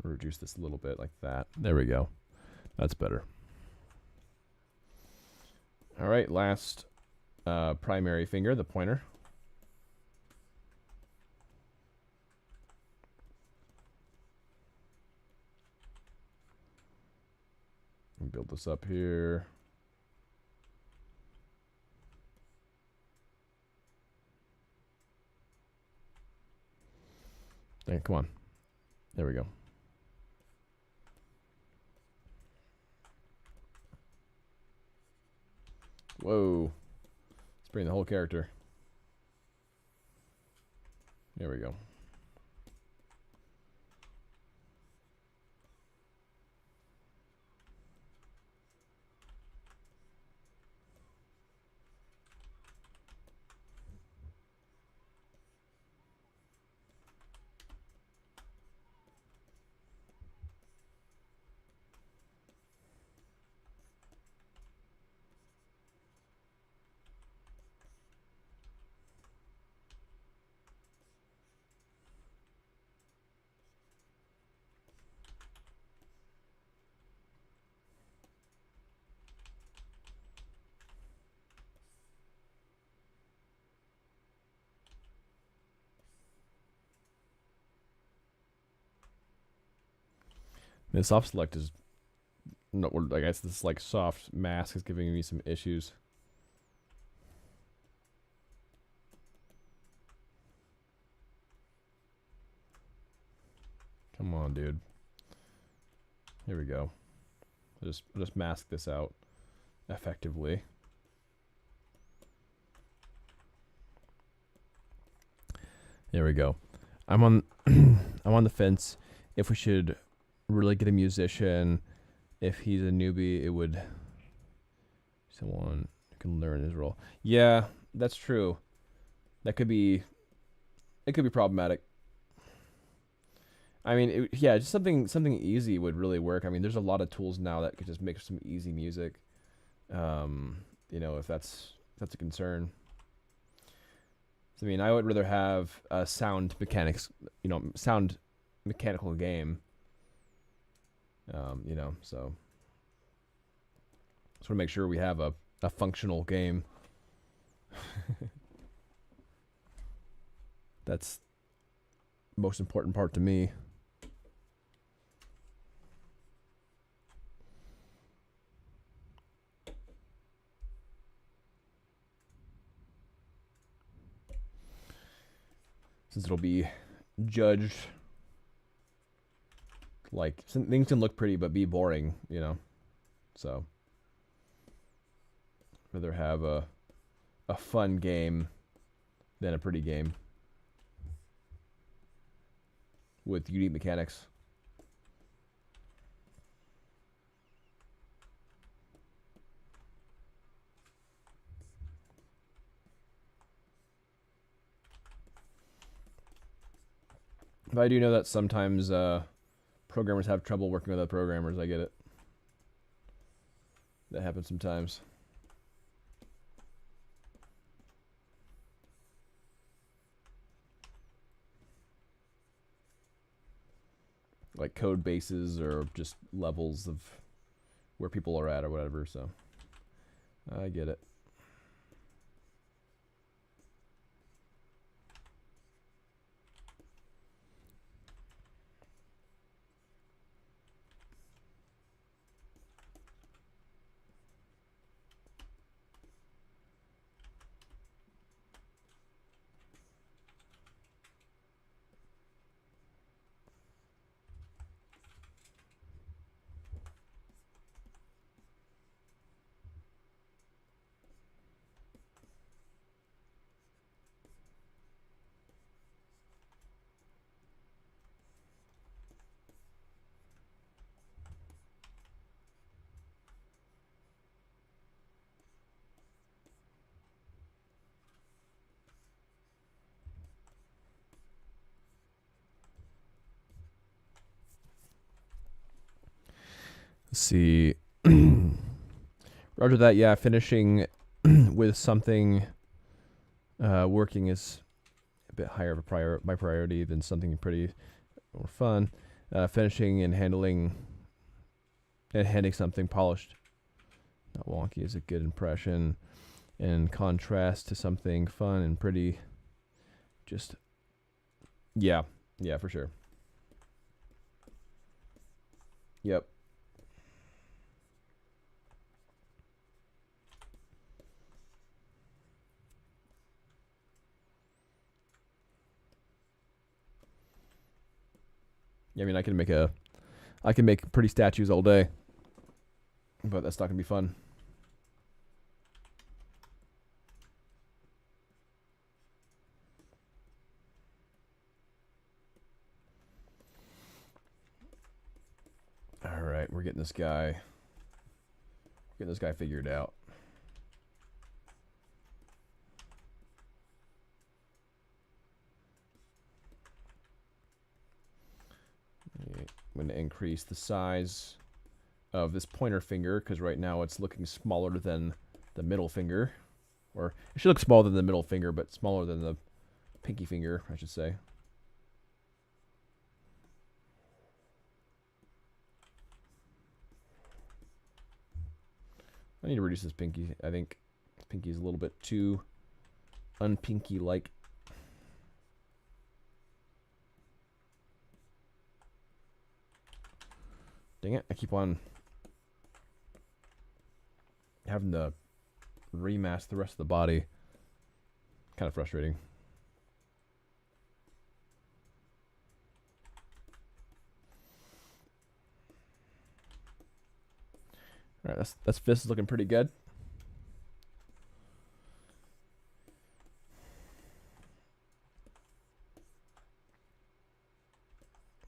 Reduce this a little bit like that. There we go. That's better. All right, last primary finger, the pointer. And build this up here. Dang, come on. There we go. Whoa. Let's bring the whole character. There we go. The soft select is not, I guess this like soft mask is giving me some issues. Come on, dude. Here we go. I'll just mask this out effectively. There we go. I'm on I'm on the fence if we should really get a musician. If he's a newbie, it would someone who can learn his role. Yeah, that's true. That could be it could be problematic. I mean, yeah, just something easy would really work. I mean, there's a lot of tools now that could just make some easy music. You know, if that's a concern. So, I mean, I would rather have a sound mechanics, you know, sound mechanical game. You know, so just want to make sure we have a functional game. That's the most important part to me. Since it'll be judged, like things can look pretty but be boring, you know. So rather have a fun game than a pretty game with unique mechanics. But I do know that sometimes programmers have trouble working with other programmers. I get it. That happens sometimes. Like code bases or just levels of where people are at or whatever, so I get it. Let's see. Roger that. Yeah, finishing with something working is a bit higher of a my priority than something pretty or fun. Finishing and handling and handing something polished, not wonky, is a good impression. In contrast to something fun and pretty, just yeah, yeah, for sure. Yep. Yeah, I mean, I can make pretty statues all day, but that's not gonna be fun. All right, we're getting this guy. Getting this guy figured out. I'm going to increase the size of this pointer finger because right now it's looking smaller than the middle finger. Or it should look smaller than the middle finger, but smaller than the pinky finger, I should say. I need to reduce this pinky. I think this pinky is a little bit too unpinky-like. Dang it, I keep on having to remask the rest of the body. Kind of frustrating. All right, that's fist is looking pretty good.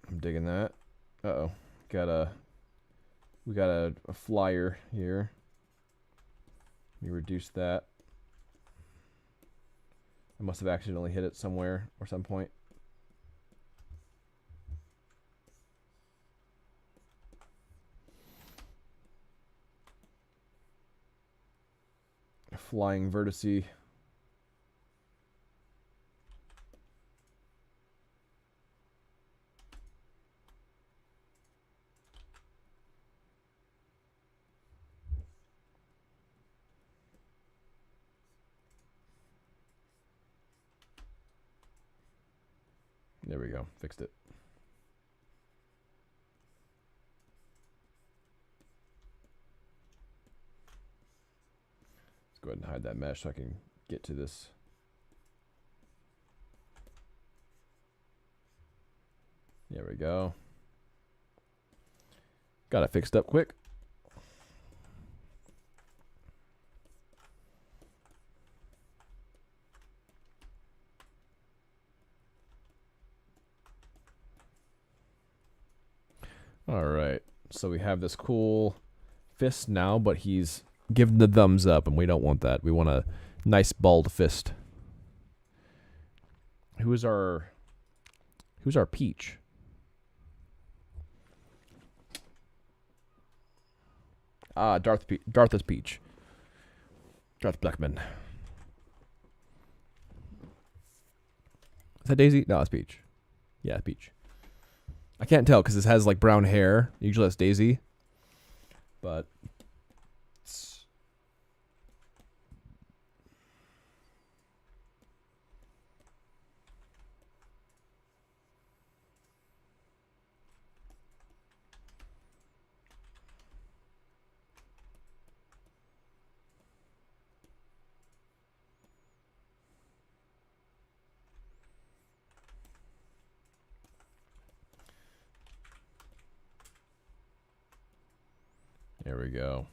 I'm digging that. Uh-oh. We got a flyer here. Let me reduce that. I must have accidentally hit it somewhere or some point. Flying vertice. There we go. Fixed it. Let's go ahead and hide that mesh so I can get to this. There we go. Got it fixed up quick. All right. So we have this cool fist now, but he's giving the thumbs up, and we don't want that. We want a nice bald fist. Who's our Peach? Ah, Darth is Peach. Darth Blackman. Is that Daisy? No, it's Peach. Yeah, it's Peach. I can't tell because this has like brown hair. Usually that's Daisy. But there we go.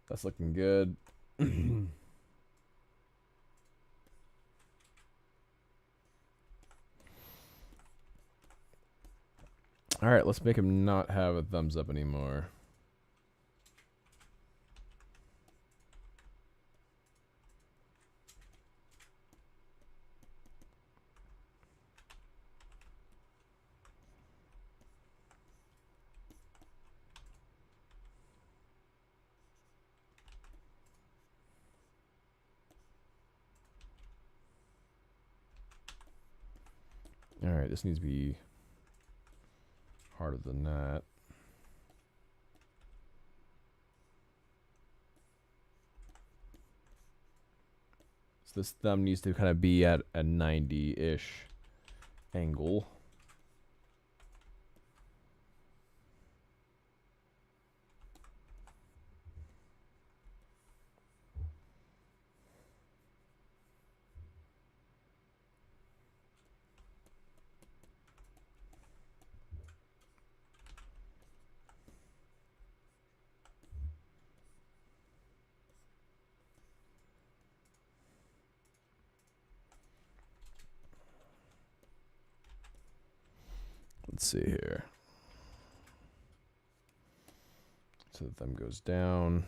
That's looking good. All right, let's make him not have a thumbs up anymore. All right, this needs to be harder than that. So this thumb needs to kind of be at a 90-ish angle. Let's see here. So the thumb goes down.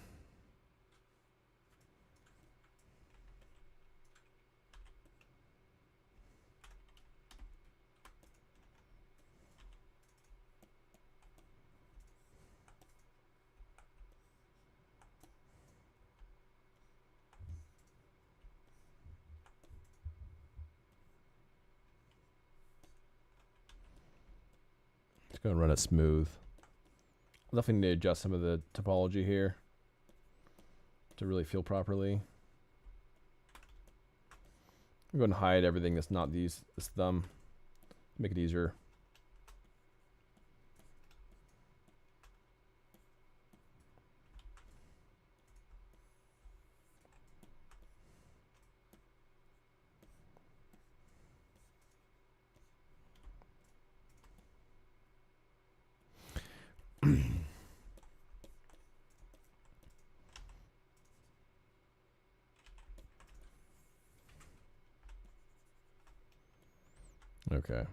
Just gonna run it smooth. Definitely need to adjust some of the topology here to really feel properly. I'm going to hide everything that's not this thumb. Make it easier. Okay.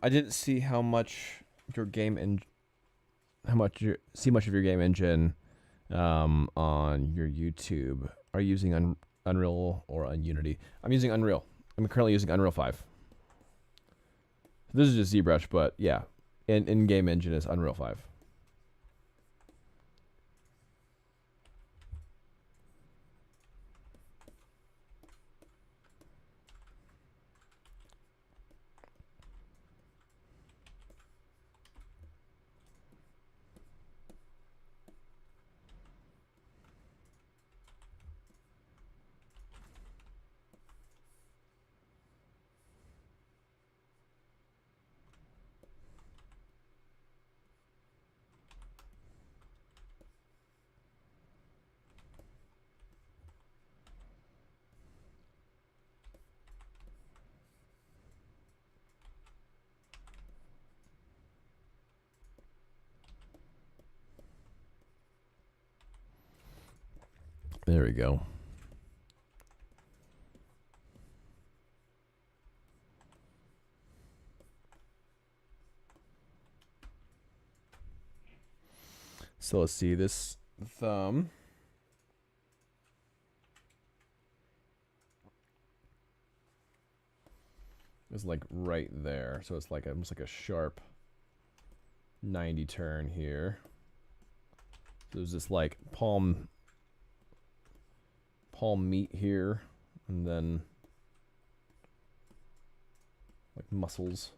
I didn't see how much your game and much of your game engine on your YouTube. Are you using Unreal or Unity? I'm using Unreal. I'm currently using Unreal 5. This is just ZBrush, but yeah, in-game engine is Unreal 5. There we go. So let's see, this thumb is like right there. So it's like almost like a sharp 90 turn here. So there's this like palm meat here, and then like muscles.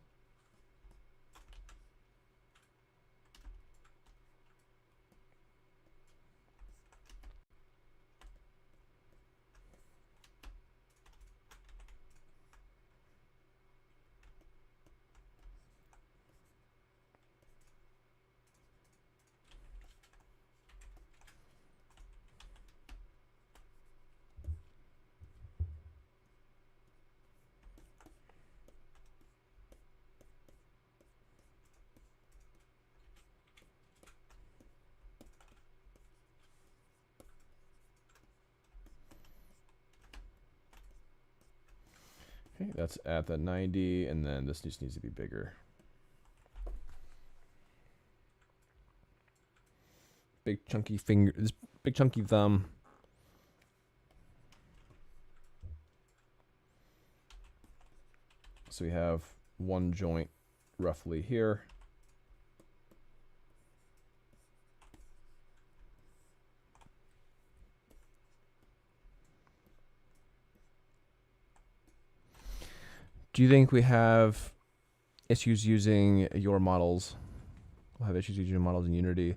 Okay, that's at the 90, and then this just needs to be bigger. Big chunky finger, this big chunky thumb. So we have one joint roughly here. Do you think we have issues using your models? We'll have issues using models in Unity,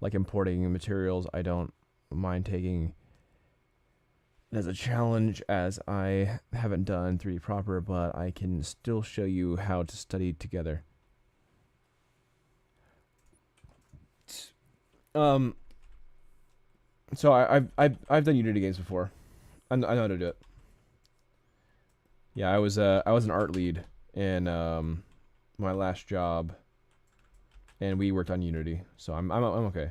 like importing materials. I don't mind taking it as a challenge, as I haven't done 3D proper, but I can still show you how to study together. So I've done Unity games before. I know how to do it. Yeah, I was an art lead in my last job, and we worked on Unity, so I'm okay.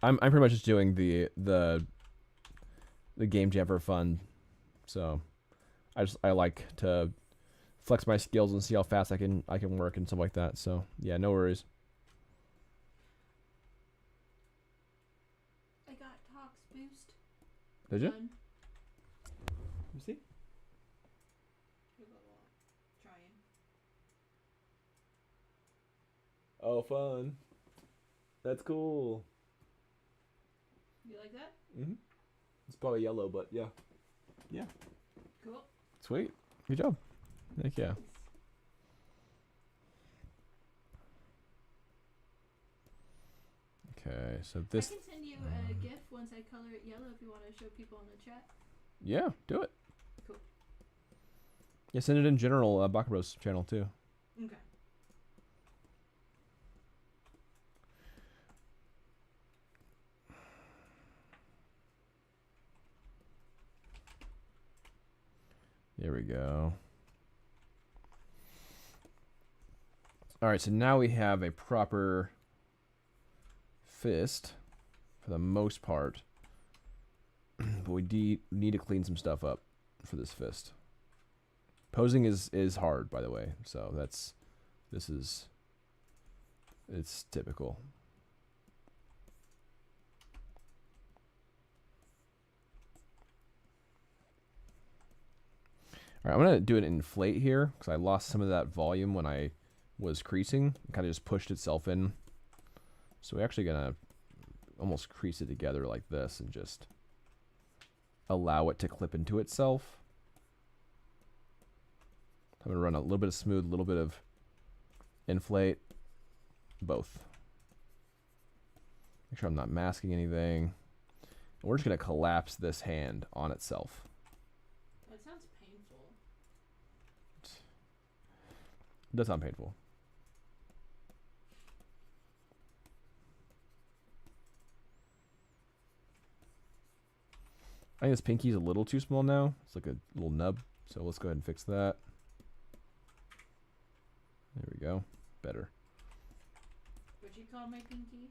I'm pretty much just doing the game jam for fun, so I like to flex my skills and see how fast I can work and stuff like that. So yeah, no worries.
I got Talks Boost.
Did you?
Done.
You see?
Trying.
Oh, fun. That's cool.
You like that?
Mm-hmm. It's probably yellow, but yeah. Yeah.
Cool.
Sweet. Good job. Heck yeah. Okay, so this...
I can send you a GIF once I color it yellow if you want to show people in the chat.
Yeah, do it.
Cool.
Yeah, send it in general, Baka Bros channel too.
Okay.
There we go. Alright, so now we have a proper fist for the most part. But we need to clean some stuff up for this fist. Posing is hard, by the way, so it's typical. All right, I'm gonna do an inflate here because I lost some of that volume when I was creasing. It kind of just pushed itself in. So we're actually gonna almost crease it together like this and just allow it to clip into itself. I'm gonna run a little bit of smooth, a little bit of inflate, both. Make sure I'm not masking anything. And we're just gonna collapse this hand on itself.
That sounds painful.
It does sound painful. I think this pinky's a little too small now. It's like a little nub. So let's go ahead and fix that. There we go. Better.
What'd you call my pinky?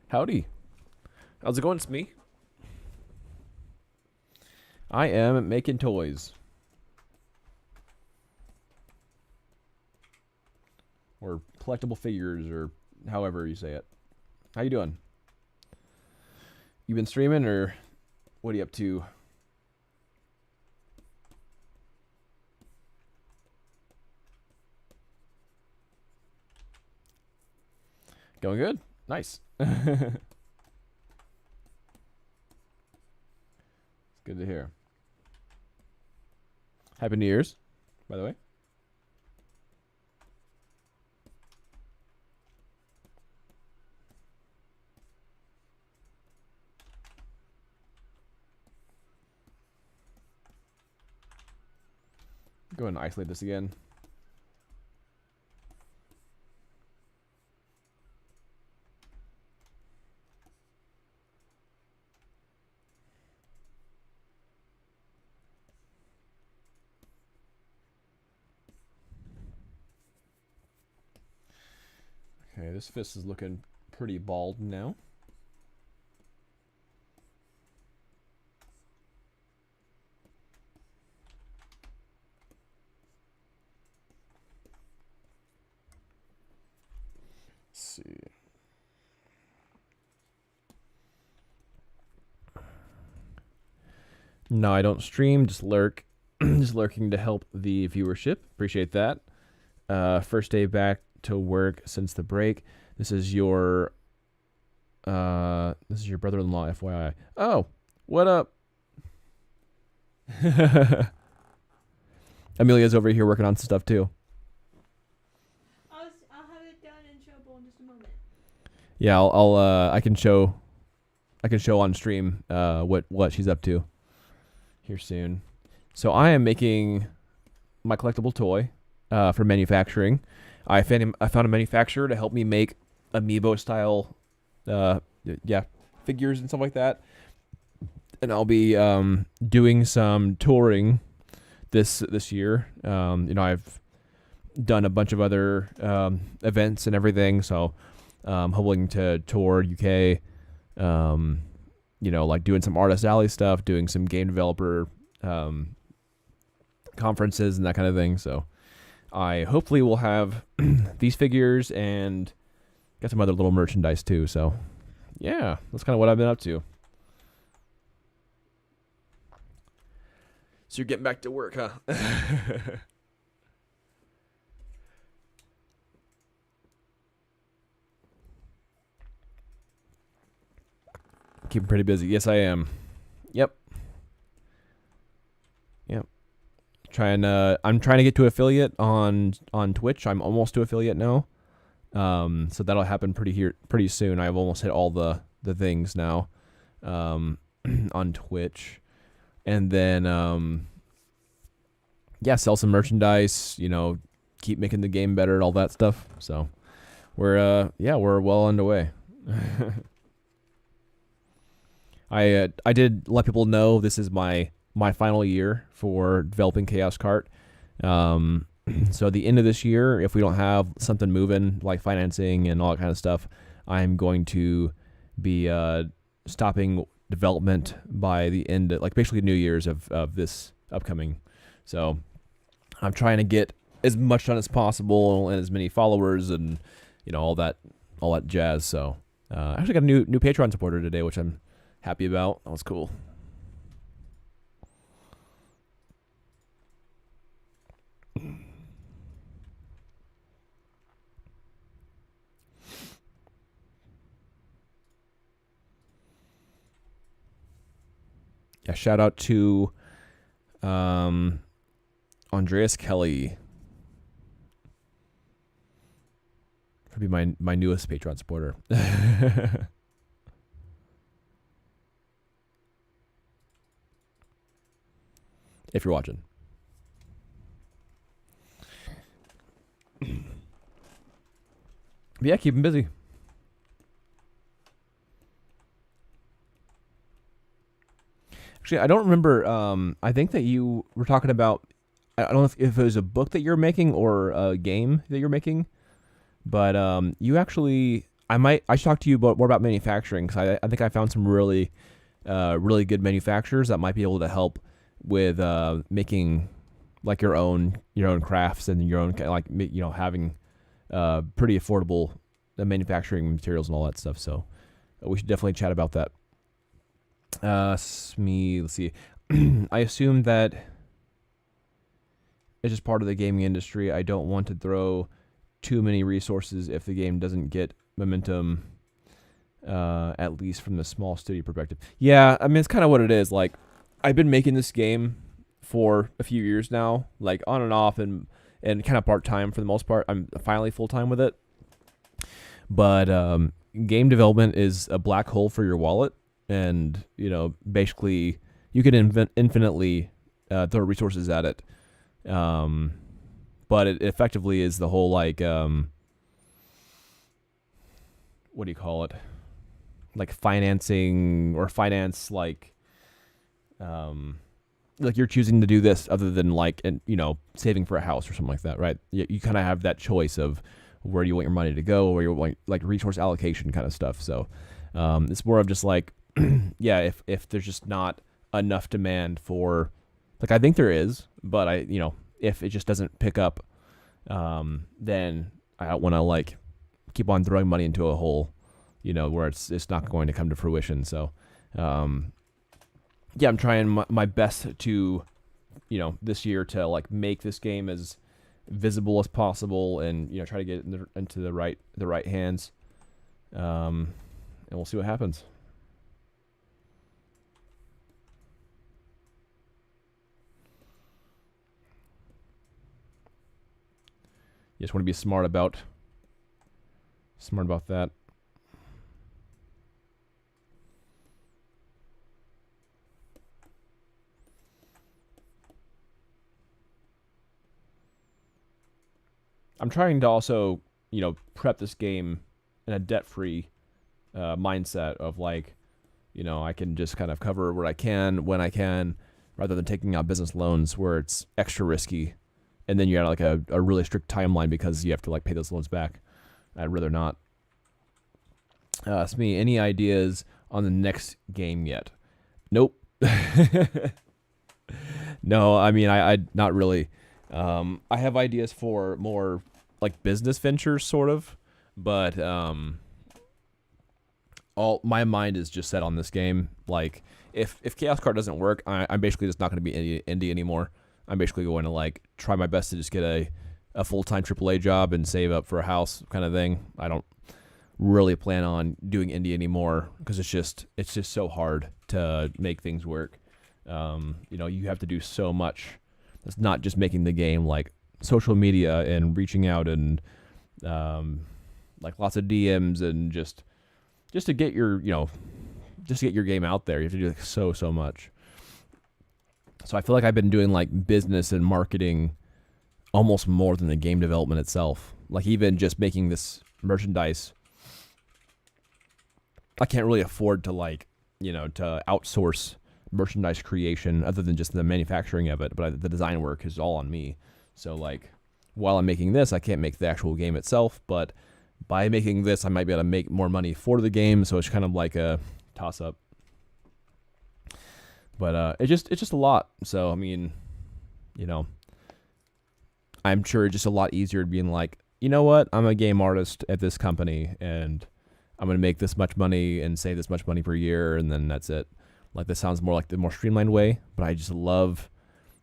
Howdy. How's it going? It's me. I am making toys. Or collectible figures, or however you say it. How you doing? You been streaming, or what are you up to? Going good? Nice. It's good to hear. Happy New Year's, by the way. Go ahead and isolate this again. Okay, this fist is looking pretty bald now. Let's see. No, I don't stream, just lurk. Just lurking to help the viewership. Appreciate that. First day back to work since the break. This is your brother-in-law, FYI. Oh, what up? Amelia's over here working on stuff too.
I'll have it done and showable in just a moment.
Yeah, I can show on stream what she's up to here soon. So I am making my collectible toy for manufacturing. I found a manufacturer to help me make amiibo style figures and stuff like that. And I'll be doing some touring this year. I've done a bunch of other events and everything, so hoping to tour UK. Like doing some Artist Alley stuff, doing some game developer conferences and that kind of thing. So I hopefully will have these figures and got some other little merchandise too. So yeah, that's kind of what I've been up to. So you're getting back to work, huh? Keeping pretty busy. Yes, I am. Yep. I'm trying to get to affiliate on Twitch. I'm almost to affiliate now. So that'll happen pretty soon. I've almost hit all the things now on Twitch. And then sell some merchandise, keep making the game better, all that stuff. So we're well underway. I did let people know this is my final year for developing Chaos Kart. So at the end of this year, if we don't have something moving like financing and all that kind of stuff, I'm going to be stopping development by the end of, basically New Year's of this upcoming. So I'm trying to get as much done as possible and as many followers and all that jazz. So I actually got a new Patreon supporter today, which I'm happy about. That was cool. Yeah, shout out to Andreas Kelly for being my newest Patreon supporter. If you're watching. But yeah, keep him busy. Actually, I don't remember. I think that you were talking about. I don't know if it was a book that you're making or a game that you're making, but you actually. I should talk to you more about manufacturing because I think I found some really good manufacturers that might be able to help with making your own crafts and your own having pretty affordable manufacturing materials and all that stuff. So we should definitely chat about that. Let's see. I assume that it's just part of the gaming industry. I don't want to throw too many resources if the game doesn't get momentum, at least from the small studio perspective. Yeah, I mean, it's kind of what it is. I've been making this game for a few years now, on and off and kind of part-time for the most part. I'm finally full-time with it. But game development is a black hole for your wallet. And, basically you can infinitely throw resources at it. But it effectively is the whole, what do you call it? Financing or finance, you're choosing to do this other than saving for a house or something like that, right? You kind of have that choice of where you want your money to go, where you want like resource allocation kind of stuff. So it's more of just like, yeah, if there's just not enough demand for, like I think there is, but if it just doesn't pick up, then I don't want to like keep on throwing money into a hole, where it's not going to come to fruition. So, yeah, I'm trying my best to, this year to like make this game as visible as possible, and try to get it into the right hands, and we'll see what happens. You just want to be smart about that. I'm trying to also, prep this game in a debt-free mindset of like, I can just kind of cover what I can when I can, rather than taking out business loans where it's extra risky, and then you got like a really strict timeline because you have to like pay those loans back. I'd rather not. Ask me, any ideas on the next game yet? Nope. No, I mean, I not really. I have ideas for more like business ventures, sort of, but all my mind is just set on this game. Like, if Chaos Card doesn't work, I'm basically just not going to be indie anymore. I'm basically going to like try my best to just get a full-time AAA job and save up for a house kind of thing. I don't really plan on doing indie anymore because it's just so hard to make things work. You have to do so much. It's not just making the game, like social media and reaching out and like lots of DMs and just to get your game out there. You have to do like so much. So I feel like I've been doing like business and marketing almost more than the game development itself. Like even just making this merchandise, I can't really afford to like, to outsource merchandise creation other than just the manufacturing of it, but the design work is all on me. So like while I'm making this, I can't make the actual game itself, but by making this, I might be able to make more money for the game. So it's kind of like a toss up. But it's just a lot. So I mean, I'm sure it's just a lot easier being like, you know what, I'm a game artist at this company and I'm gonna make this much money and save this much money per year, and then that's it. Like this sounds more like the more streamlined way, but I just love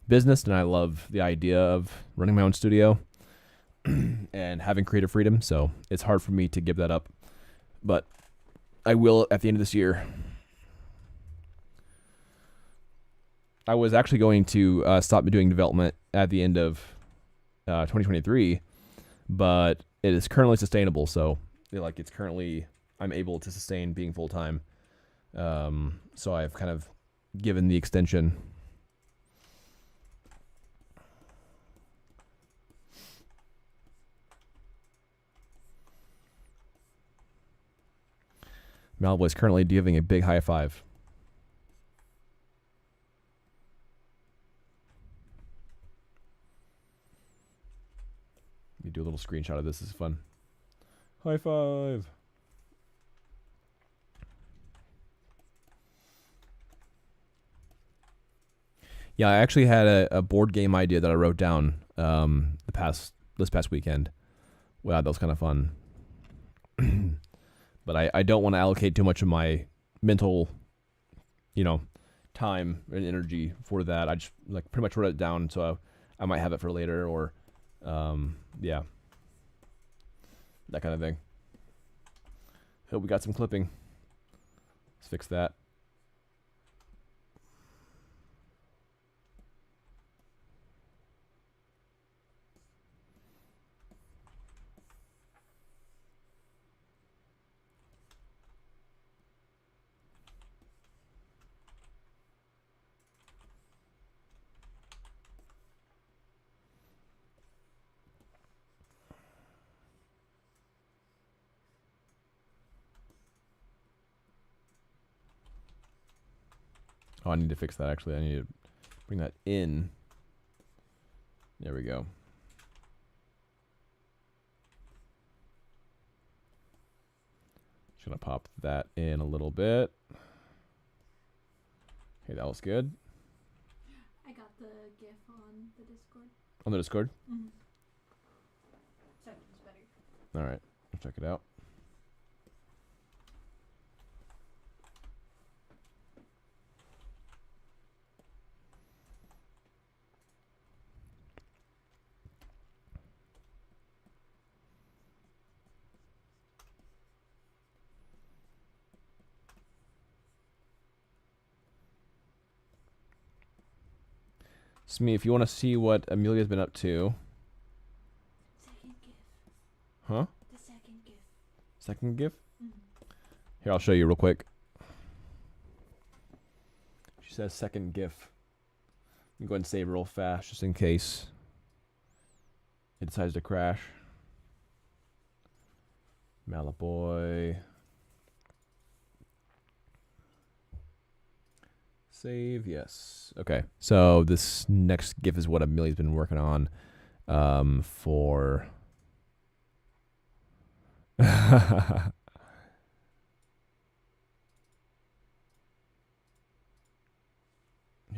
business and I love the idea of running my own studio and having creative freedom. So it's hard for me to give that up, but I will at the end of this year. I was actually going to stop doing development at the end of 2023, but it is currently sustainable. So it's currently, I'm able to sustain being full time. So I've kind of given the extension. Malvo is currently giving a big high five. Let me do a little screenshot of this. This is fun. High five. Yeah, I actually had a board game idea that I wrote down this past weekend. Wow, that was kind of fun. But I don't want to allocate too much of my mental, time and energy for that. I just like pretty much wrote it down, so I might have it for later or, yeah, that kind of thing. Hope we got some clipping. Let's fix that. Oh, I need to fix that, actually. I need to bring that in. There we go. Just gonna pop that in a little bit. Okay, that was good.
I got the GIF on the Discord.
On the Discord?
Mm-hmm. Second's better.
All right, I'll check it out. Smee, if you want to see what Amelia's been up to.
Second GIF.
Huh?
The second GIF.
Second GIF?
Mm-hmm.
Here, I'll show you real quick. She says second GIF. I'm going to save real fast just in case it decides to crash. Malaboy. Save, yes. Okay, so this next GIF is what Amelia's been working on for... Here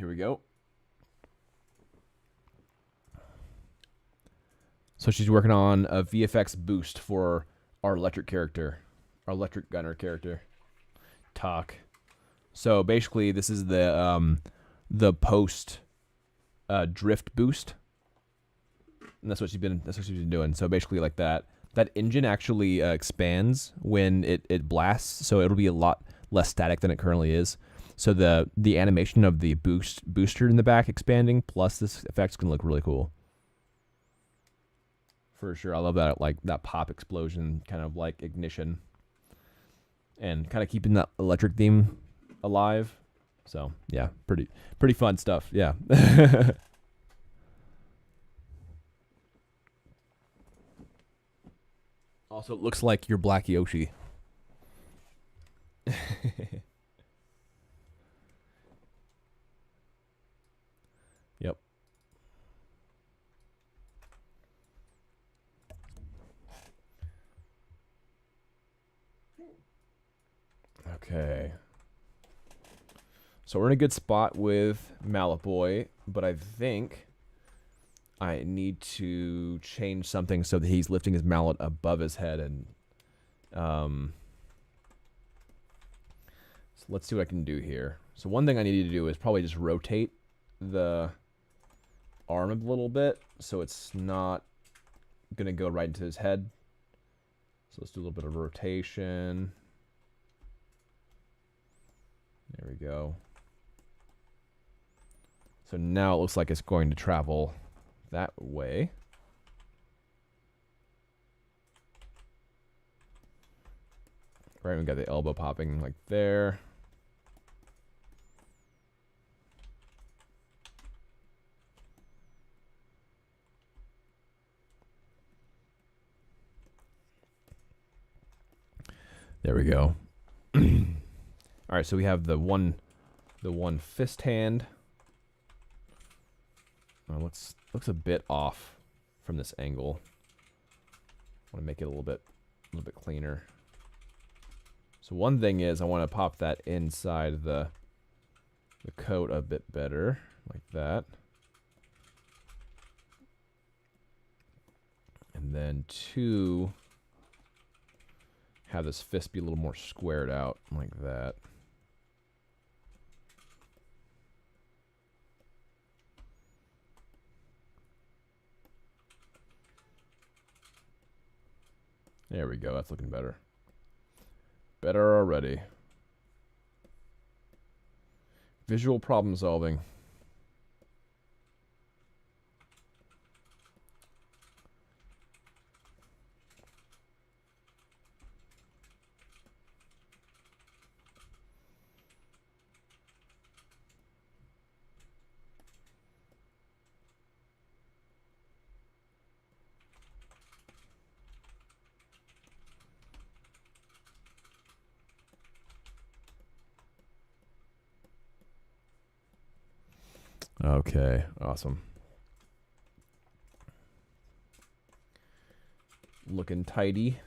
we go. So she's working on a VFX boost for our electric character, our electric gunner character, Talk. So basically, this is the post drift boost, and that's what she's been doing. So basically, like that engine actually expands when it blasts, so it'll be a lot less static than it currently is. So the animation of the booster in the back expanding plus this effect's gonna look really cool. For sure, I love that, like that pop explosion, kind of like ignition, and kind of keeping that electric theme alive. So yeah, pretty fun stuff. Yeah. Also, it looks like you're Black Yoshi. Yep. Okay. So we're in a good spot with Malaboy, but I think I need to change something so that he's lifting his mallet above his head, and so let's see what I can do here. So one thing I need to do is probably just rotate the arm a little bit so it's not gonna go right into his head. So let's do a little bit of rotation. There we go. So now it looks like it's going to travel that way. Right, we got the elbow popping like there. There we go. All right, so we have the one fist hand. Looks a bit off from this angle. I want to make it a little bit cleaner. So one thing is I want to pop that inside the coat a bit better, like that. And then two, have this fist be a little more squared out, like that. There we go. That's looking better. Better already. Visual problem solving. Okay, awesome. Looking tidy.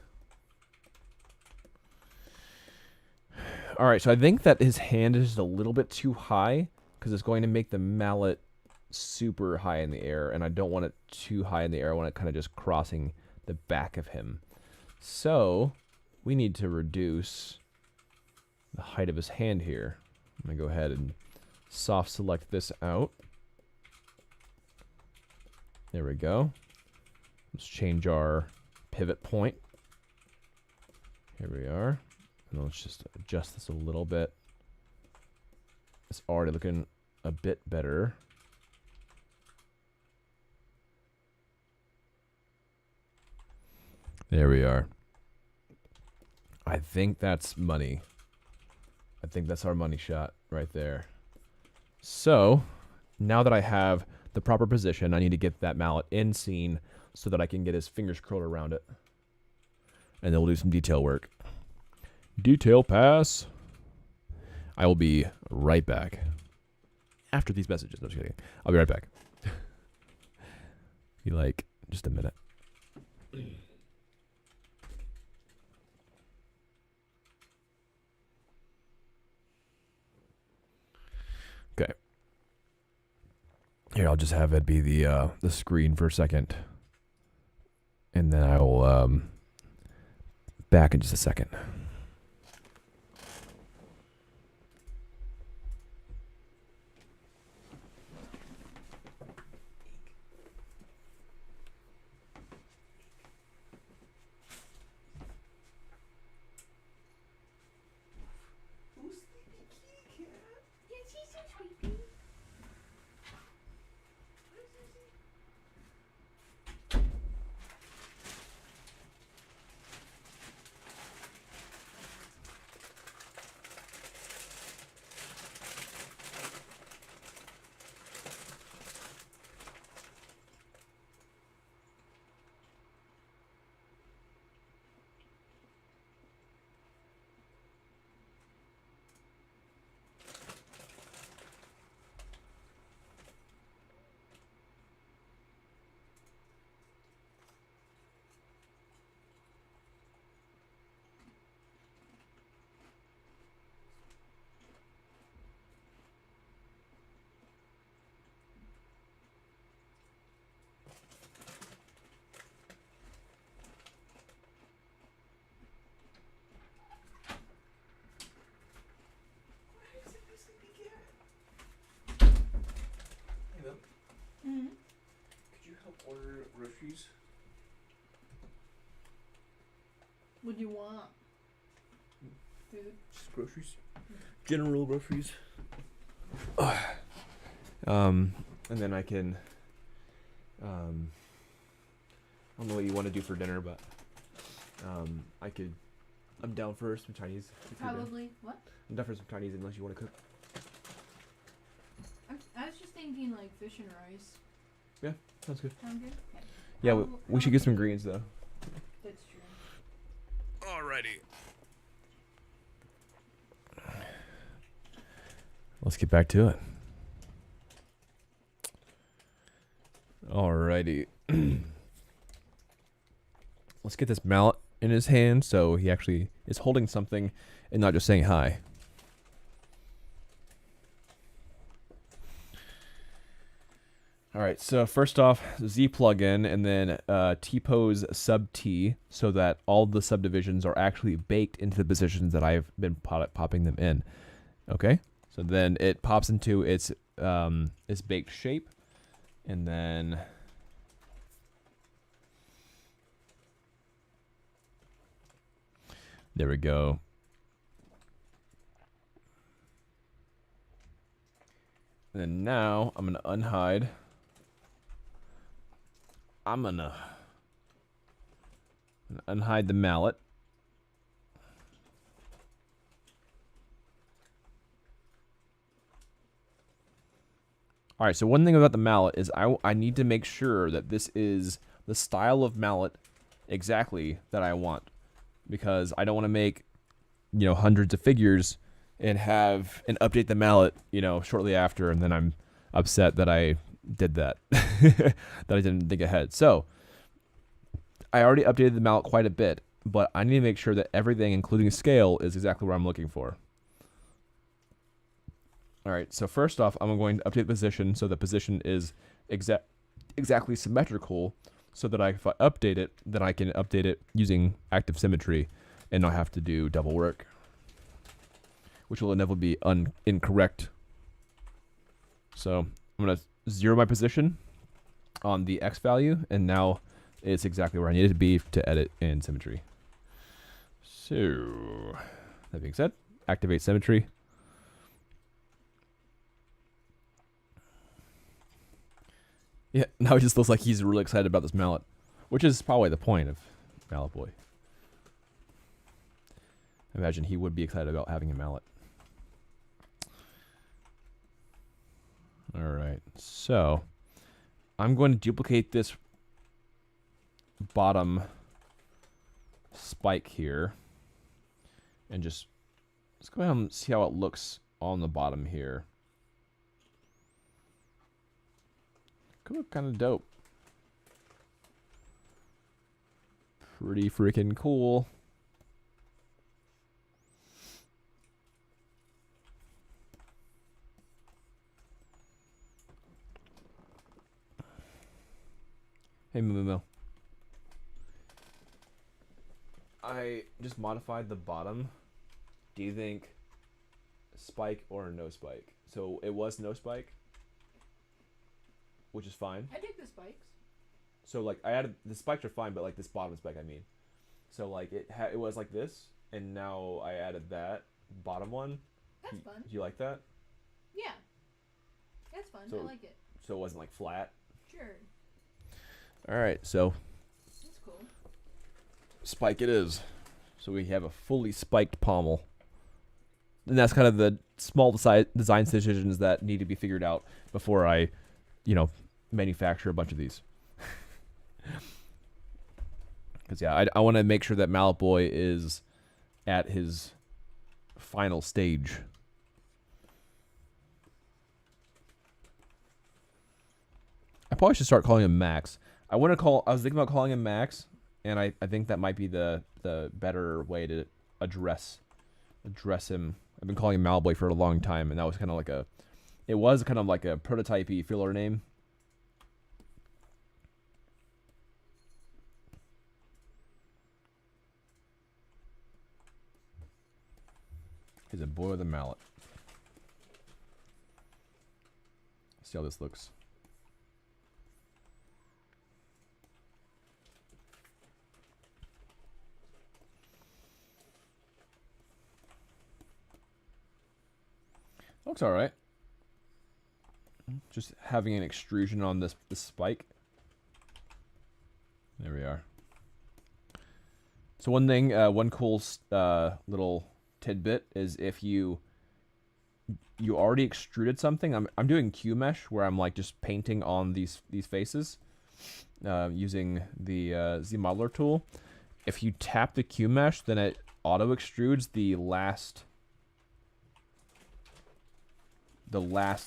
All right, so I think that his hand is just a little bit too high because it's going to make the mallet super high in the air, and I don't want it too high in the air. I want it kind of just crossing the back of him. So we need to reduce the height of his hand here. I'm going to go ahead and soft select this out. There we go. Let's change our pivot point. Here we are. And let's just adjust this a little bit. It's already looking a bit better. There we are. I think that's money. I think that's our money shot right there. So, now that I have the proper position, I need to get that mallet in scene so that I can get his fingers curled around it. And then we'll do some detail work. Detail pass. I will be right back. After these messages. No, just kidding. I'll be right back. Be like, just a minute. Okay. Here, I'll just have it be the screen for a second. And then I will back in just a second.
Who's sleepy kitty cat? Yeah, she's so sleepy. Mm-hmm.
Could you help order groceries?
What do you want? Food?
Just groceries. General groceries.
And then I can, I don't know what you want to do for dinner, but I'm down for some Chinese.
Probably. What?
I'm down for some Chinese unless you want to cook.
I was just thinking like fish and rice.
Yeah, sounds good.
Sound good? Okay.
Yeah, we should get some greens though.
That's true.
Alrighty. Let's get back to it. Alrighty. Let's get this mallet in his hand so he actually is holding something and not just saying hi. Alright, so first off, Z plugin and then T-pose sub T so that all the subdivisions are actually baked into the positions that I've been popping them in. Okay? So then it pops into its baked shape, and then there we go. And then now I'm gonna unhide. I'm gonna unhide the mallet. All right, so one thing about the mallet is I need to make sure that this is the style of mallet exactly that I want, because I don't want to make, you know, hundreds of figures and update the mallet, you know, shortly after, and then I'm upset that I did that, that I didn't think ahead. So I already updated the mallet quite a bit, but I need to make sure that everything, including scale, is exactly what I'm looking for. All right, so first off, I'm going to update the position so the position is exactly symmetrical so that if I update it, then I can update it using active symmetry and not have to do double work, which will inevitably be incorrect. So I'm going to 0 my position on the X value, and now it's exactly where I need it to be to edit in symmetry. So that being said, activate symmetry. Yeah, now he just looks like he's really excited about this mallet, which is probably the point of Mallet Boy. I imagine he would be excited about having a mallet. All right, so I'm going to duplicate this bottom spike here and just let's go ahead and see how it looks on the bottom here. Could look kind of dope. Pretty freaking cool. Hey, Moo. I just modified the bottom. Do you think spike or no spike? So it was no spike, which is fine.
I take the spikes.
So like I added the spikes are fine, but like this bottom spike, I mean. So like it was like this, and now I added that bottom one.
That's fun.
Do you like that?
Yeah. That's fun.
So-
I like it.
So it wasn't like flat.
Sure.
All right, so
That's cool.
spike it is. So we have a fully spiked pommel. And that's kind of the small design decisions that need to be figured out before I, manufacture a bunch of these. Because, yeah, I want to make sure that Mallet Boy is at his final stage. I probably should start calling him Max. I was thinking about calling him Max, and I think that might be the better way to address him. I've been calling him Mallet Boy for a long time, and that was kind of like a prototypey filler name. He's a boy with a mallet. See how this looks. Looks all right. Just having an extrusion on this spike. There we are. So one thing, one cool little tidbit is if you already extruded something. I'm doing Q mesh where I'm like just painting on these faces using the Z modeler tool. If you tap the Q mesh, then it auto extrudes the last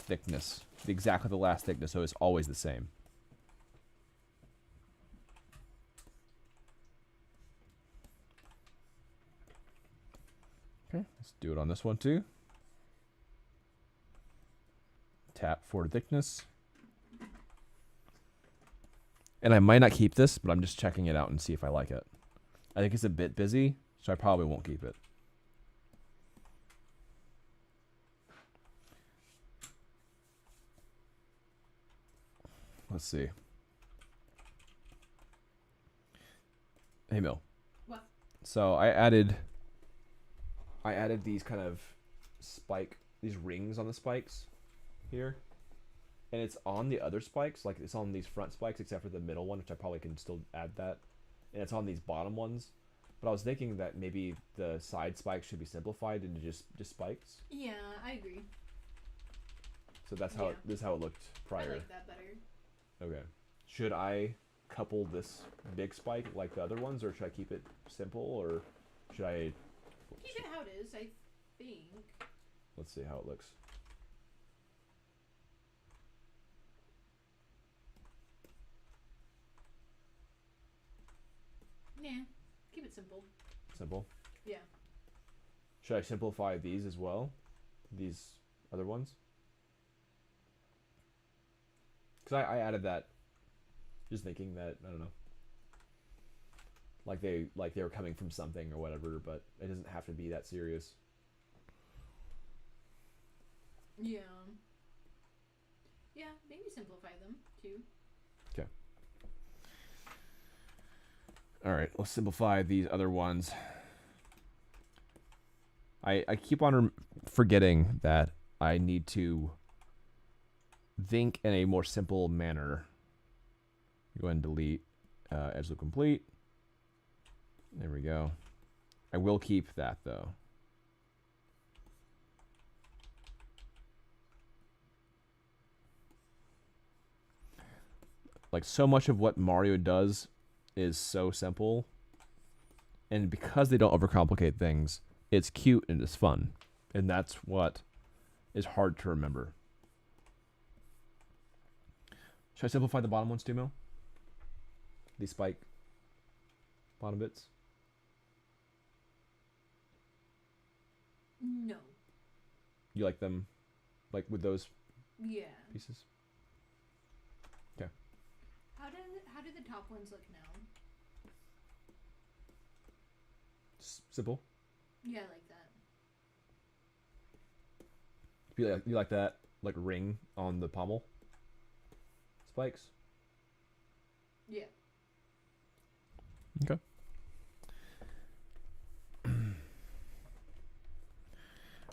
thickness, exactly the last thickness, so it's always the same. Okay, let's do it on this one too. Tap for thickness. And I might not keep this, but I'm just checking it out and see if I like it. I think it's a bit busy, so I probably won't keep it. Let's see. Hey, Mill.
What?
So I added these kind of these rings on the spikes here. And it's on the other spikes, like it's on these front spikes except for the middle one, which I probably can still add that. And it's on these bottom ones. But I was thinking that maybe the side spikes should be simplified into just spikes.
Yeah, I agree.
So that's how this is how it looked prior.
I like that better.
Okay. Should I couple this big spike like the other ones, or should I keep it simple, or should I...
Keep it how it is, I think.
Let's see how it looks.
Yeah, keep it simple.
Simple?
Yeah.
Should I simplify these as well? These other ones? because I added that just thinking that, I don't know, like they were coming from something or whatever, but it doesn't have to be that serious.
Yeah. Yeah, maybe simplify them too.
Okay. All right, let's simplify these other ones. I keep on forgetting that I need to think in a more simple manner. Go ahead and delete edge loop complete. There we go. I will keep that though. Like, so much of what Mario does is so simple, and because they don't overcomplicate things, it's cute and it's fun, and that's what is hard to remember. Should I simplify the bottom ones too, Mel? These spike bottom bits?
No.
You like them, like, with those
Yeah.
pieces? Okay.
How do the top ones look now?
Simple.
Yeah, like that.
You like that, like, ring on the pommel? Spikes?
Yeah.
Okay.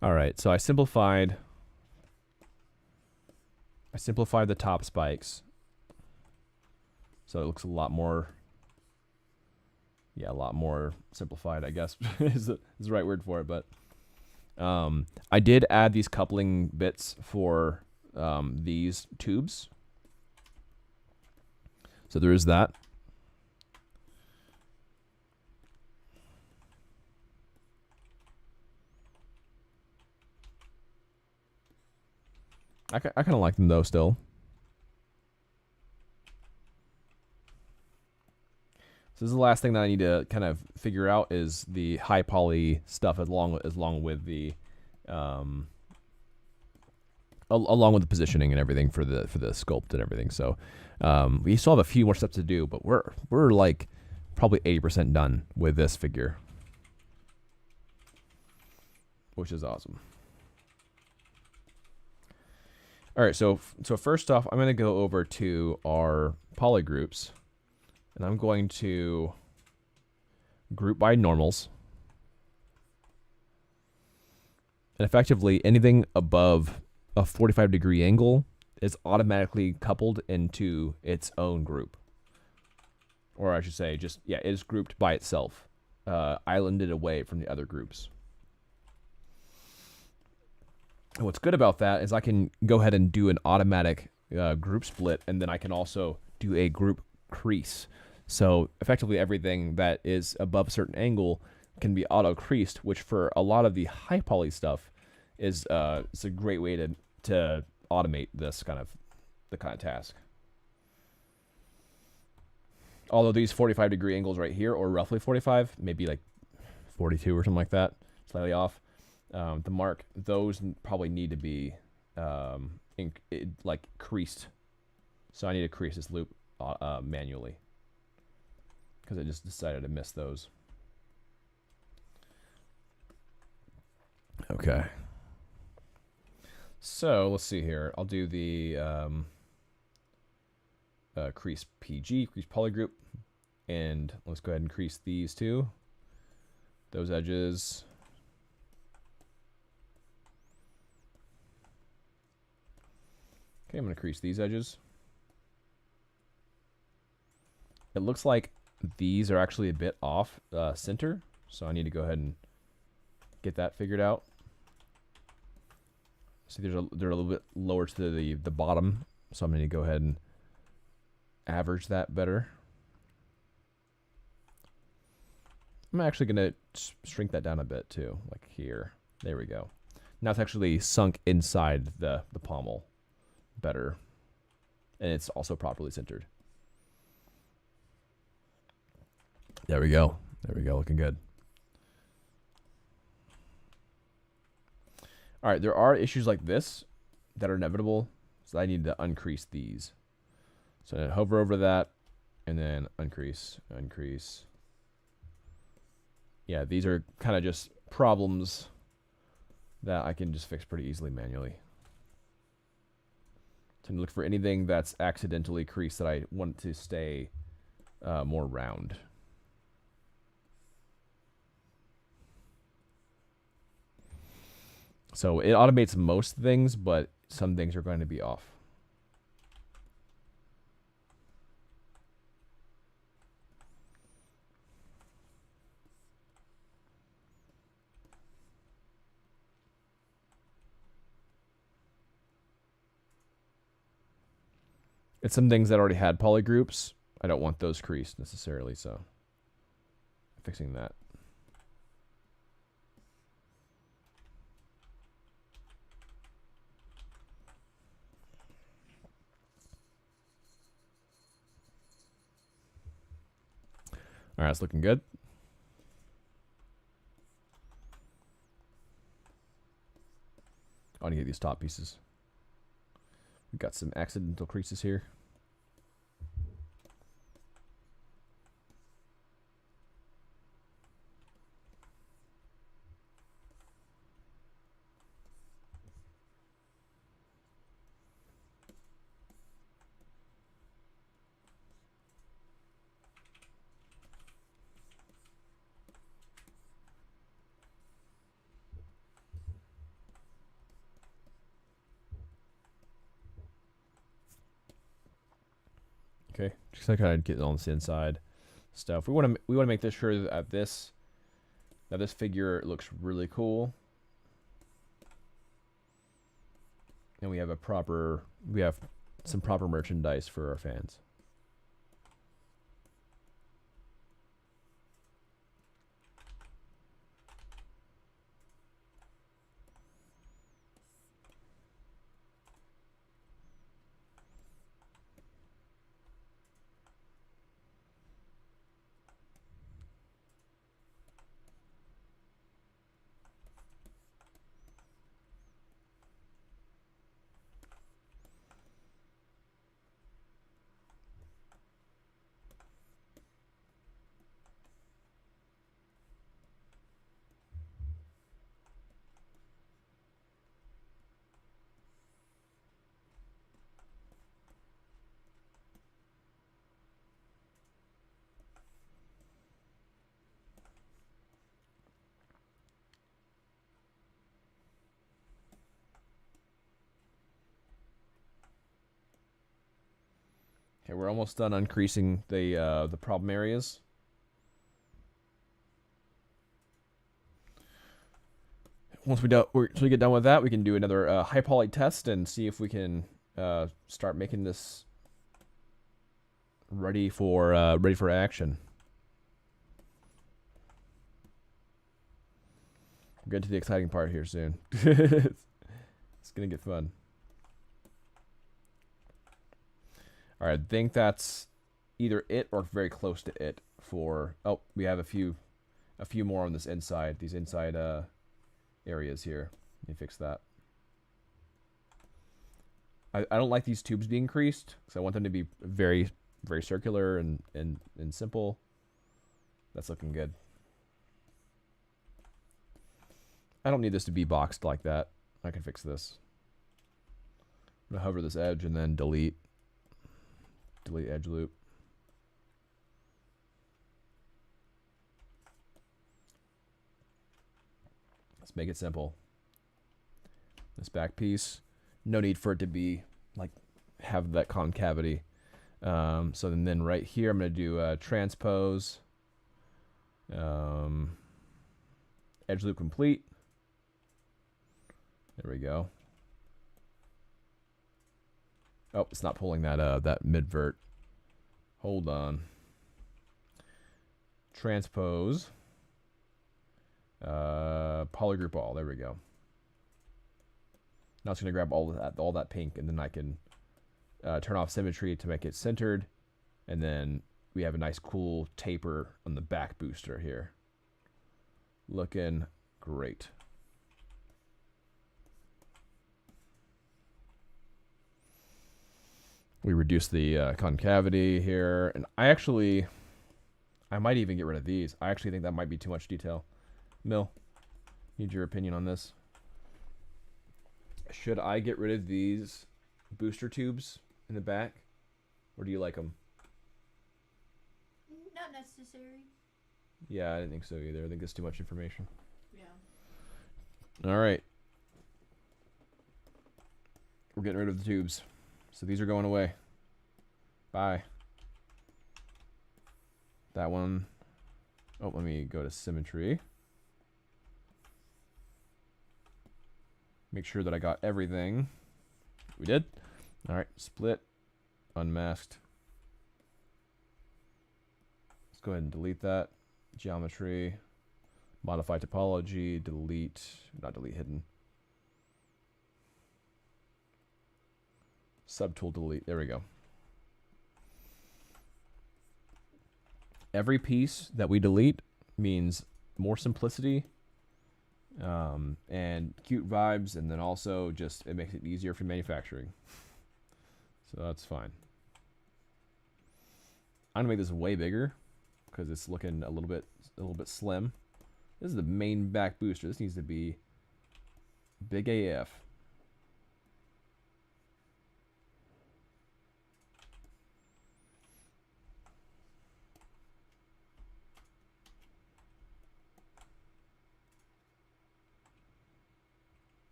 All right, so I simplified the top spikes, so it looks a lot more, a lot more simplified, I guess is the right word for it. But I did add these coupling bits for these tubes, so there is that. I kind of like them though still. So this is the last thing that I need to kind of figure out is the high poly stuff along with the along with the positioning and everything for the sculpt and everything. So we still have a few more steps to do, but we're like probably 80% done with this figure, which is awesome. All right, so first off, I'm going to go over to our poly groups, and I'm going to group by normals. And effectively, anything above a 45-degree angle is automatically coupled into its own group. Or I should say, just, it is grouped by itself, islanded away from the other groups. And what's good about that is I can go ahead and do an automatic group split, and then I can also do a group crease. So effectively everything that is above a certain angle can be auto creased, which for a lot of the high poly stuff is it's a great way to automate this kind of task. Although these 45-degree angles right here, or roughly 45, maybe like 42 or something like that, slightly off. The mark, those probably need to be like creased. So I need to crease this loop manually because I just decided to miss those. Okay. So let's see here. I'll do the crease PG, crease polygroup, and let's go ahead and crease these two. Those edges. Okay, I'm going to crease these edges. It looks like these are actually a bit off center, so I need to go ahead and get that figured out. See, they're a little bit lower to the bottom, so I'm going to go ahead and average that better. I'm actually going to shrink that down a bit too, like here. There we go. Now it's actually sunk inside the pommel better, and it's also properly centered. There we go. There we go. Looking good. All right, there are issues like this that are inevitable, so I need to uncrease these. So hover over that, and then uncrease, uncrease. Yeah, these are kind of just problems that I can just fix pretty easily manually. So look for anything that's accidentally creased that I want to stay more round. So it automates most things, but some things are going to be off. It's some things that already had polygroups. I don't want those creased necessarily, so fixing that. All right, it's looking good. I want to get these top pieces. We've got some accidental creases here. Okay, just like kind of get on this inside stuff. We want to make this sure that this figure looks really cool, and we have some proper merchandise for our fans. Okay, we're almost done uncreasing the problem areas. Once we get done with that, we can do another high poly test and see if we can start making this ready for action. We'll get to the exciting part here soon. It's gonna get fun. All right, I think that's either it or very close to it for. Oh, we have a few more on this inside. These inside areas here. Let me fix that. I don't like these tubes being creased because I want them to be very circular and simple. That's looking good. I don't need this to be boxed like that. I can fix this. I'm gonna hover this edge and then delete edge loop. Let's make it simple. This back piece, no need for it to be like have that concavity. So then right here, I'm going to do transpose, edge loop complete. There we go. Oh, it's not pulling that midvert. Hold on. Transpose. Polygroup all. There we go. Now it's going to grab all that pink, and then I can turn off symmetry to make it centered, and then we have a nice cool taper on the back booster here. Looking great. We reduce the concavity here. And I might even get rid of these. I actually think that might be too much detail. Mill, need your opinion on this. Should I get rid of these booster tubes in the back? Or do you like them?
Not necessary.
Yeah, I didn't think so either. I think it's too much information.
Yeah.
All right. We're getting rid of the tubes. So these are going away. Bye. That one. Oh, let me go to symmetry. Make sure that I got everything. We did. All right, split, unmasked. Let's go ahead and delete that. Geometry, modify topology, delete, not delete, hidden. Subtool delete, there we go. Every piece that we delete means more simplicity and cute vibes, and then also just it makes it easier for manufacturing. So that's fine. I'm gonna make this way bigger because it's looking a little bit slim. This is the main back booster. This needs to be big AF.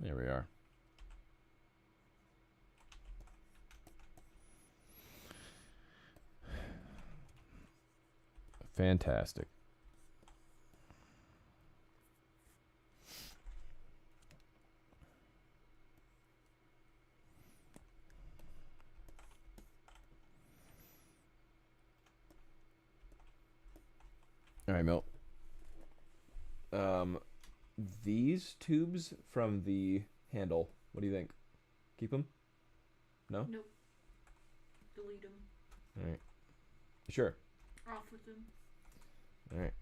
There we are. Fantastic. All right, Milt. These tubes from the handle, what do you think? Keep them? No?
Nope. Delete them.
All right. Sure.
Off with them.
All right.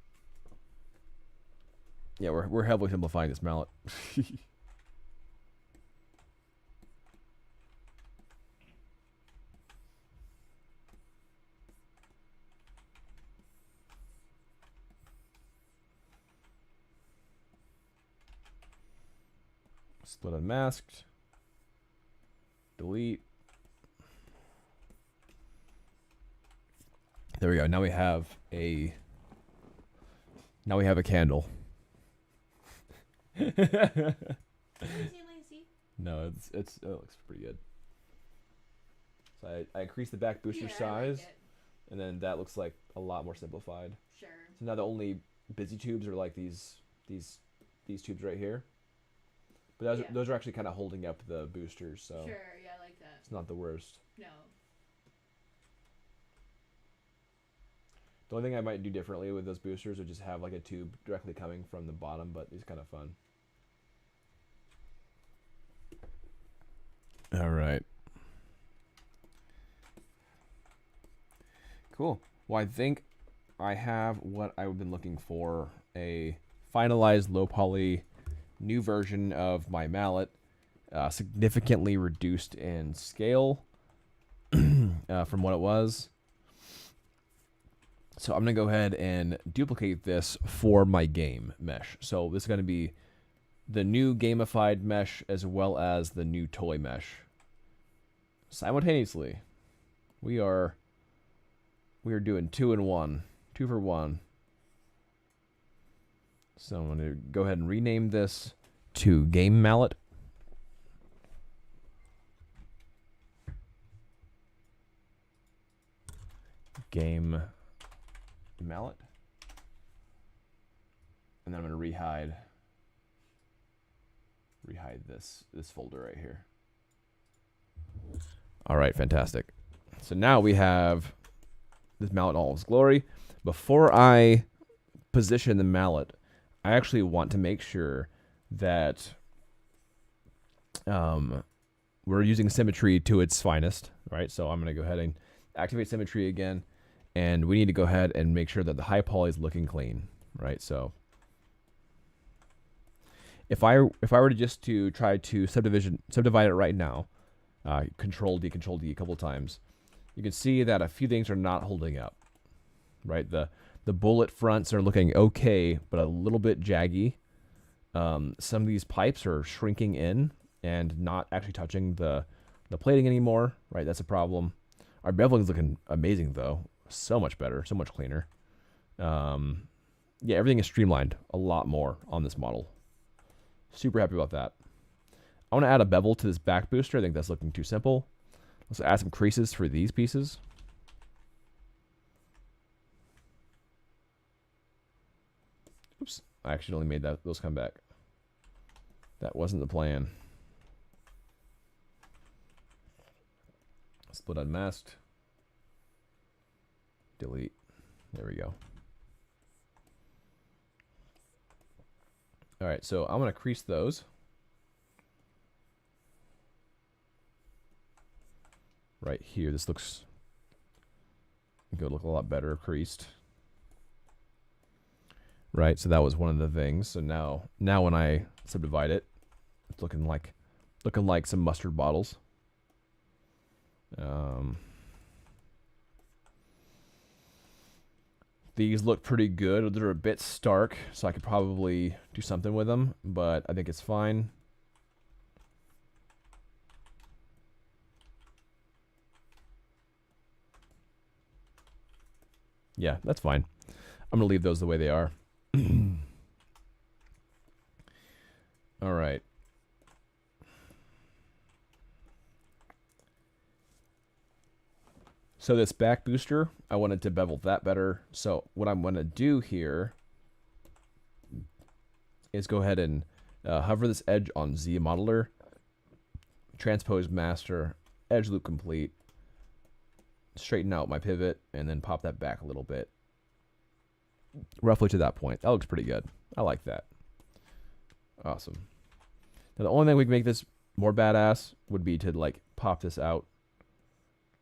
Yeah, we're heavily simplifying this mallet. Split unmasked. Delete. There we go. Now we have a candle. No, it looks pretty good. So I increased the back booster size,
like
and then that looks like a lot more simplified.
Sure.
So now the only busy tubes are like these tubes right here. But those are actually kind of holding up the boosters, so
Sure, yeah, I like that.
it's not the worst.
No.
The only thing I might do differently with those boosters would just have like a tube directly coming from the bottom, but it's kind of fun. All right. Cool. Well, I think I have what I've been looking for, a finalized low poly new version of my mallet, significantly reduced in scale from what it was. So I'm going to go ahead and duplicate this for my game mesh. So this is going to be the new gamified mesh as well as the new toy mesh. Simultaneously, we are doing 2 in 1, 2 for 1. So I'm going to go ahead and rename this to Game Mallet. Game Mallet. And then I'm going to rehide this folder right here. All right, fantastic. So now we have this mallet in all its glory. Before I position the mallet, I actually want to make sure that we're using symmetry to its finest, right? So I'm going to go ahead and activate symmetry again, and we need to go ahead and make sure that the high poly is looking clean, right? So if I were to just to try to subdivide it right now, Control D, Control D a couple times. You can see that a few things are not holding up, right? The bullet fronts are looking okay, but a little bit jaggy. Some of these pipes are shrinking in and not actually touching the plating anymore, right? That's a problem. Our beveling's looking amazing though. So much better, so much cleaner. Yeah, everything is streamlined a lot more on this model. Super happy about that. I want to add a bevel to this back booster. I think that's looking too simple. Let's add some creases for these pieces. Oops, I accidentally made those come back. That wasn't the plan. Split unmasked. Delete. There we go. All right, so I'm going to crease those. Right here, this looks going to look a lot better creased. Right, so that was one of the things. So now when I subdivide it, it's looking like some mustard bottles. These look pretty good. They're a bit stark, so I could probably do something with them, but I think it's fine. Yeah, that's fine. I'm going to leave those the way they are. All right. So this back booster, I wanted to bevel that better. So what I'm going to do here is go ahead and hover this edge on Z Modeler, transpose master, edge loop complete, straighten out my pivot, and then pop that back a little bit. Roughly to that point. That looks pretty good. I like that. Awesome. Now the only thing we can make this more badass would be to like pop this out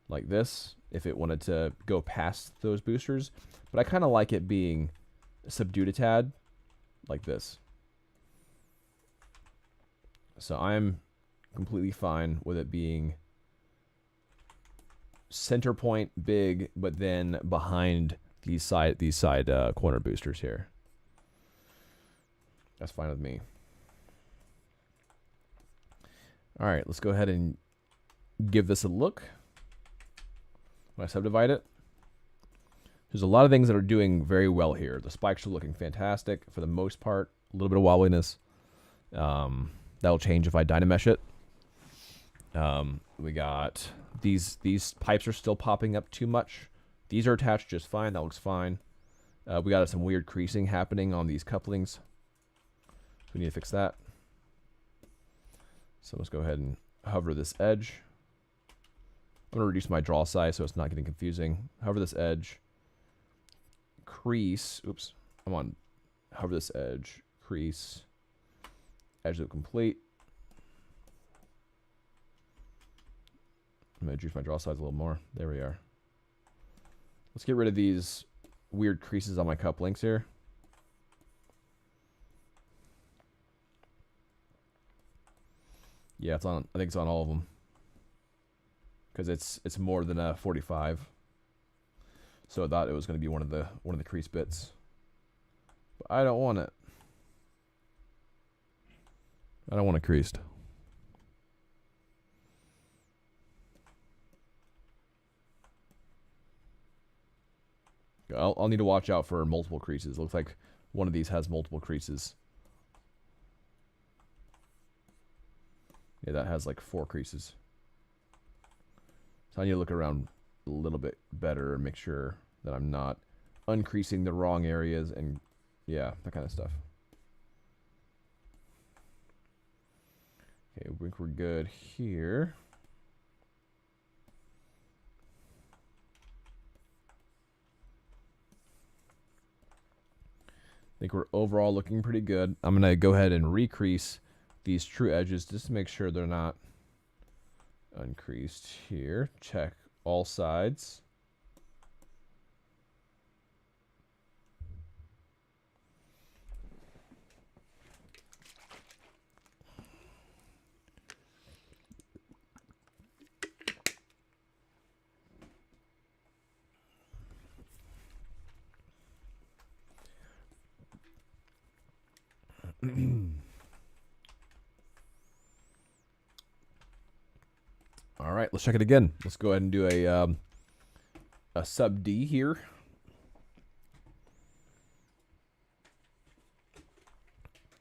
like this if it wanted to go past those boosters. But I kind of like it being subdued a tad like this. So I'm completely fine with it being center point big, but then behind these side corner boosters here. That's fine with me. All right, let's go ahead and give this a look. When I subdivide it, there's a lot of things that are doing very well here. The spikes are looking fantastic for the most part. A little bit of wobbliness. That'll change if I dynamesh it. We got these pipes are still popping up too much. These are attached just fine. That looks fine. We got some weird creasing happening on these couplings. We need to fix that. So let's go ahead and hover this edge. I'm going to reduce my draw size so it's not getting confusing. Hover this edge. Crease. Oops. I'm on. Hover this edge. Crease. Edge loop complete. I'm going to reduce my draw size a little more. There we are. Let's get rid of these weird creases on my couplings here. Yeah, it's on. I think it's on all of them because it's more than a 45. So I thought it was going to be one of the crease bits, but I don't want it. I don't want it creased. I'll need to watch out for multiple creases. Looks like one of these has multiple creases. Yeah, that has like 4 creases. So I need to look around a little bit better and make sure that I'm not uncreasing the wrong areas and yeah, that kind of stuff. Okay, I think we're good here. I think we're overall looking pretty good. I'm going to go ahead and recrease these true edges just to make sure they're not uncreased here. Check all sides. All right, let's check it again. Let's go ahead and do a sub D here.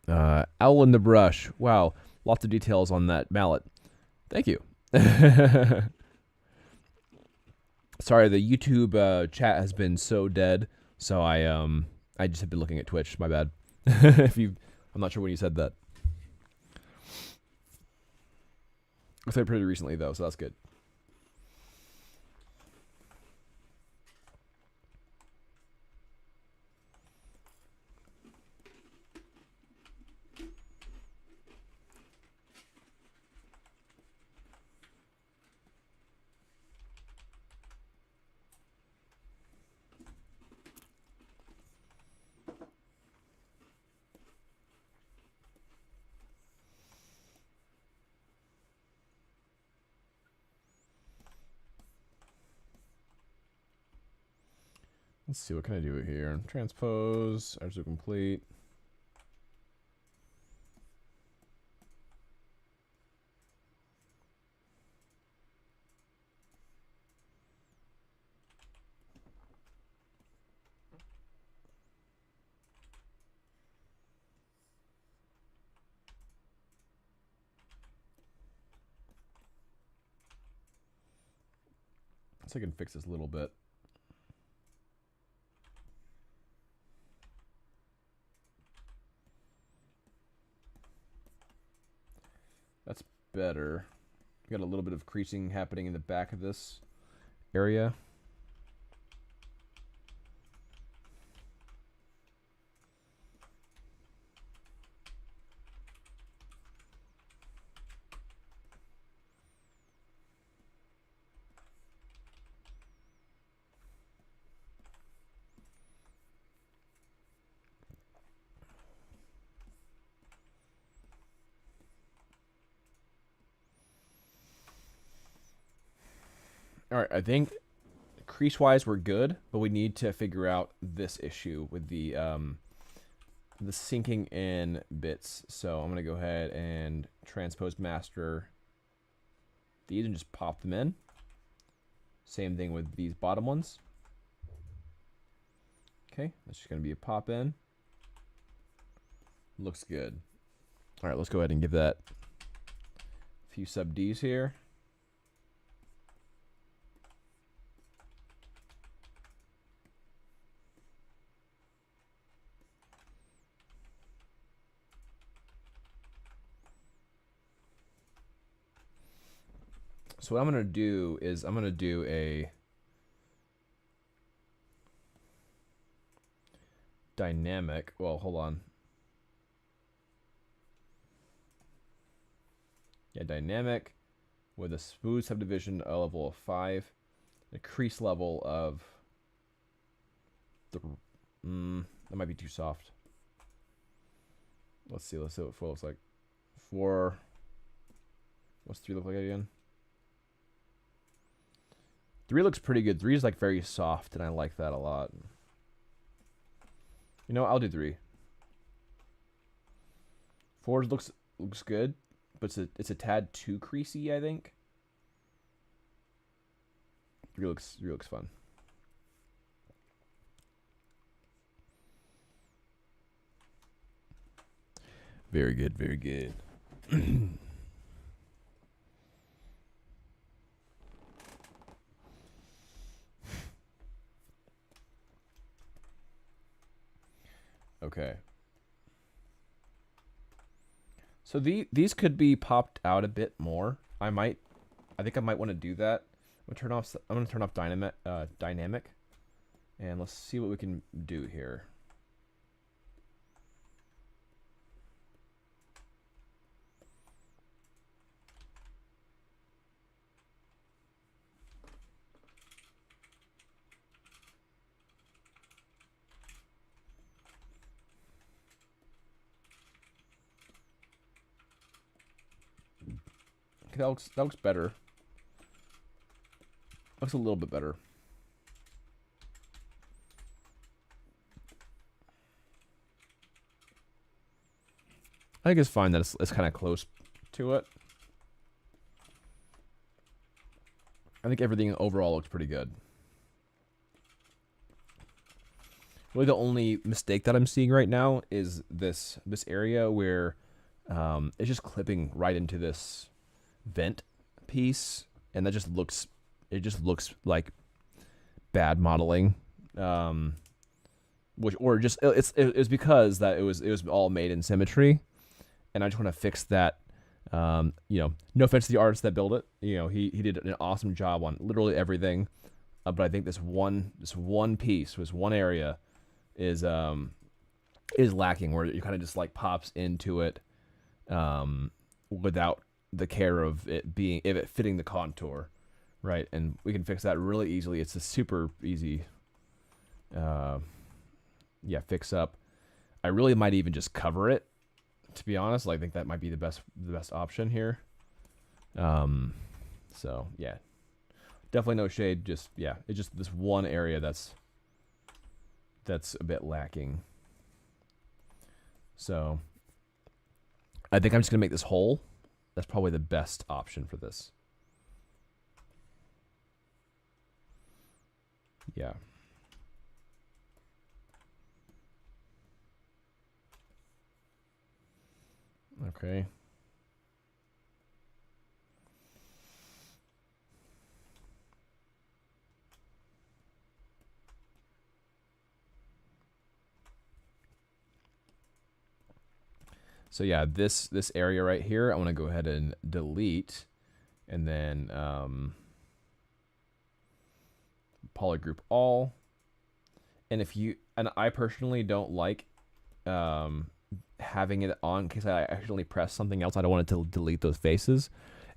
Owl in the brush. Wow, lots of details on that mallet. Thank you. Sorry, the YouTube chat has been so dead, so I just have been looking at Twitch. My bad. I'm not sure when you said that. I said pretty recently though, so that's good. Let's see, what can I do here? Transpose, to complete. So I can fix this a little bit. That's better. Got a little bit of creasing happening in the back of this area. All right, I think crease-wise we're good, but we need to figure out this issue with the sinking in bits. So I'm gonna go ahead and transpose master these and just pop them in. Same thing with these bottom ones. Okay, that's just gonna be a pop in. Looks good. All right, let's go ahead and give that a few sub Ds here. So what I'm going to do is I'm going to do a dynamic. Well, hold on. Yeah, dynamic with a smooth subdivision, a level of 5, a crease level of that might be too soft. Let's see what 4 looks like. 4. What's 3 look like again? 3 looks pretty good. 3 is like very soft, and I like that a lot. You know, I'll do 3. 4 looks good, but it's a tad too creasy, I think. 3 looks fun. Very good, very good. Okay. So these could be popped out a bit more. I think I might want to do that. I'm gonna turn off dynamic, and let's see what we can do here. Okay, that looks better. Looks a little bit better. think it's fine that it's kind of close to it. I think everything overall looks pretty good. Really, the only mistake that I'm seeing right now is this area where it's just clipping right into this vent piece, and that just looks like bad modeling. It's because that it was all made in symmetry, and I just want to fix that. No offense to the artist that built it. He did an awesome job on literally everything, but I think this one piece, this one area, is lacking, where it kind of just like pops into it, without the care of it fitting the contour, right? And we can fix that really easily. It's a super easy, fix up. I really might even just cover it, to be honest. I think that might be the best option here. So yeah, definitely no shade. It's just this one area that's a bit lacking. So I think I'm just gonna make this whole. That's probably the best option for this. Yeah. Okay. So yeah, this area right here, I want to go ahead and delete, and then polygroup all. And I personally don't like having it on in case I accidentally press something else. I don't want it to delete those faces,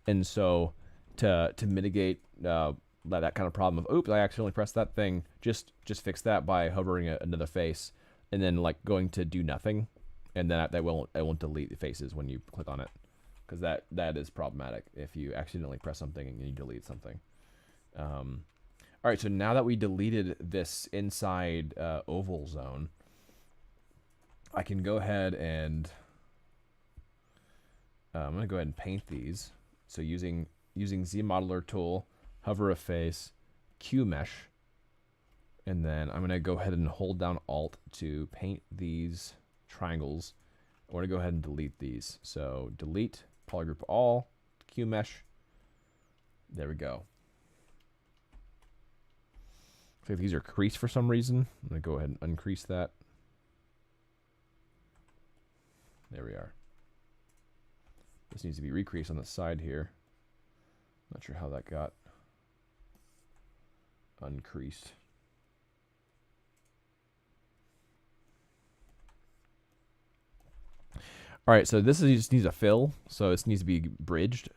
and so to mitigate that kind of problem of, oops, I accidentally pressed that thing, just fix that by hovering another face and then like going to do nothing, and then it won't delete the faces when you click on it, because that is problematic if you accidentally press something and you delete something. All right, so now that we deleted this inside oval zone, I can go ahead and I'm going to go ahead and paint these. So using Z Modeler tool, hover a face, Q mesh, and then I'm going to go ahead and hold down Alt to paint these triangles. I want to go ahead and delete these. So delete, polygroup all, Q mesh. There we go. So if these are creased for some reason, I'm going to go ahead and uncrease that. There we are. This needs to be recreased on the side here. Not sure how that got uncreased. All right, so just needs a fill, so this needs to be bridged.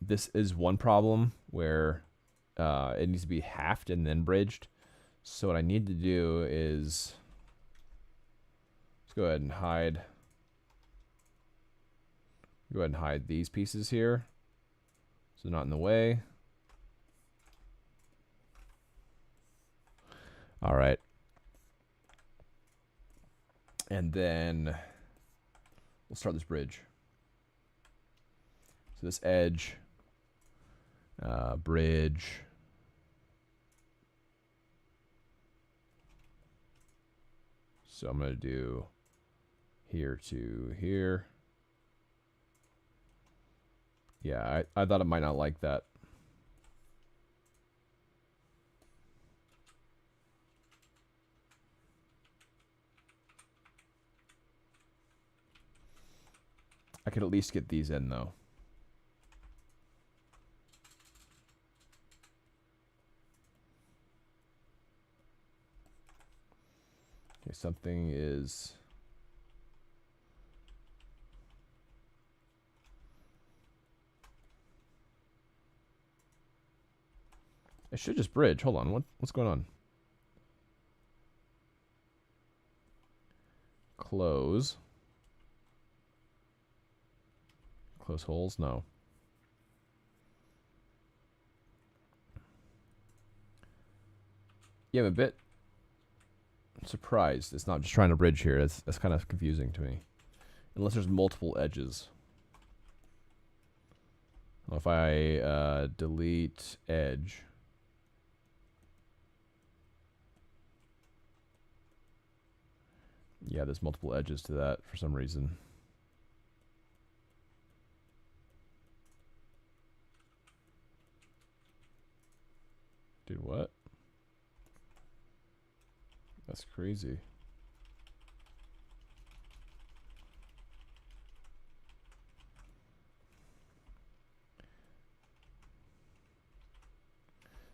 This is one problem where it needs to be halved and then bridged. So what I need to do is go ahead and hide. Go ahead and hide these pieces here, so they're not in the way. All right. And then we'll start this bridge. So this edge, bridge. So I'm going to do here to here. Yeah, I thought it might not like that. I could at least get these in though. Okay, something is... It should just bridge. Hold on. What's going on? Close. Close holes? No. Yeah, I'm a bit surprised it's not just trying to bridge here. That's kind of confusing to me. Unless there's multiple edges. Well, if I delete edge. Yeah, there's multiple edges to that for some reason. Dude, what? That's crazy.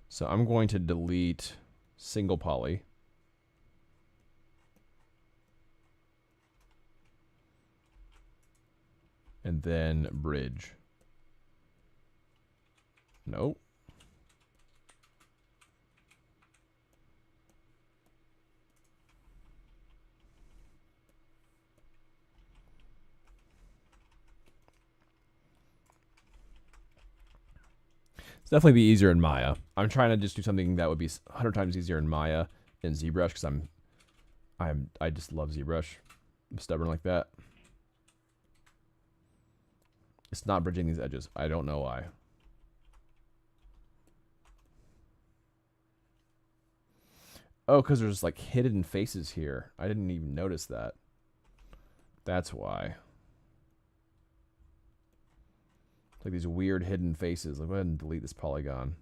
So I'm going to delete single poly. And then bridge. Nope. It's definitely be easier in Maya. I'm trying to just do something that would be 100 times easier in Maya than ZBrush because I just love ZBrush. I'm stubborn like that. It's not bridging these edges. I don't know why. Oh, because there's like hidden faces here. I didn't even notice that. That's why. Like these weird hidden faces. I'll go ahead and delete this polygon.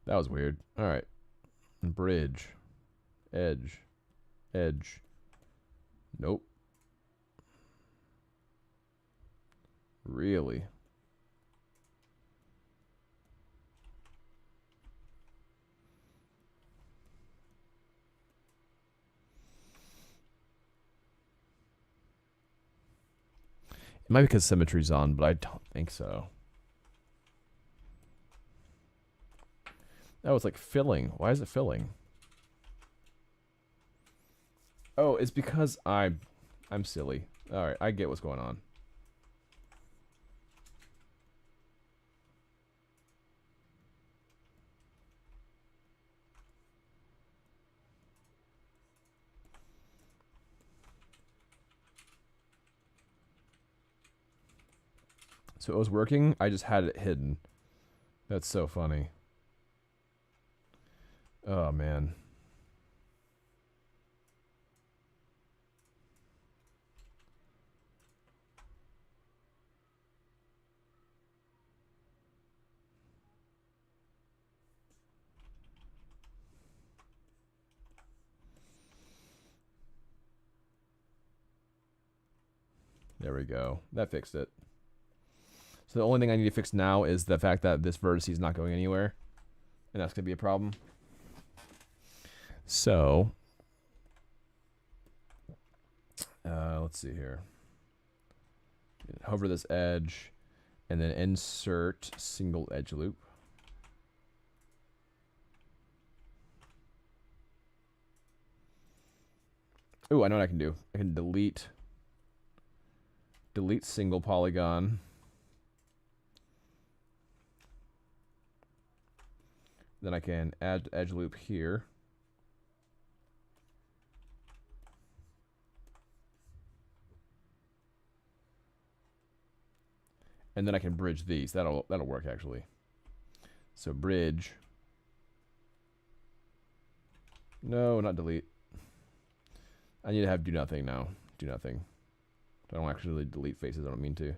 That was weird. All right. Bridge. Edge. Edge. Nope. Really? It might be because symmetry's on, but I don't think so. Oh, it's like filling. Why is it filling? Oh, it's because I'm silly. All right, I get what's going on. So it was working. I just had it hidden. That's so funny. Oh, man. There we go. That fixed it. So the only thing I need to fix now is the fact that this vertex is not going anywhere. And that's going to be a problem. So, let's see here. Hover this edge and then insert single edge loop. Oh, I know what I can do. I can delete single polygon. Then I can add edge loop here. And then I can bridge these. That'll work actually. So bridge. No, not delete. I need to have do nothing now. Do nothing. I don't actually delete faces. I don't mean to.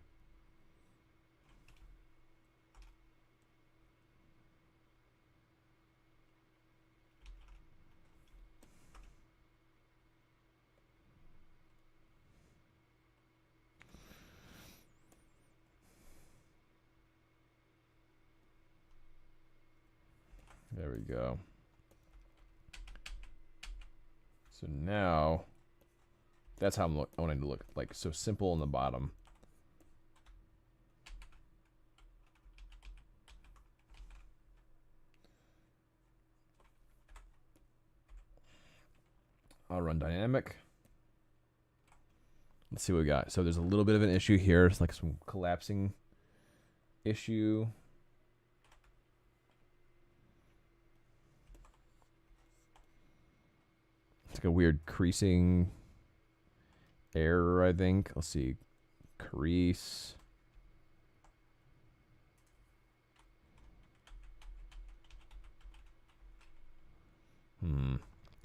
There we go. So now, that's how I want it to look like. So simple on the bottom. I'll run dynamic. Let's see what we got. So there's a little bit of an issue here. It's like some collapsing issue. It's like a weird creasing error, I think. Let's see. Crease.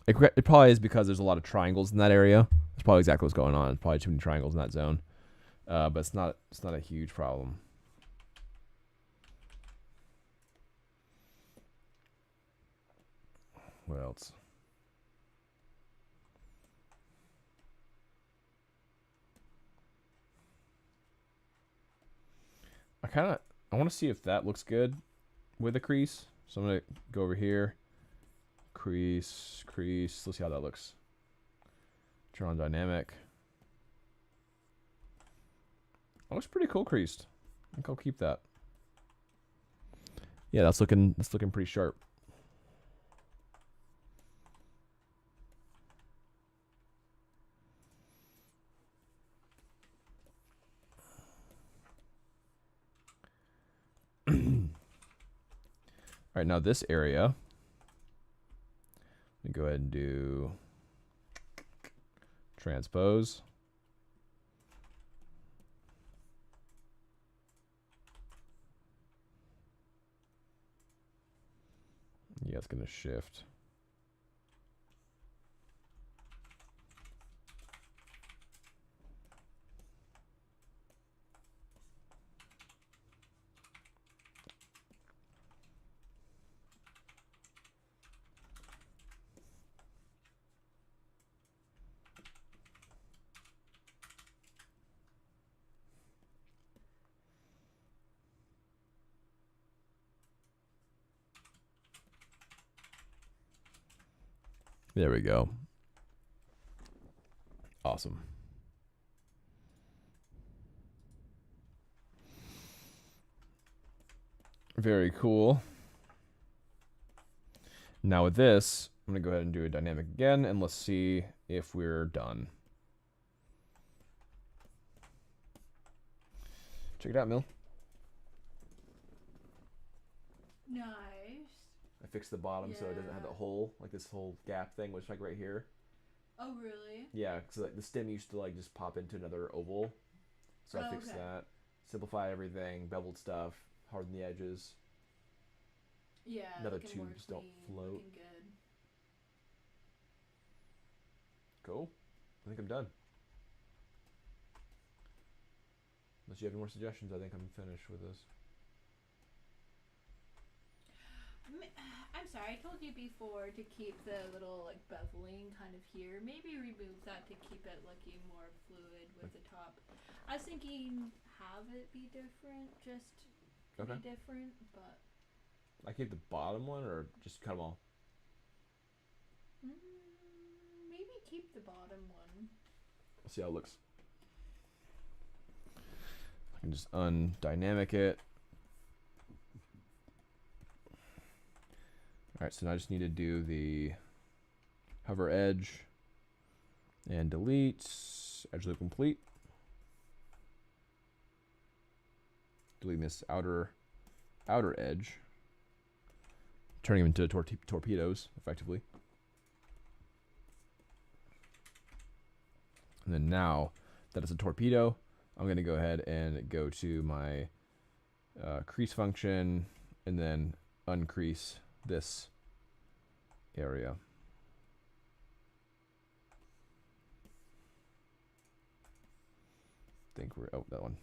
It probably is because there's a lot of triangles in that area. That's probably exactly what's going on. Probably too many triangles in that zone. But it's not a huge problem. What else? I want to see if that looks good with a crease. So I'm going to go over here. Crease. Let's see how that looks. Turn on dynamic. That looks pretty cool creased. I think I'll keep that. Yeah, that's looking pretty sharp. All right, now this area, let me go ahead and do transpose. Yeah, it's going to shift. There we go. Awesome. Very cool. Now with this, I'm going to go ahead and do a dynamic again, and let's see if we're done. Check it out, Mill.
Nice.
I fixed the bottom so it doesn't have the hole, like this whole gap thing, which like right here.
Oh, really?
Yeah, because like the stem used to like just pop into another oval. So I fixed that. Simplify everything, beveled stuff, harden the edges.
Yeah.
Another tubes don't float.
Good.
Cool. I think I'm done. Unless you have any more suggestions, I think I'm finished with this.
I'm sorry, I told you before to keep the little like beveling kind of here. Maybe remove that to keep it looking more fluid with the top. I was thinking have it be different, just to be different, but
I keep the bottom one or just cut them all?
maybe keep the bottom one.
Let's see how it looks. I can just undynamic it. Alright, so now I just need to do the hover edge and delete, edge loop complete. Deleting this outer edge, turning them into torpedoes, effectively. And then now that it's a torpedo, I'm going to go ahead and go to my crease function and then uncrease this area. I think we're that one.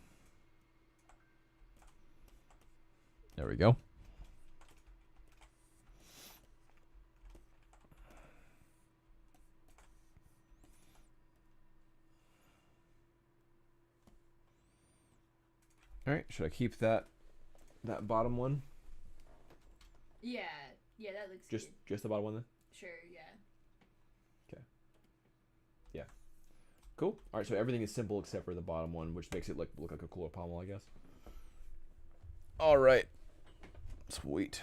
There we go. All right, should I keep that bottom one?
Yeah, that looks good.
Just the bottom one then?
Sure, yeah.
Okay. Yeah. Cool. All right, so everything is simple except for the bottom one, which makes it look like a cooler pommel, I guess. All right. Sweet.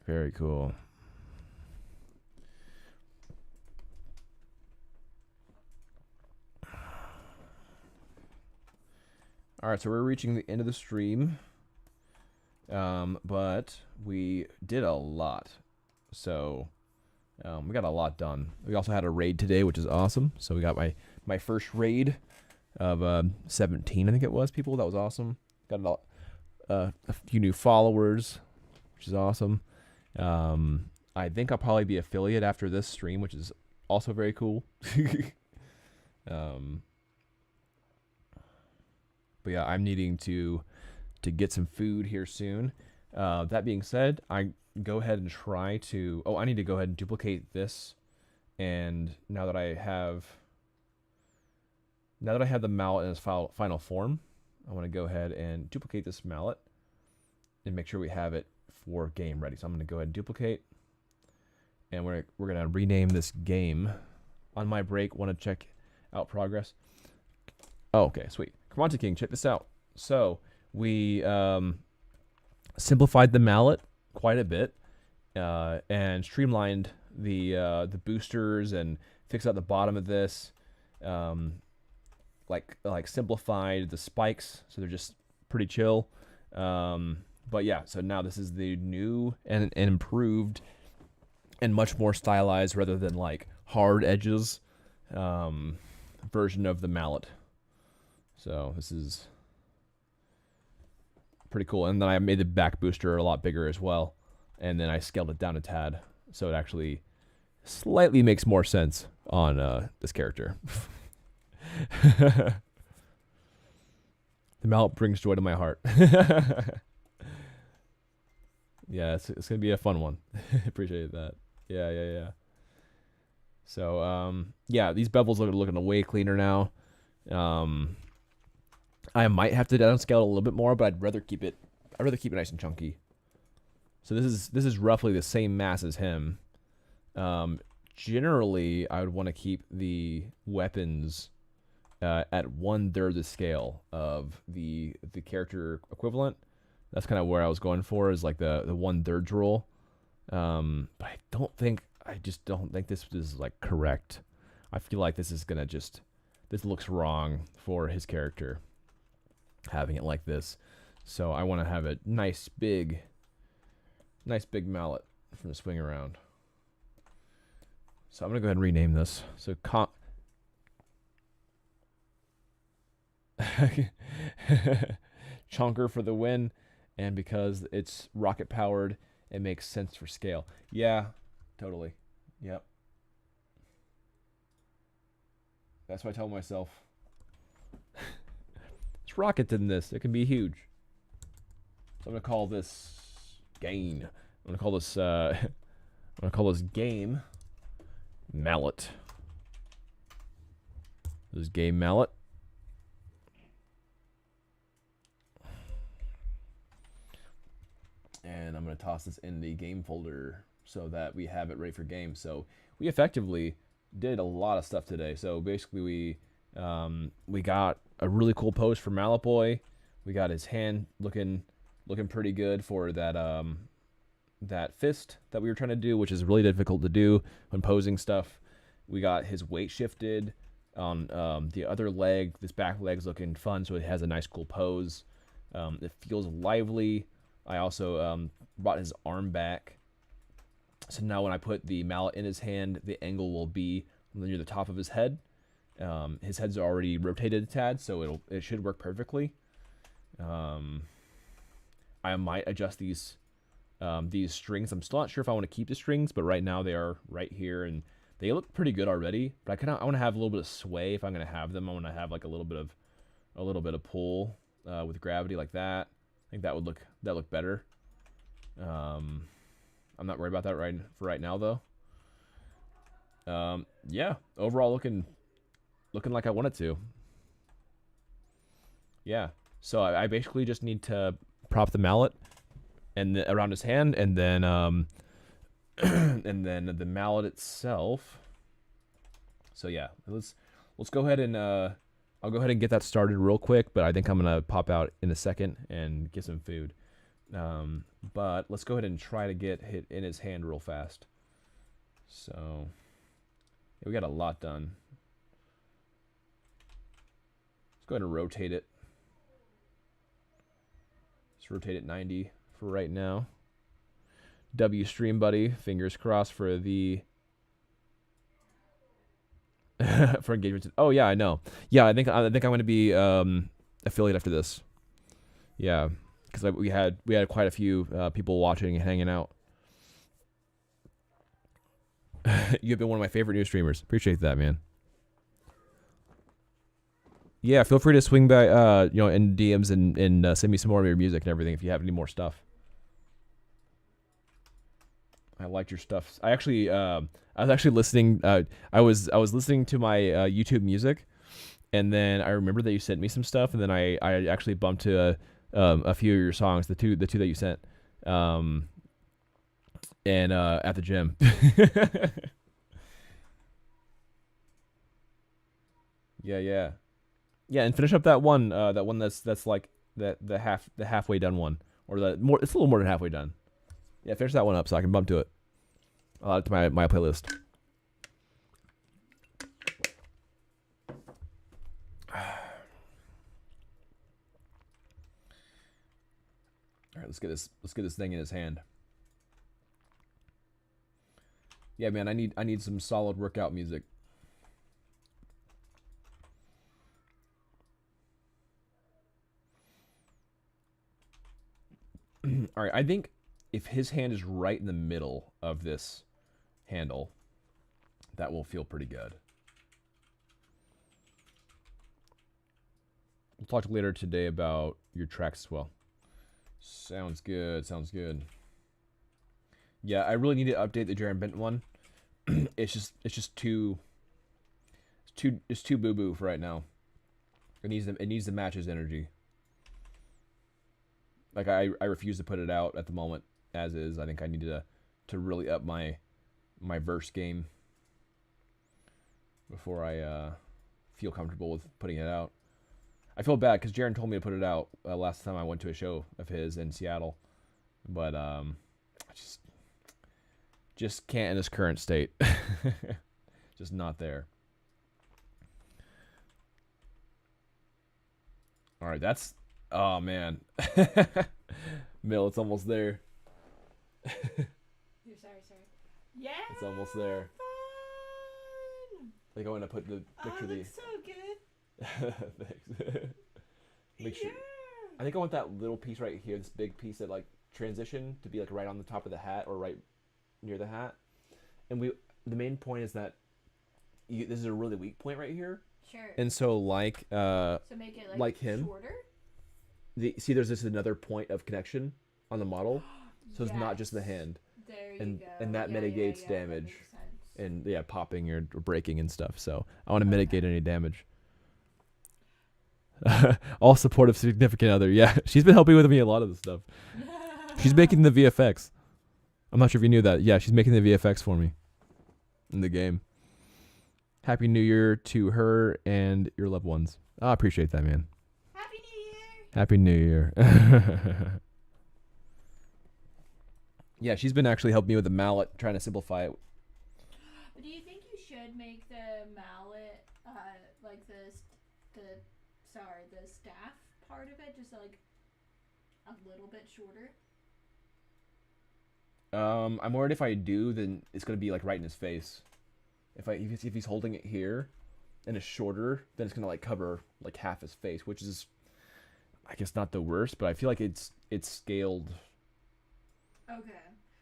Very cool. All right, so we're reaching the end of the stream, but we did a lot. So we got a lot done. We also had a raid today, which is awesome. So we got my first raid of 17, I think it was, people. That was awesome. Got a few new followers, which is awesome. I think I'll probably be affiliate after this stream, which is also very cool. But yeah, I'm needing to get some food here soon. That being said, I go ahead and try to... Oh, I need to go ahead and duplicate this. And now that I have the mallet in its final form, I want to go ahead and duplicate this mallet and make sure we have it for game ready. So I'm going to go ahead and duplicate. And we're going to rename this game. On my break, want to check out progress. Oh, okay, sweet. Monte King, check this out. So we simplified the mallet quite a bit and streamlined the boosters and fixed out the bottom of this. Like simplified the spikes so they're just pretty chill. But yeah, so now this is the new and improved and much more stylized rather than like hard edges version of the mallet. So this is pretty cool. And then I made the back booster a lot bigger as well. And then I scaled it down a tad. So it actually slightly makes more sense on this character. The mallet brings joy to my heart. Yeah, it's going to be a fun one. Appreciate that. Yeah. So, yeah, these bevels are looking way cleaner now. I might have to downscale it a little bit more, but I'd rather keep it nice and chunky. So this is roughly the same mass as him. Generally, I would want to keep the weapons at 1/3 the scale of the character equivalent. That's kind of where I was going for, is like the 1/3 rule. But I just don't think this is like correct. I feel like this looks wrong for his character, having it like this. So I want to have a nice big mallet from the swing around. So I'm gonna go ahead and rename this. So Chonker for the win, and because it's rocket powered, it makes sense for scale. Yeah, totally. Yep. That's what I tell myself. It's rocket in this. It can be huge. So I'm gonna call this gain. I'm gonna call this game mallet. This is game mallet. And I'm going to toss this in the game folder so that we have it ready for game. So we effectively did a lot of stuff today. So basically we got a really cool pose for Mallet Boy. We got his hand looking pretty good for that that fist that we were trying to do, which is really difficult to do when posing stuff. We got his weight shifted on the other leg. This back leg's looking fun, so it has a nice cool pose. It feels lively. I also brought his arm back. So now when I put the mallet in his hand, the angle will be near the top of his head. His head's already rotated a tad, so it should work perfectly. I might adjust these strings. I'm still not sure if I want to keep the strings, but right now they are right here, and they look pretty good already. But I want to have a little bit of sway if I'm going to have them. I want to have like a little bit of pull with gravity like that. I think that would look better. I'm not worried about that right now though. Yeah, overall looking like I want it to. Yeah, so I basically just need to prop the mallet and around his hand, and then and then the mallet itself. So yeah, let's go ahead and I'll go ahead and get that started real quick, but I think I'm gonna pop out in a second and get some food. But let's go ahead and try to get hit in his hand real fast. So yeah, we got a lot done. Let's go ahead and rotate it. Let's rotate it 90 for right now. W stream buddy, fingers crossed for the for engagement. Oh yeah, I know. Yeah, I think I'm going to be affiliate after this. Yeah, because we had quite a few people watching and hanging out. You've been one of my favorite new streamers. Appreciate that, man. Yeah, feel free to swing by, in DMs and send me some more of your music and everything if you have any more stuff. I liked your stuff. I was actually listening. I was listening to my YouTube music, and then I remembered that you sent me some stuff, and then I actually bumped to a few of your songs, the two that you sent, and at the gym. Yeah, and finish up that one that's like the halfway done one, or it's a little more than halfway done. Yeah, finish that one up so I can bump to it. I'll add it to my playlist. All right, let's get this thing in his hand. Yeah, man, I need some solid workout music. All right, I think if his hand is right in the middle of this handle, that will feel pretty good. We'll talk later today about your tracks as well. Sounds good. Yeah, I really need to update the Jaron Benton one. It's just too boo boo for right now. It needs to match his energy. Like I refuse to put it out at the moment as is. I think I need to really up my verse game before I feel comfortable with putting it out. I feel bad because Jaron told me to put it out last time I went to a show of his in Seattle, but I just can't in this current state. Just not there. All right, that's oh man, Mill, it's almost there.
You're sorry. Yeah.
It's almost there.
Fun.
I think I want to put the picture of the.
Looks so good.
Thanks. Make sure.
Yeah.
I think I want that little piece right here, this big piece that like transition to be like right on the top of the hat or right near the hat. And the main point is that this is a really weak point right here.
Sure.
And so
so make it like
him.
shorter.
See, there's this another point of connection on the model, so
Yes.
it's not just the hand.
There you
and
go.
and that mitigates
that
damage
makes sense.
and popping or breaking and stuff. So I want to mitigate any damage. All supportive significant other. Yeah, she's been helping with me a lot of the stuff. She's making the VFX. I'm not sure if you knew that. Yeah, she's making the VFX for me in the game. Happy New Year to her and your loved ones. I appreciate that, man.
Happy New Year.
Happy New Year. Yeah, she's been actually helping me with the mallet, trying to simplify it.
But do you think you should make the mallet like the staff part of it just like a little bit shorter?
I'm worried if I do, then it's gonna be like right in his face. If he's holding it here, and it's shorter, then it's gonna like cover like half his face, which is, I guess, not the worst, but I feel like it's scaled.
Okay.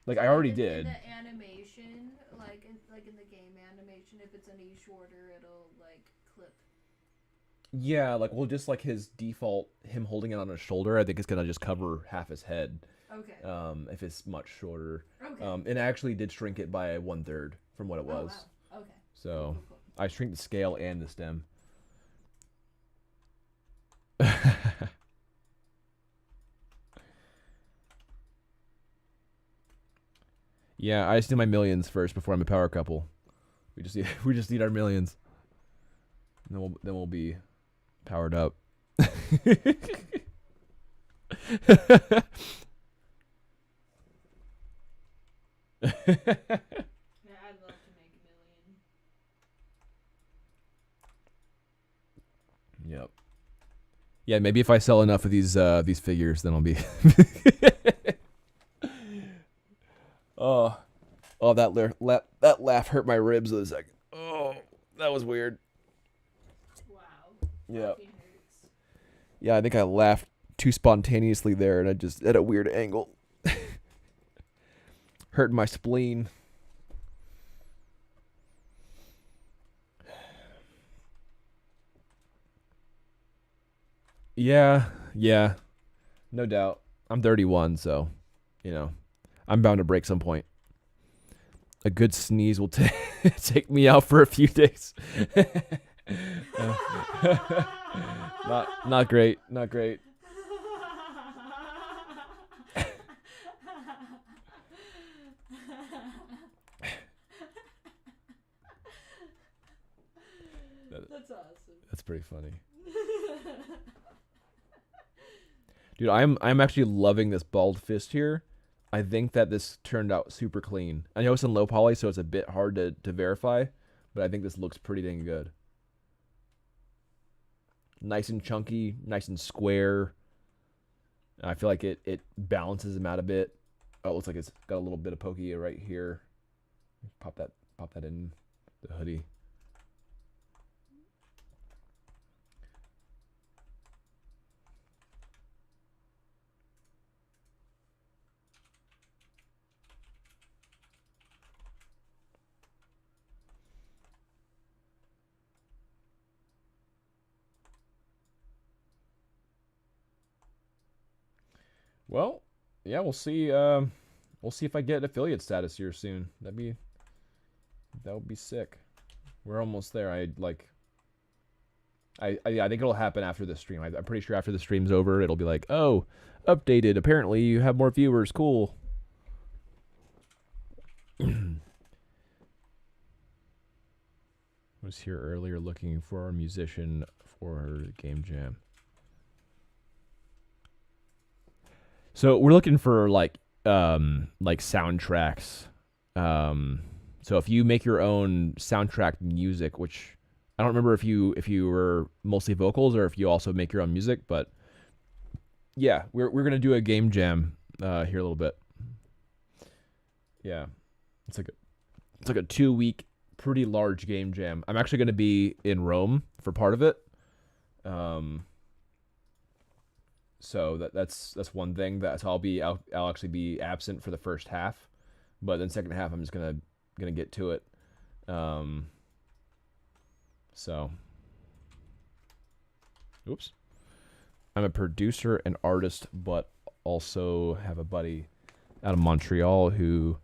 Like
So
I already
in
did.
the animation, like in the game animation, if it's any shorter, it'll like clip.
Yeah, like well, just like his default, him holding it on his shoulder, I think it's gonna just cover half his head.
Okay.
If it's much shorter.
Okay.
And I actually did shrink it by 1/3 from what it was.
Oh, wow. Okay.
So
Cool.
I shrink the scale and the stem. Yeah, I just need my millions first before I'm a power couple. We just need our millions. And then we'll be powered up.
Yeah, I'd love to make $1 million.
Yep. Yeah, maybe if I sell enough of these figures, then I'll be. Oh, oh, that laugh hurt my ribs for a second. Oh, that was weird.
Wow.
Yeah.
Fucking hurts.
Yeah, I think I laughed too spontaneously there, and I just at a weird angle. Hurting my spleen. Yeah, yeah, no doubt. I'm 31, so I'm bound to break some point. A good sneeze will take me out for a few days. Not great, not great.
That's awesome.
That's pretty funny. Dude, I'm actually loving this bald fist here. I think that this turned out super clean. I know it's in low poly, so it's a bit hard to verify, but I think this looks pretty dang good. Nice and chunky, nice and square. I feel like it balances him out a bit. Oh, it looks like it's got a little bit of pokey right here. Pop that in the hoodie. Well, yeah, we'll see. We'll see if I get affiliate status here soon. That would be sick. We're almost there. I think it'll happen after the stream. I'm pretty sure after the stream's over, it'll be like, oh, updated. Apparently, you have more viewers. Cool. Was here earlier looking for a musician for Game Jam. So we're looking for like soundtracks. So if you make your own soundtrack music, which I don't remember if you were mostly vocals or if you also make your own music, but yeah, we're gonna do a game jam here a little bit. Yeah, it's like a 2-week, pretty large game jam. I'm actually gonna be in Rome for part of it. So that's one thing. I'll actually be absent for the first half, but then second half I'm just gonna get to it. So, oops. I'm a producer and artist, but also have a buddy out of Montreal who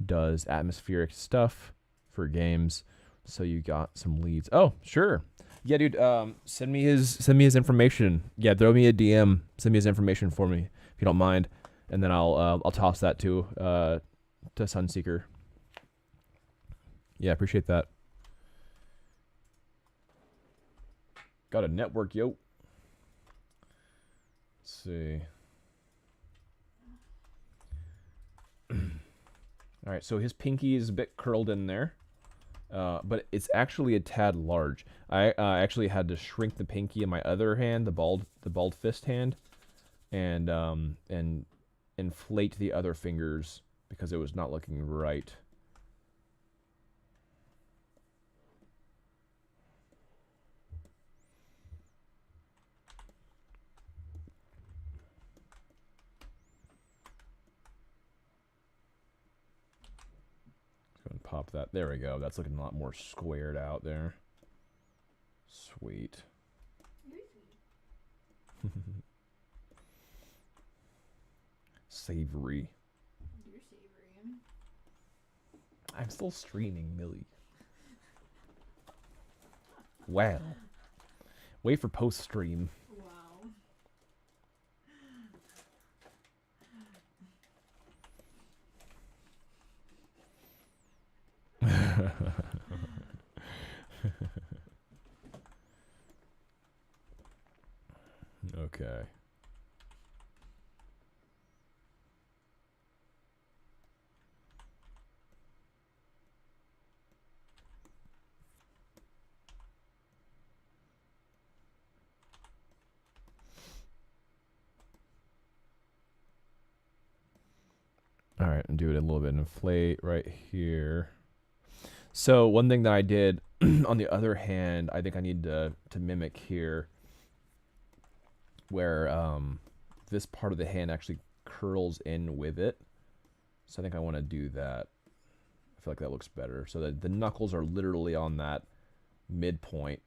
does atmospheric stuff for games. So you got some leads. Oh, sure. Yeah, dude. Send me his information. Yeah, throw me a DM. Send me his information for me if you don't mind, and then I'll toss that to Sunseeker. Yeah, appreciate that. Got a network, yo. Let's see. All right, so his pinky is a bit curled in there. But it's actually a tad large. I actually had to shrink the pinky in my other hand, the bald fist hand, and inflate the other fingers because it was not looking right. Go and pop that. There we go. That's looking a lot more squared out there. Sweet. Savory.
You're savory.
I'm still streaming, Millie. Wow. Wait for post stream.
Wow.
Okay. All right, and do it a little bit. Inflate right here. So one thing that I did, on the other hand, I think I need to mimic here, where this part of the hand actually curls in with it. So I think I want to do that. I feel like that looks better. So that the knuckles are literally on that midpoint,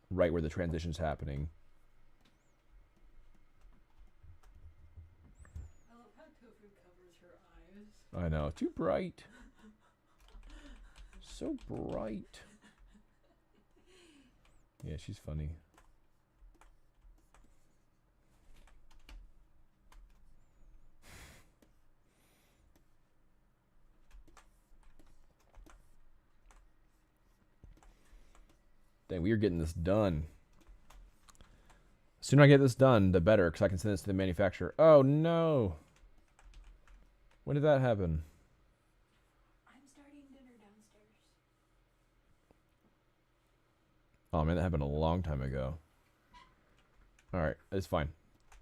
right where the transition's happening.
I love how Tofu covers her eyes.
I know, too bright. So bright. Yeah, she's funny. Dang, we are getting this done. The sooner I get this done, the better, because I can send this to the manufacturer. Oh, no. When did that happen?
I'm starting dinner downstairs.
Oh, man, that happened a long time ago. All right, it's fine.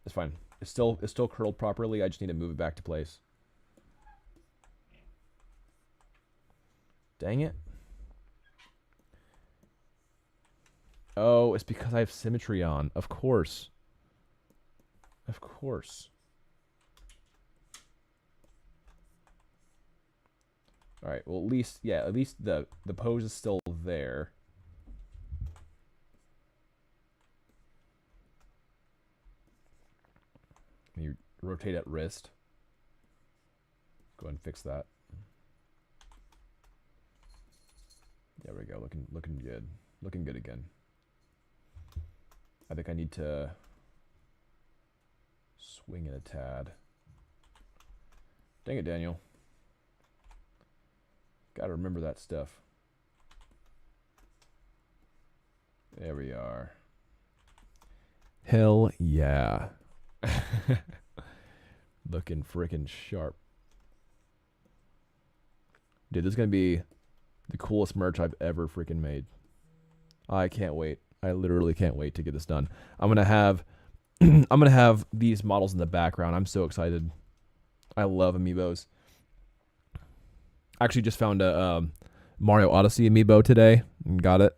It's fine. It's still curled properly. I just need to move it back to place. Dang it. Oh, it's because I have symmetry on. Of course. Of course. All right. Well, at least the pose is still there. Can you rotate at wrist? Go ahead and fix that. There we go. Looking good. Looking good again. I think I need to swing it a tad. Dang it, Daniel. Gotta remember that stuff. There we are. Hell yeah. Looking freaking sharp. Dude, this is gonna be the coolest merch I've ever freaking made. I can't wait. I literally can't wait to get this done. I'm gonna have these models in the background. I'm so excited. I love amiibos. I actually just found a Mario Odyssey amiibo today and got it.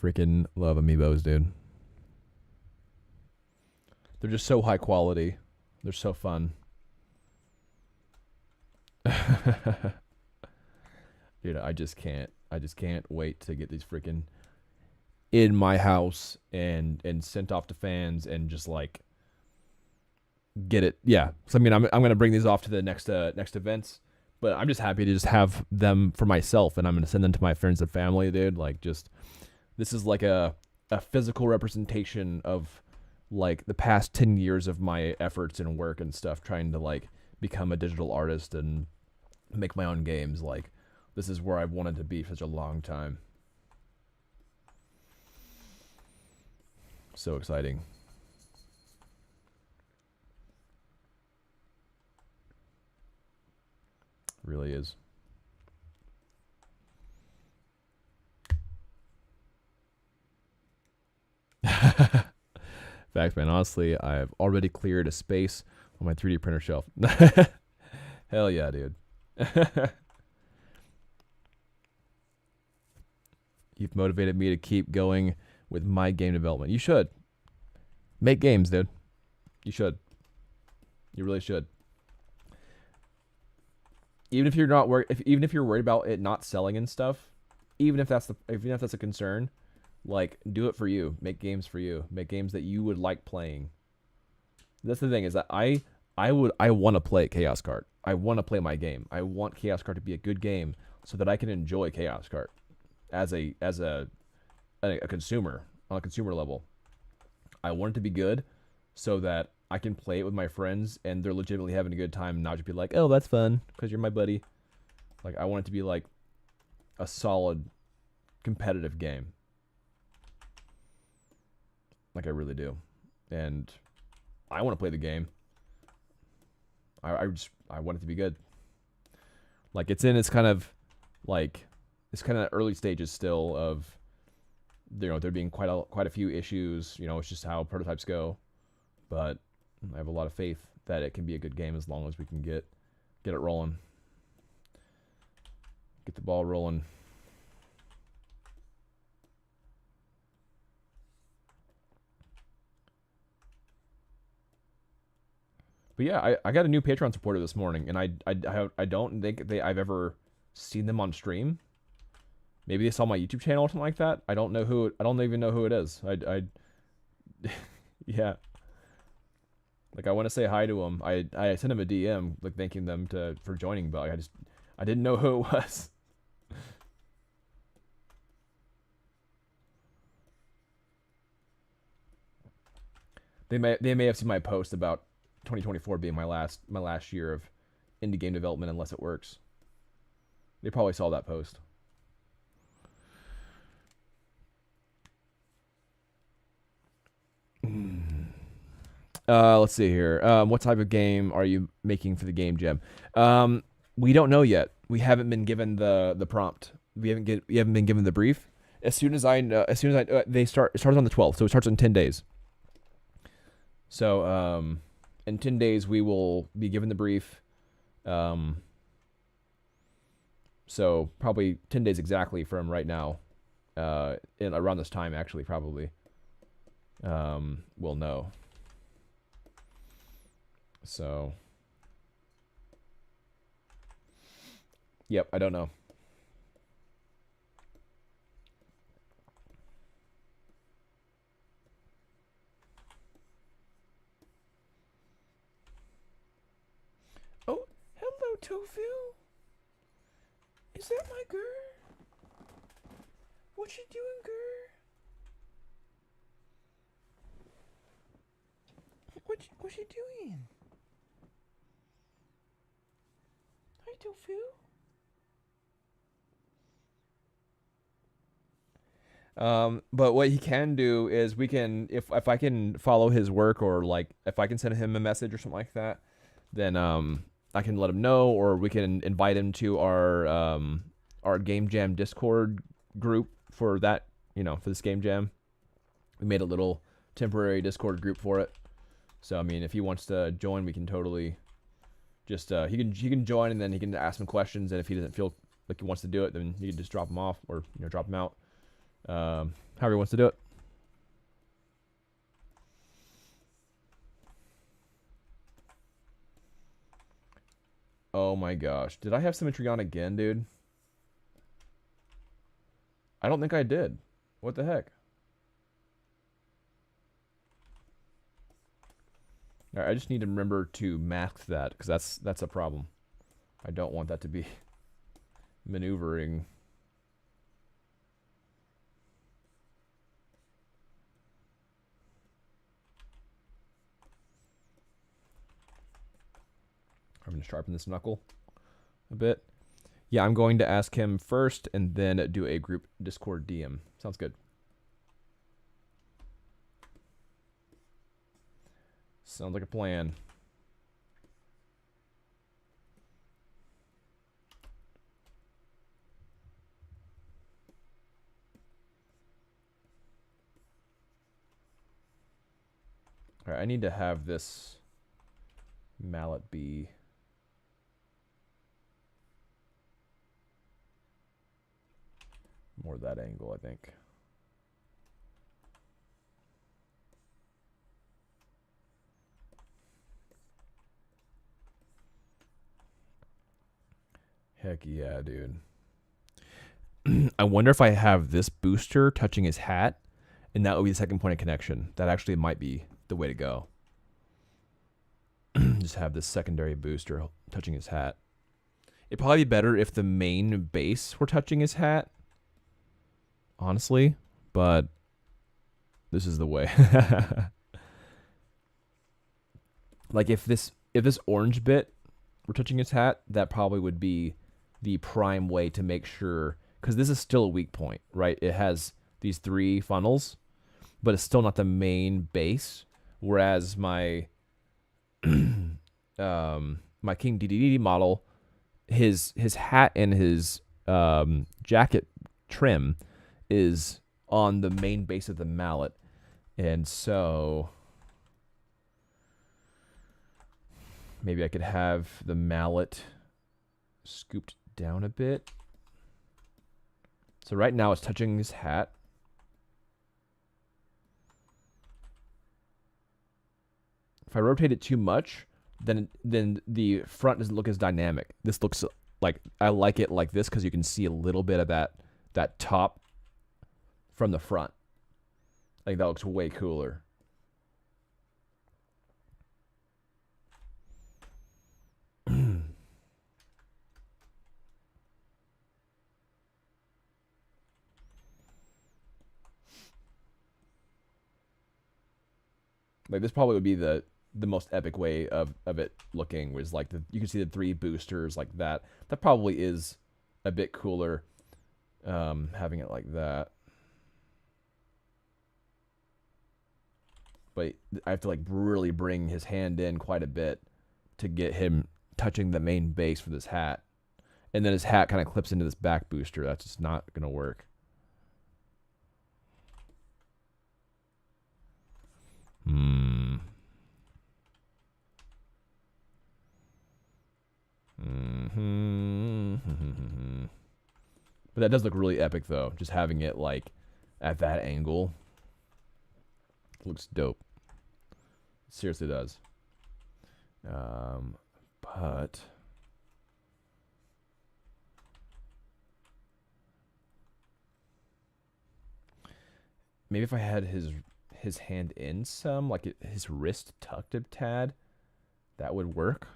Freaking love amiibos, dude. They're just so high quality. They're so fun. Dude, I just can't wait to get these freaking in my house and sent off to fans and just like get it. Yeah. So I mean, I'm gonna bring these off to the next events, but I'm just happy to just have them for myself, and I'm gonna send them to my friends and family, dude. Like, just this is like a physical representation of like the past 10 years of my efforts and work and stuff, trying to like become a digital artist and make my own games. Like, this is where I've wanted to be for such a long time. So exciting. Really is. Facts, man. Honestly, I've already cleared a space on my 3D printer shelf. Hell yeah, dude. You've motivated me to keep going with my game development. You should. Make games, dude. You should. You really should. Even if you're not even if you're worried about it not selling and stuff, even if that's a concern, like, do it for you. Make games for you. Make games that you would like playing. That's the thing, is that I want to play Chaos Kart. I want to play my game. I want Chaos Kart to be a good game so that I can enjoy Chaos Kart as a consumer, on a consumer level. I want it to be good so that I can play it with my friends and they're legitimately having a good time and not just be like, oh, that's fun because you're my buddy. Like, I want it to be like a solid competitive game. Like, I really do. And I want to play the game. I want it to be good. Like, it's in its kind of early stages still of, you know, there being quite a few issues. You know, it's just how prototypes go. But I have a lot of faith that it can be a good game as long as we can get Get it rolling. Get the ball rolling. But yeah, I got a new Patreon supporter this morning, and I don't think I've ever seen them on stream. Maybe they saw my YouTube channel or something like that. I don't know who. I don't even know who it is. Yeah. Like I want to say hi to them. I sent them a DM like thanking them for joining, but I didn't know who it was. They may have seen my post about 2024 being my last year of indie game development unless it works. They probably saw that post. Let's see here. What type of game are you making for the game jam? We don't know yet. We haven't been given the prompt. We haven't been given the brief. As soon as I know, it starts on the 12th, so it starts in 10 days. So, in 10 days we will be given the brief. So probably 10 days exactly from right now. In around this time, actually, probably. We'll know. So, yep, I don't know. Oh, hello, Tofu. Is that my girl? What you doing, girl? What you doing? Hi, Tofu. But what he can do is we can, if I can follow his work, or like if I can send him a message or something like that, then I can let him know, or we can invite him to our Game Jam Discord group for that, for this Game Jam. We made a little temporary Discord group for it. So I mean, if he wants to join, we can totally just he can join, and then he can ask some questions, and if he doesn't feel like he wants to do it, then you can just drop him off, or drop him out. However he wants to do it. Oh my gosh. Did I have symmetry on again, dude? I don't think I did. What the heck? All right, I just need to remember to mask that, because that's a problem. I don't want that to be maneuvering. I'm going to sharpen this knuckle a bit. Yeah, I'm going to ask him first and then do a group Discord DM. Sounds good. Sounds like a plan. All right, I need to have this mallet be more that angle, I think. Heck yeah, dude. I wonder if I have this booster touching his hat, and that would be the second point of connection. That actually might be the way to go. Just have this secondary booster touching his hat. It'd probably be better if the main base were touching his hat, honestly, but this is the way. Like if this orange bit were touching his hat, that probably would be the prime way to make sure, because this is still a weak point, right? It has these 3 funnels, but it's still not the main base. Whereas my my King DDD model, his hat and his jacket trim is on the main base of the mallet, and so Maybe I could have the mallet scooped down a bit. So right now it's touching his hat. If I rotate it too much, then the front doesn't look as dynamic. This looks like, I like it like this because you can see a little bit of that top from the front. I think that looks way cooler. Like this probably would be the most epic way of it looking, was like you can see the 3 boosters like that. That probably is a bit cooler, having it like that. But I have to like really bring his hand in quite a bit to get him touching the main base for this hat. And then his hat kind of clips into this back booster. That's just not going to work. But that does look really epic though. Just having it like at that angle looks dope. It seriously does. But maybe if I had his hand in some, like his wrist tucked a tad, that would work.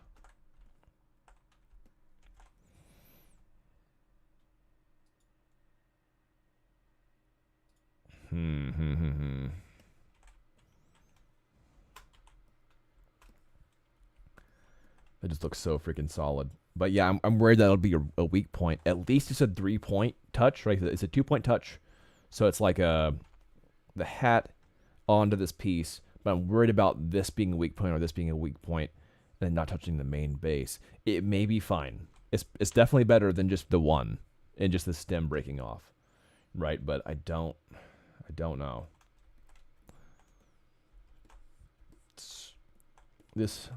It just looks so freaking solid. But yeah, I'm worried that'll be a weak point. At least it's a 3-point touch, right? It's a 2-point touch. So it's like the hat onto this piece. But I'm worried about this being a weak point or this being a weak point and not touching the main base. It may be fine. It's definitely better than just the one and just the stem breaking off. Right? But I don't know. This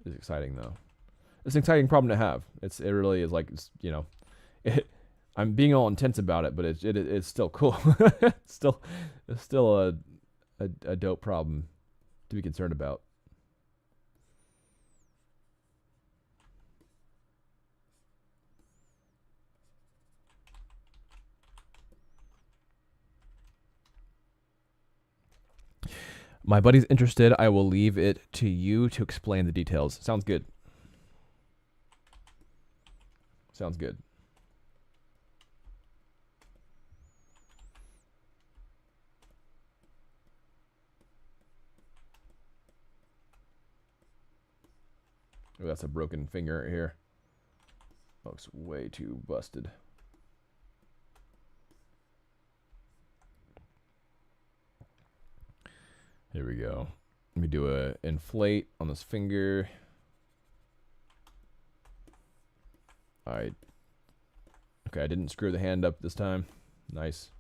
is exciting though. It's an exciting problem to have. It really is, like, you know, I'm being all intense about it, but it's still cool. it's still a dope problem to be concerned about. My buddy's interested. I will leave it to you to explain the details. Sounds good. Sounds good. Oh, that's a broken finger right here. Looks way too busted. Here we go. Let me do a inflate on this finger. Okay, I didn't screw the hand up this time. Nice.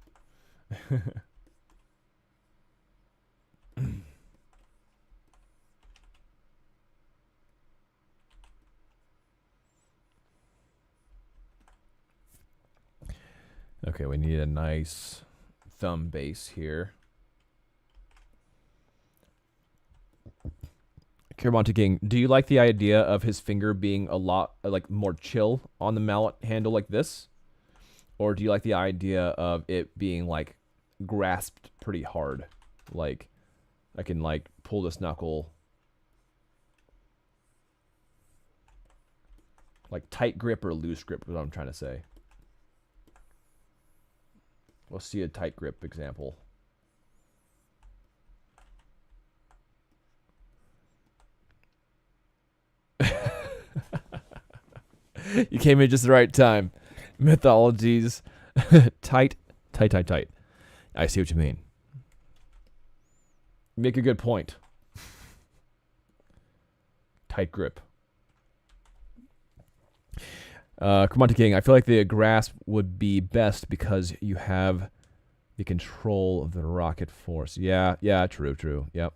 Okay, we need a nice thumb base here. Caramonte King, do you like the idea of his finger being a lot like more chill on the mallet handle like this? Or do you like the idea of it being like grasped pretty hard? Like I can like pull this knuckle. Like tight grip or loose grip is what I'm trying to say. We'll see a tight grip example. You came in just the right time. Mythologies. Tight. I see what you mean. Make a good point. Tight grip. Caramonte King, I feel like the grasp would be best because you have the control of the rocket force. Yeah, true. Yeah,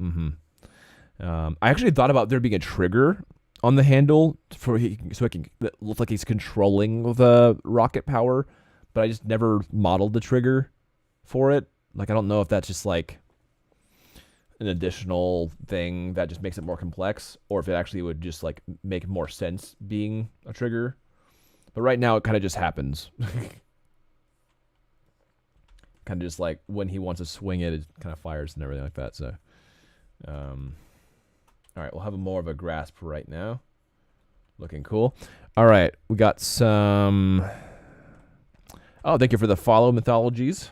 I actually thought about there being a trigger on the handle so it can look like he's controlling the rocket power, but I just never modeled the trigger for it. Like, I don't know if that's just like an additional thing that just makes it more complex, or if it actually would just like make more sense being a trigger. But right now it kind of just happens. Kind of just like when he wants to swing it, it kind of fires and everything like that. So, all right, we'll have more of a grasp right now. Looking cool. All right, we got some. Oh, thank you for the follow, Mythologies.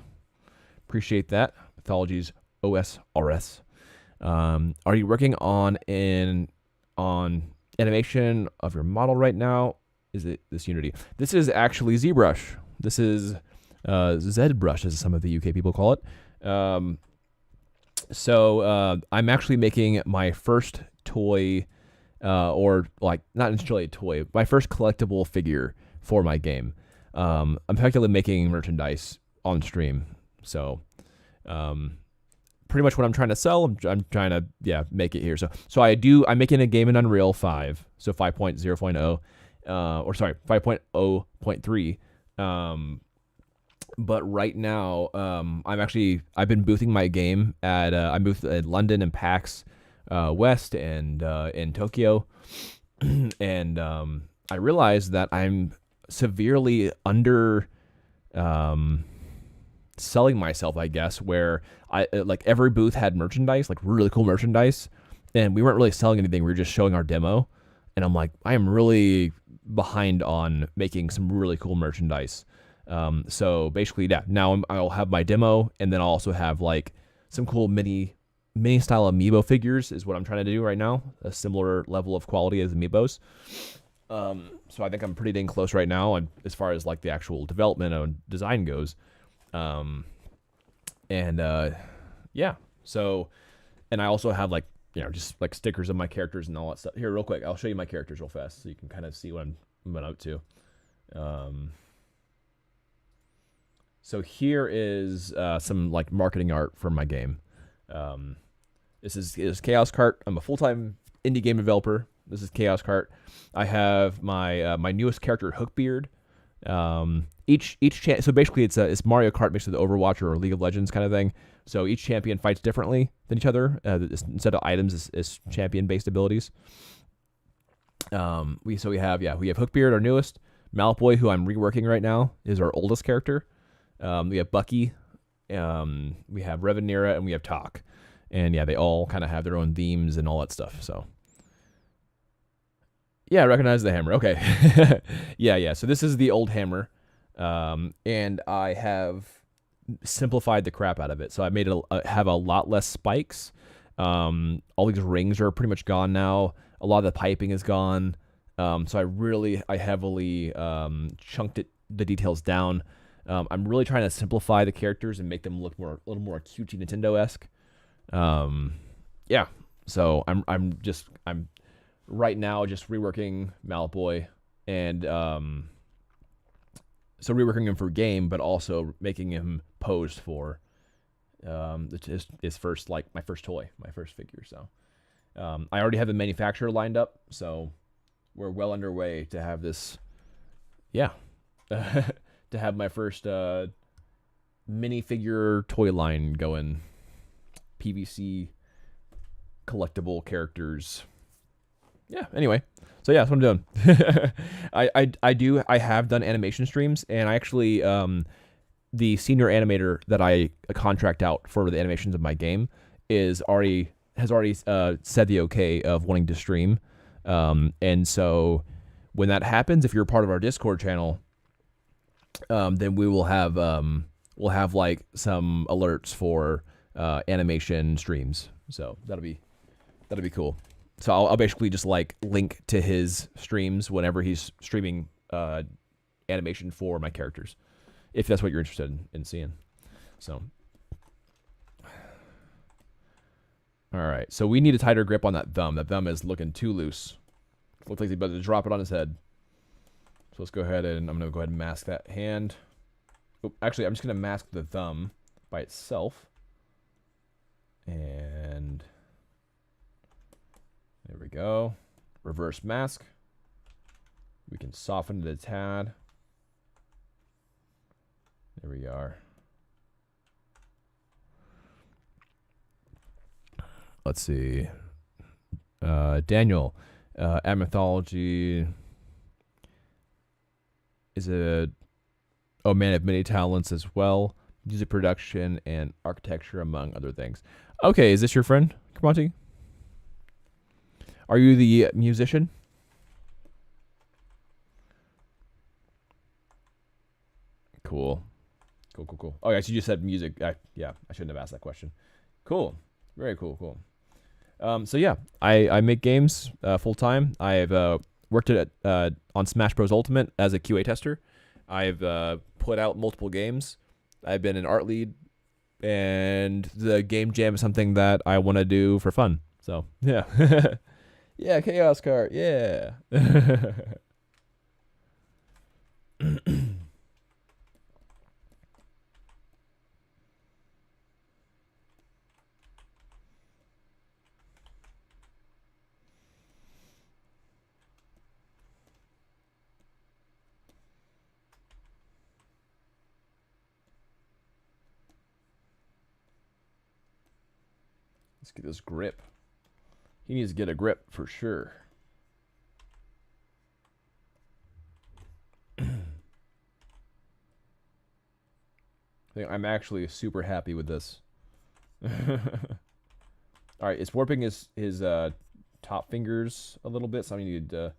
Appreciate that. Mythologies OSRS. Are you working on animation of your model right now? Is it this Unity? This is actually ZBrush. This is ZBrush, as some of the UK people call it. So I'm actually making my first toy, or like not necessarily a toy, my first collectible figure for my game. I'm effectively making merchandise on stream. So pretty much what I'm trying to sell, I'm trying to make it here. So I'm making a game in Unreal 5, so 5.0.0, or sorry, 5.0.3. But right now, I've been boothing my game at I moved at London and PAX West and in Tokyo, and I realized that I'm severely under selling myself, I guess, where I like every booth had merchandise, like really cool merchandise, and we weren't really selling anything. We were just showing our demo, and I'm like, I am really behind on making some really cool merchandise. So basically, now I'll have my demo, and then I'll also have like some cool mini style amiibo figures is what I'm trying to do right now. A similar level of quality as amiibos. So I think I'm pretty dang close right now, and as far as like the actual development and design goes. So, and I also have like, just like stickers of my characters and all that stuff. Here, real quick, I'll show you my characters real fast so you can kind of see what I'm up to. So here is some like marketing art for my game. This is Chaos Cart. I'm a full-time indie game developer. This is Chaos Cart. I have my newest character, Hookbeard. So basically it's Mario Kart mixed with Overwatch or League of Legends kind of thing. So each champion fights differently than each other. Instead of items, is champion-based abilities. We have Hookbeard, our newest. Malboy, who I'm reworking right now, is our oldest character. We have Bucky, we have Revanera, and we have Talk. And they all kind of have their own themes and all that stuff. So I recognize the hammer. Okay. So this is the old hammer. And I have simplified the crap out of it. So I made it have a lot less spikes. All these rings are pretty much gone now. A lot of the piping is gone. So I heavily chunked the details down. I'm really trying to simplify the characters and make them look a little more cutesy Nintendo-esque. So I'm right now just reworking Malboy and so reworking him for game, but also making him posed for his first, like my first toy, my first figure. So I already have the manufacturer lined up, so we're well underway to have this. To have my first minifigure toy line going. PVC collectible characters. Anyway. So that's what I'm doing. I have done animation streams, and I actually the senior animator that I contract out for the animations of my game has already said the okay of wanting to stream. And so when that happens, if you're a part of our Discord channel, then we'll have like some alerts for animation streams. So that'll be cool. So I'll basically just like link to his streams whenever he's streaming animation for my characters, if that's what you're interested in seeing. So, all right. So we need a tighter grip on that thumb. That thumb is looking too loose. Looks like he's about to drop it on his head. So let's go ahead and I'm going to go ahead and mask that hand. Oh, actually, I'm just going to mask the thumb by itself. And there we go. reverse mask. We can soften it a tad. There we are. Let's see. Daniel, at Mythology is a man of many talents as well. Music production and architecture, among other things. Okay, is this your friend, Kamonti? Are you the musician? Cool. Cool. Oh, yeah, so you just said music. Yeah, I shouldn't have asked that question. Cool. Very cool. So yeah, I make games full time. I've worked on Smash Bros Ultimate as a QA tester. I've put out multiple games. I've been an art lead, and the game jam is something that I want to do for fun. So yeah, yeah, Chaos Cart, yeah. Let's get this grip. He needs to get a grip for sure. I'm actually super happy with this. All right, it's warping his top fingers a little bit, so I need to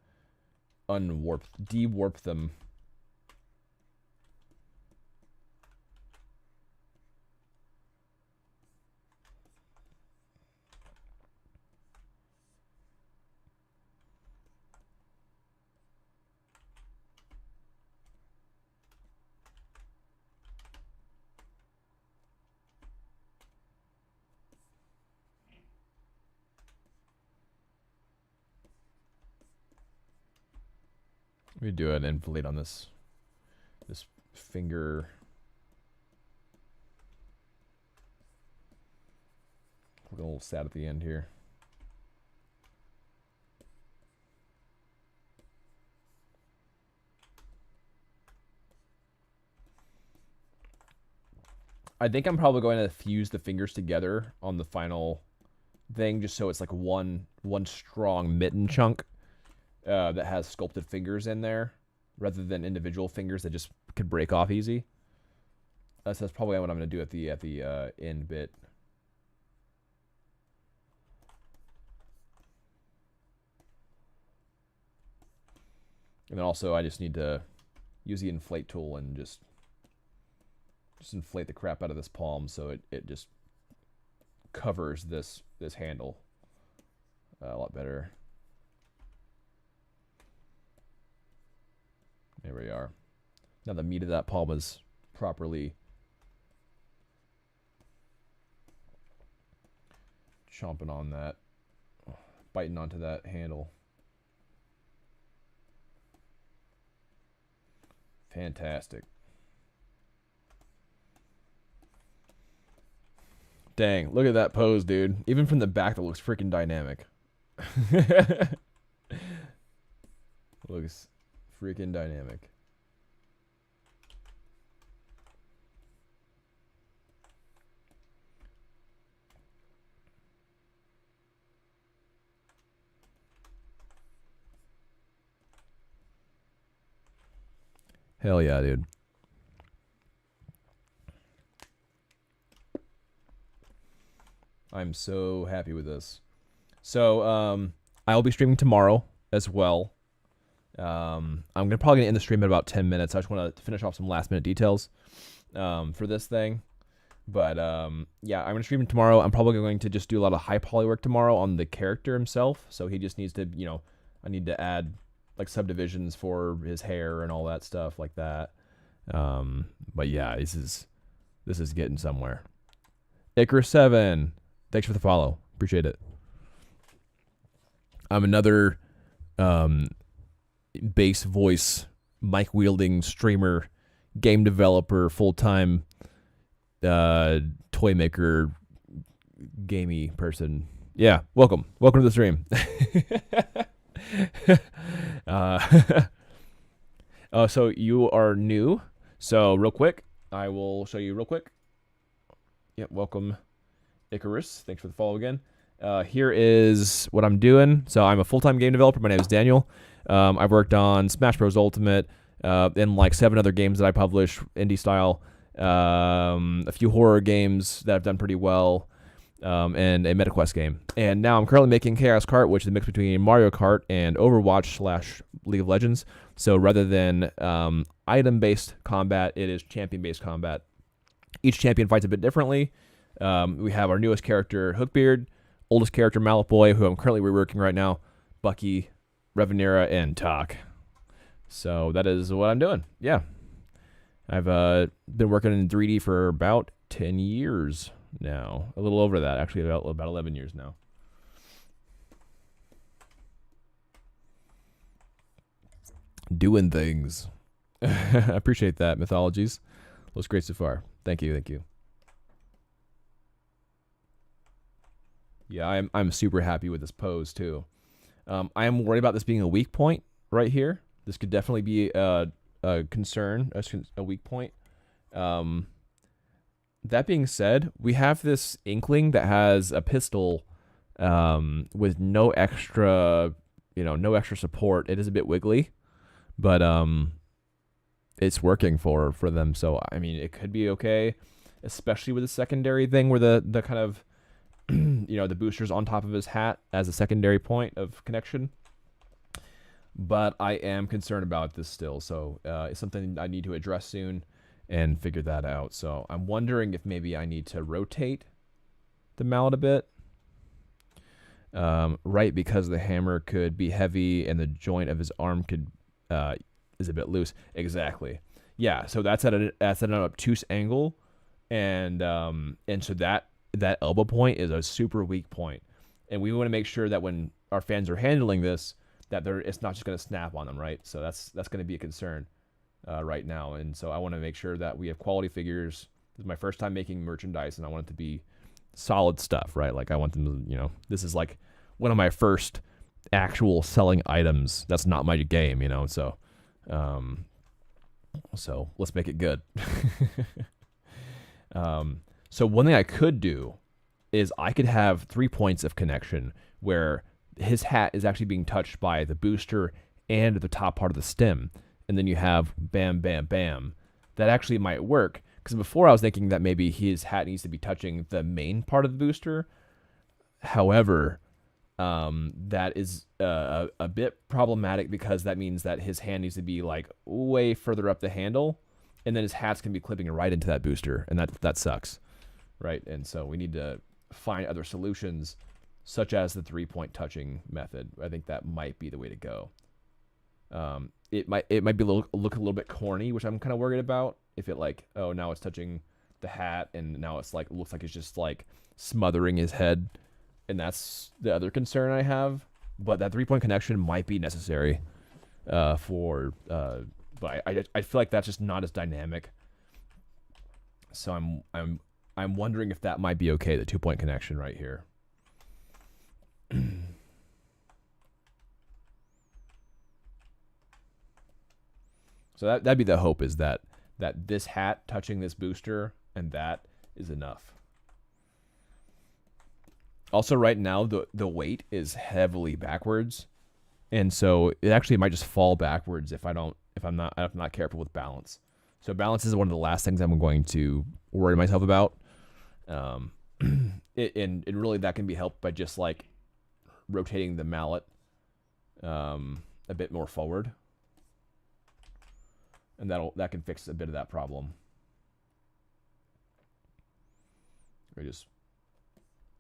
de-warp them. Let me do an inflate on this finger. Look a little sad at the end here. I think I'm probably going to fuse the fingers together on the final thing, just so it's like one strong mitten chunk. That has sculpted fingers in there, rather than individual fingers that just could break off easy. So that's probably what I'm going to do at the end bit. And then also I just need to use the inflate tool and just inflate the crap out of this palm so it just covers this handle a lot better. There we are. Now the meat of that palm is properly chomping on that, biting onto that handle. Fantastic. Dang, look at that pose, dude. Even from the back, that looks freaking dynamic. Looks freaking dynamic. Hell yeah, dude. I'm so happy with this. So, I'll be streaming tomorrow as well. I'm probably gonna end the stream in about 10 minutes. I just want to finish off some last minute details for this thing. But yeah, I'm gonna stream tomorrow. I'm probably going to just do a lot of high poly work tomorrow on the character himself. So he just needs to, I need to add like subdivisions for his hair and all that stuff like that. But yeah, this is getting somewhere. Icarus7, thanks for the follow. Appreciate it. I'm another bass voice, mic wielding streamer, game developer, full-time toy maker, gamey person. Yeah, welcome to the stream. uh, so you are new. So real quick, I will show you real quick. Yep, welcome Icarus. Thanks for the follow again. Here is what I'm doing. So I'm a full-time game developer. My name is Daniel. I've worked on Smash Bros. Ultimate and like 7 other games that I publish, indie style. A few horror games that I've done pretty well, and a MetaQuest game. And now I'm currently making Chaos Kart, which is a mix between Mario Kart and Overwatch / League of Legends. So rather than item-based combat, it is champion-based combat. Each champion fights a bit differently. We have our newest character, Hookbeard, oldest character, Mallet Boy, who I'm currently reworking right now, Bucky, Revenera, and Tak. So that is what I'm doing. Yeah. I've been working in 3D for about 10 years now. A little over that, actually, about 11 years now. Doing things. I appreciate that, Mythologies. Looks great so far. Thank you, thank you. Yeah, I'm super happy with this pose too. I am worried about this being a weak point right here. This could definitely be a concern, a weak point. That being said, we have this Inkling that has a pistol with no extra, no extra support. It is a bit wiggly, but it's working for them. So I mean, it could be okay, especially with the secondary thing where the kind of the booster's on top of his hat as a secondary point of connection. But I am concerned about this still, so it's something I need to address soon and figure that out. So I'm wondering if maybe I need to rotate the mallet a bit. Right, because the hammer could be heavy and the joint of his arm could is a bit loose. Exactly. Yeah, so that's at an obtuse angle, and so that elbow point is a super weak point, and we want to make sure that when our fans are handling this, that it's not just going to snap on them, right? So that's going to be a concern right now, and so I want to make sure that we have quality figures. This is my first time making merchandise, and I want it to be solid stuff, right? Like I want them to, this is like one of my first actual selling items. That's not my game, so let's make it good. So one thing I could do is I could have 3 points of connection where his hat is actually being touched by the booster and the top part of the stem. And then you have bam, bam, bam. That actually might work. Because before I was thinking that maybe his hat needs to be touching the main part of the booster. However, that is a bit problematic because that means that his hand needs to be like way further up the handle. And then his hat's can be clipping right into that booster. And that sucks. Right? And so we need to find other solutions, such as the 3-point touching method. I think that might be the way to go. It might be look a little bit corny, which I'm kind of worried about. If it now it's touching the hat, and now it's looks like it's just smothering his head, and that's the other concern I have. But that 3-point connection might be necessary but I feel like that's just not as dynamic. So I'm wondering if that might be okay, the 2-point connection right here. So that'd be the hope, is that this hat touching this booster and that is enough. Also, right now the weight is heavily backwards, and so it actually might just fall backwards if I'm not careful with balance. So balance is one of the last things I'm going to worry myself about. And really that can be helped by just rotating the mallet a bit more forward, and that can fix a bit of that problem. I just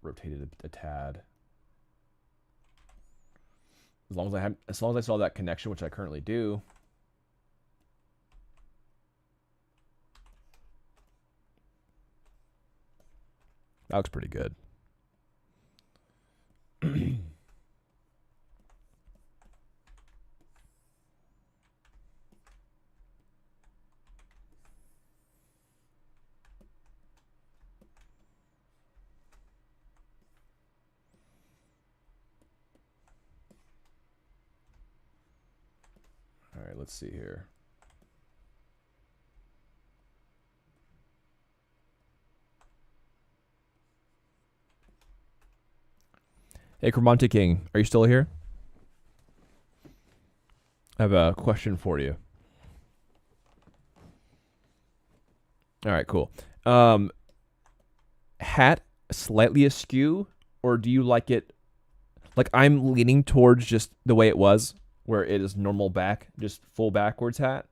rotated a tad. As long as I saw that connection, which I currently do. That looks pretty good. let's see here. Hey, Cromonte King, are you still here? I have a question for you. All right, cool. Hat slightly askew, or do you like it? Like, I'm leaning towards just the way it was, where it is normal back, just full backwards hat.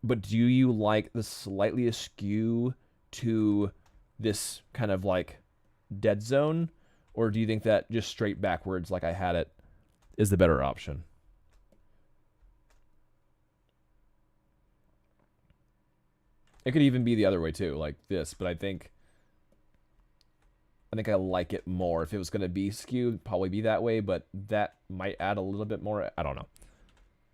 But do you like the slightly askew to this kind of like dead zone? Or do you think that just straight backwards, like I had it, is the better option? It could even be the other way too, like this. But I think I like it more. If it was going to be skewed, it'd probably be that way. But that might add a little bit more. I don't know.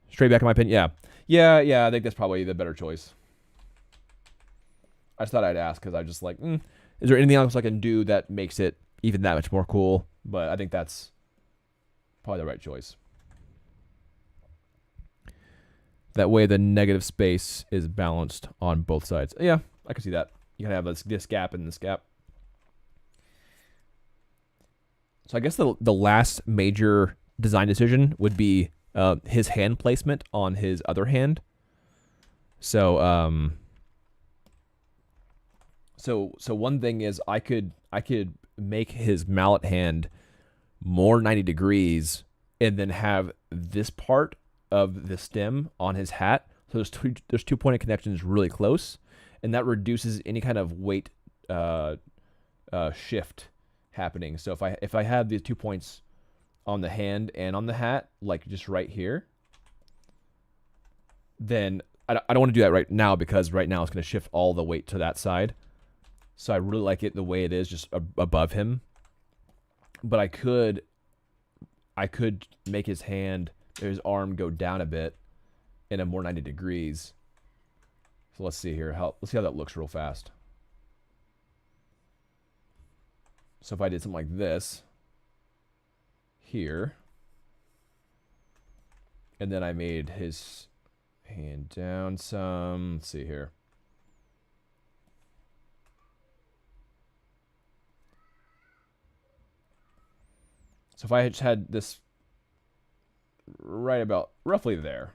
Straight back in my opinion, yeah. I think that's probably the better choice. I just thought I'd ask because I just like, is there anything else I can do that makes it even that much more cool? But I think that's probably the right choice. That way the negative space is balanced on both sides. Yeah, I can see that. You can have this gap and this gap. So I guess the last major design decision would be his hand placement on his other hand. So so one thing is I could make his mallet hand more 90 degrees and then have this part of the stem on his hat. So there's two pointed connections really close, and that reduces any kind of weight shift happening. So if I have these 2 points on the hand and on the hat, like just right here, then I don't want to do that right now because right now it's going to shift all the weight to that side. So I really like it the way it is, just above him. But I could make his hand, his arm go down a bit in a more 90 degrees. So let's see here. Let's see how that looks real fast. So if I did something like this here, and then I made his hand down some, let's see here. So if I just had this right about roughly there,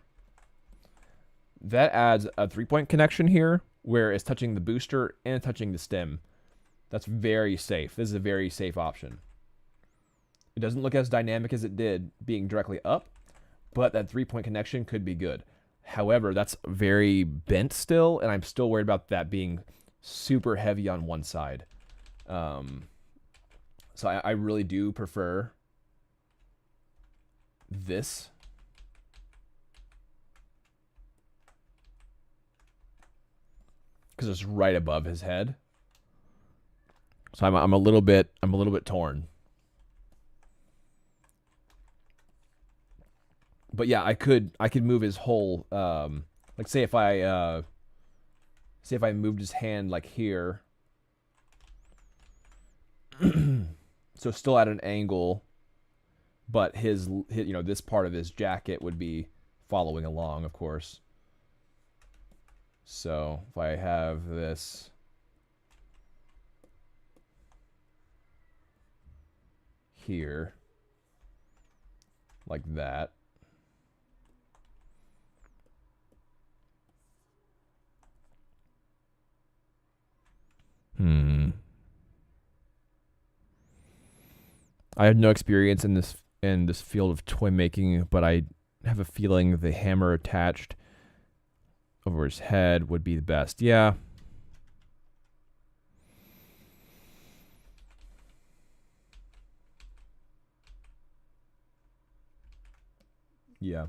that adds a 3-point connection here where it's touching the booster and touching the stem. That's very safe. This is a very safe option. It doesn't look as dynamic as it did being directly up, but that 3-point connection could be good. However, that's very bent still, and I'm still worried about that being super heavy on one side. So I really do prefer this. Because it's right above his head. So I'm a little bit torn. But yeah, I could move his whole like say if I moved his hand like here. So still at an angle, but his this part of his jacket would be following along, of course. So if I have this here like that, I have no experience in this field of toy making, but I have a feeling the hammer attached over his head would be the best. Yeah. Yeah.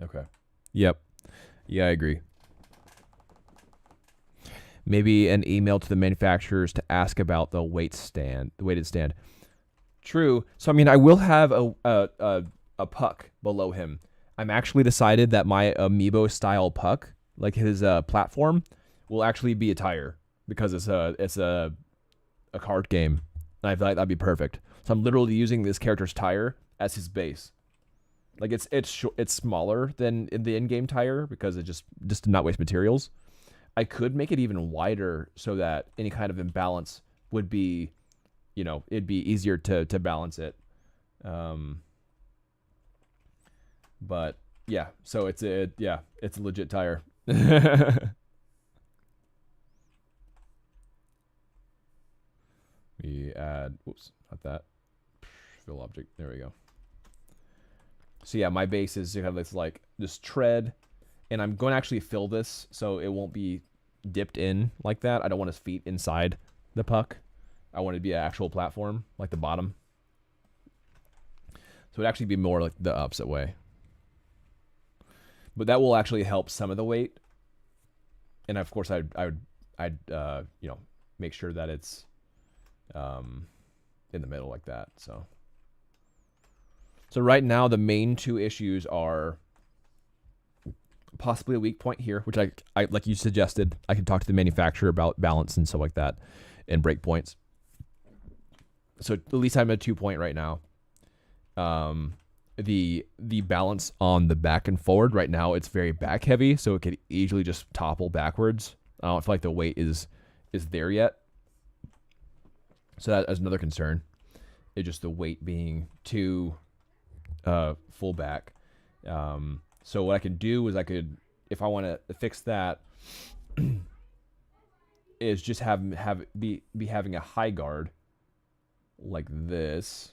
Okay. Yep. Yeah, I agree. Maybe an email to the manufacturers to ask about the weighted stand. True. So I mean, I will have a puck below him. I'm actually decided that my amiibo style puck, like his platform, will actually be a tire because it's a a card game. And I feel like that'd be perfect. So I'm literally using this character's tire as his base. Like it's smaller than in the in-game tire because it just to not waste materials. I could make it even wider so that any kind of imbalance would be, it'd be easier to balance it. But yeah, so it's a legit tire. We add, whoops, not that. Fill object. There we go. So yeah, my base is kind of this like this tread, and I'm going to actually fill this so it won't be dipped in like that. I don't want his feet inside the puck. I want it to be an actual platform, like the bottom. So it'd actually be more like the opposite way. But that will actually help some of the weight. And of course, I'd make sure that it's in the middle like that. So right now, the main two issues are possibly a weak point here, which I like you suggested. I can talk to the manufacturer about balance and stuff like that, and break points. So at least I'm at 2 point right now. The balance on the back and forward right now, it's very back heavy, so it could easily just topple backwards. I don't feel like the weight is there yet. So that is another concern. It's just the weight being too full back. So what I could do is if I want to fix that, is just be having a high guard like this.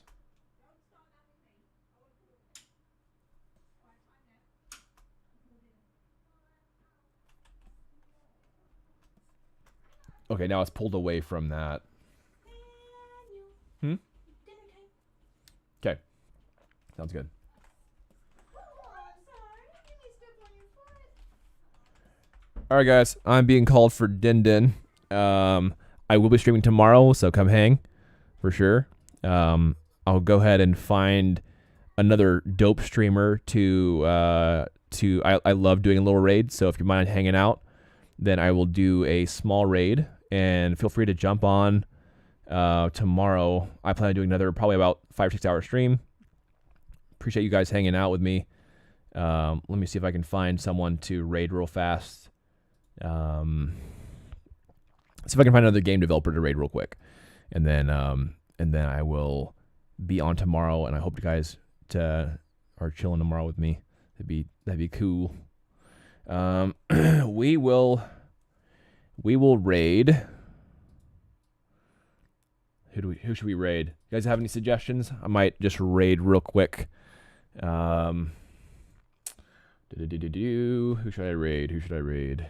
Okay, now it's pulled away from that. Okay. Sounds good. Alright guys, I'm being called for Din Din. I will be streaming tomorrow, so come hang for sure. I'll go ahead and find another dope streamer to I love doing a little raid, so if you mind hanging out, then I will do a small raid, and feel free to jump on tomorrow. I plan on doing another probably about 5 or 6 hour stream. Appreciate you guys hanging out with me. Let me see if I can find someone to raid real fast. See if I can find another game developer to raid real quick, and then I will be on tomorrow. And I hope you guys are chilling tomorrow with me. That'd be cool. We will raid. Who should we raid? You guys have any suggestions? I might just raid real quick. Who should I raid?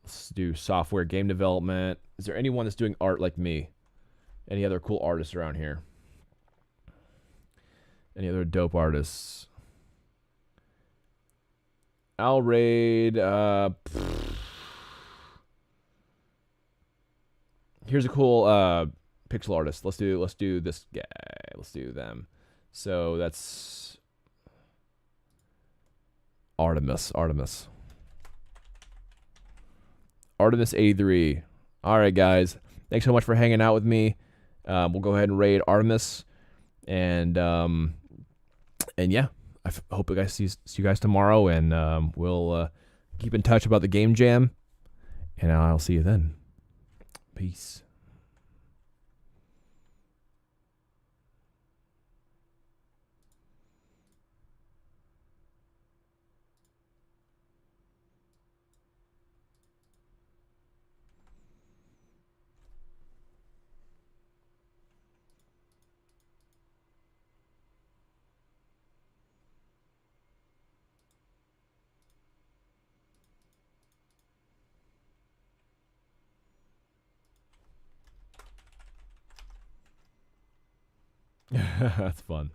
Let's do software game development. Is there anyone that's doing art like me? Any other cool artists around here? Any other dope artists? I'll raid. Here's a cool pixel artist. Let's do this guy. Let's do them. So that's Artemis 83. All right, guys. Thanks so much for hanging out with me. We'll go ahead and raid Artemis, and yeah, I hope you guys see you guys tomorrow, and we'll keep in touch about the game jam, and I'll see you then. Peace. That's fun.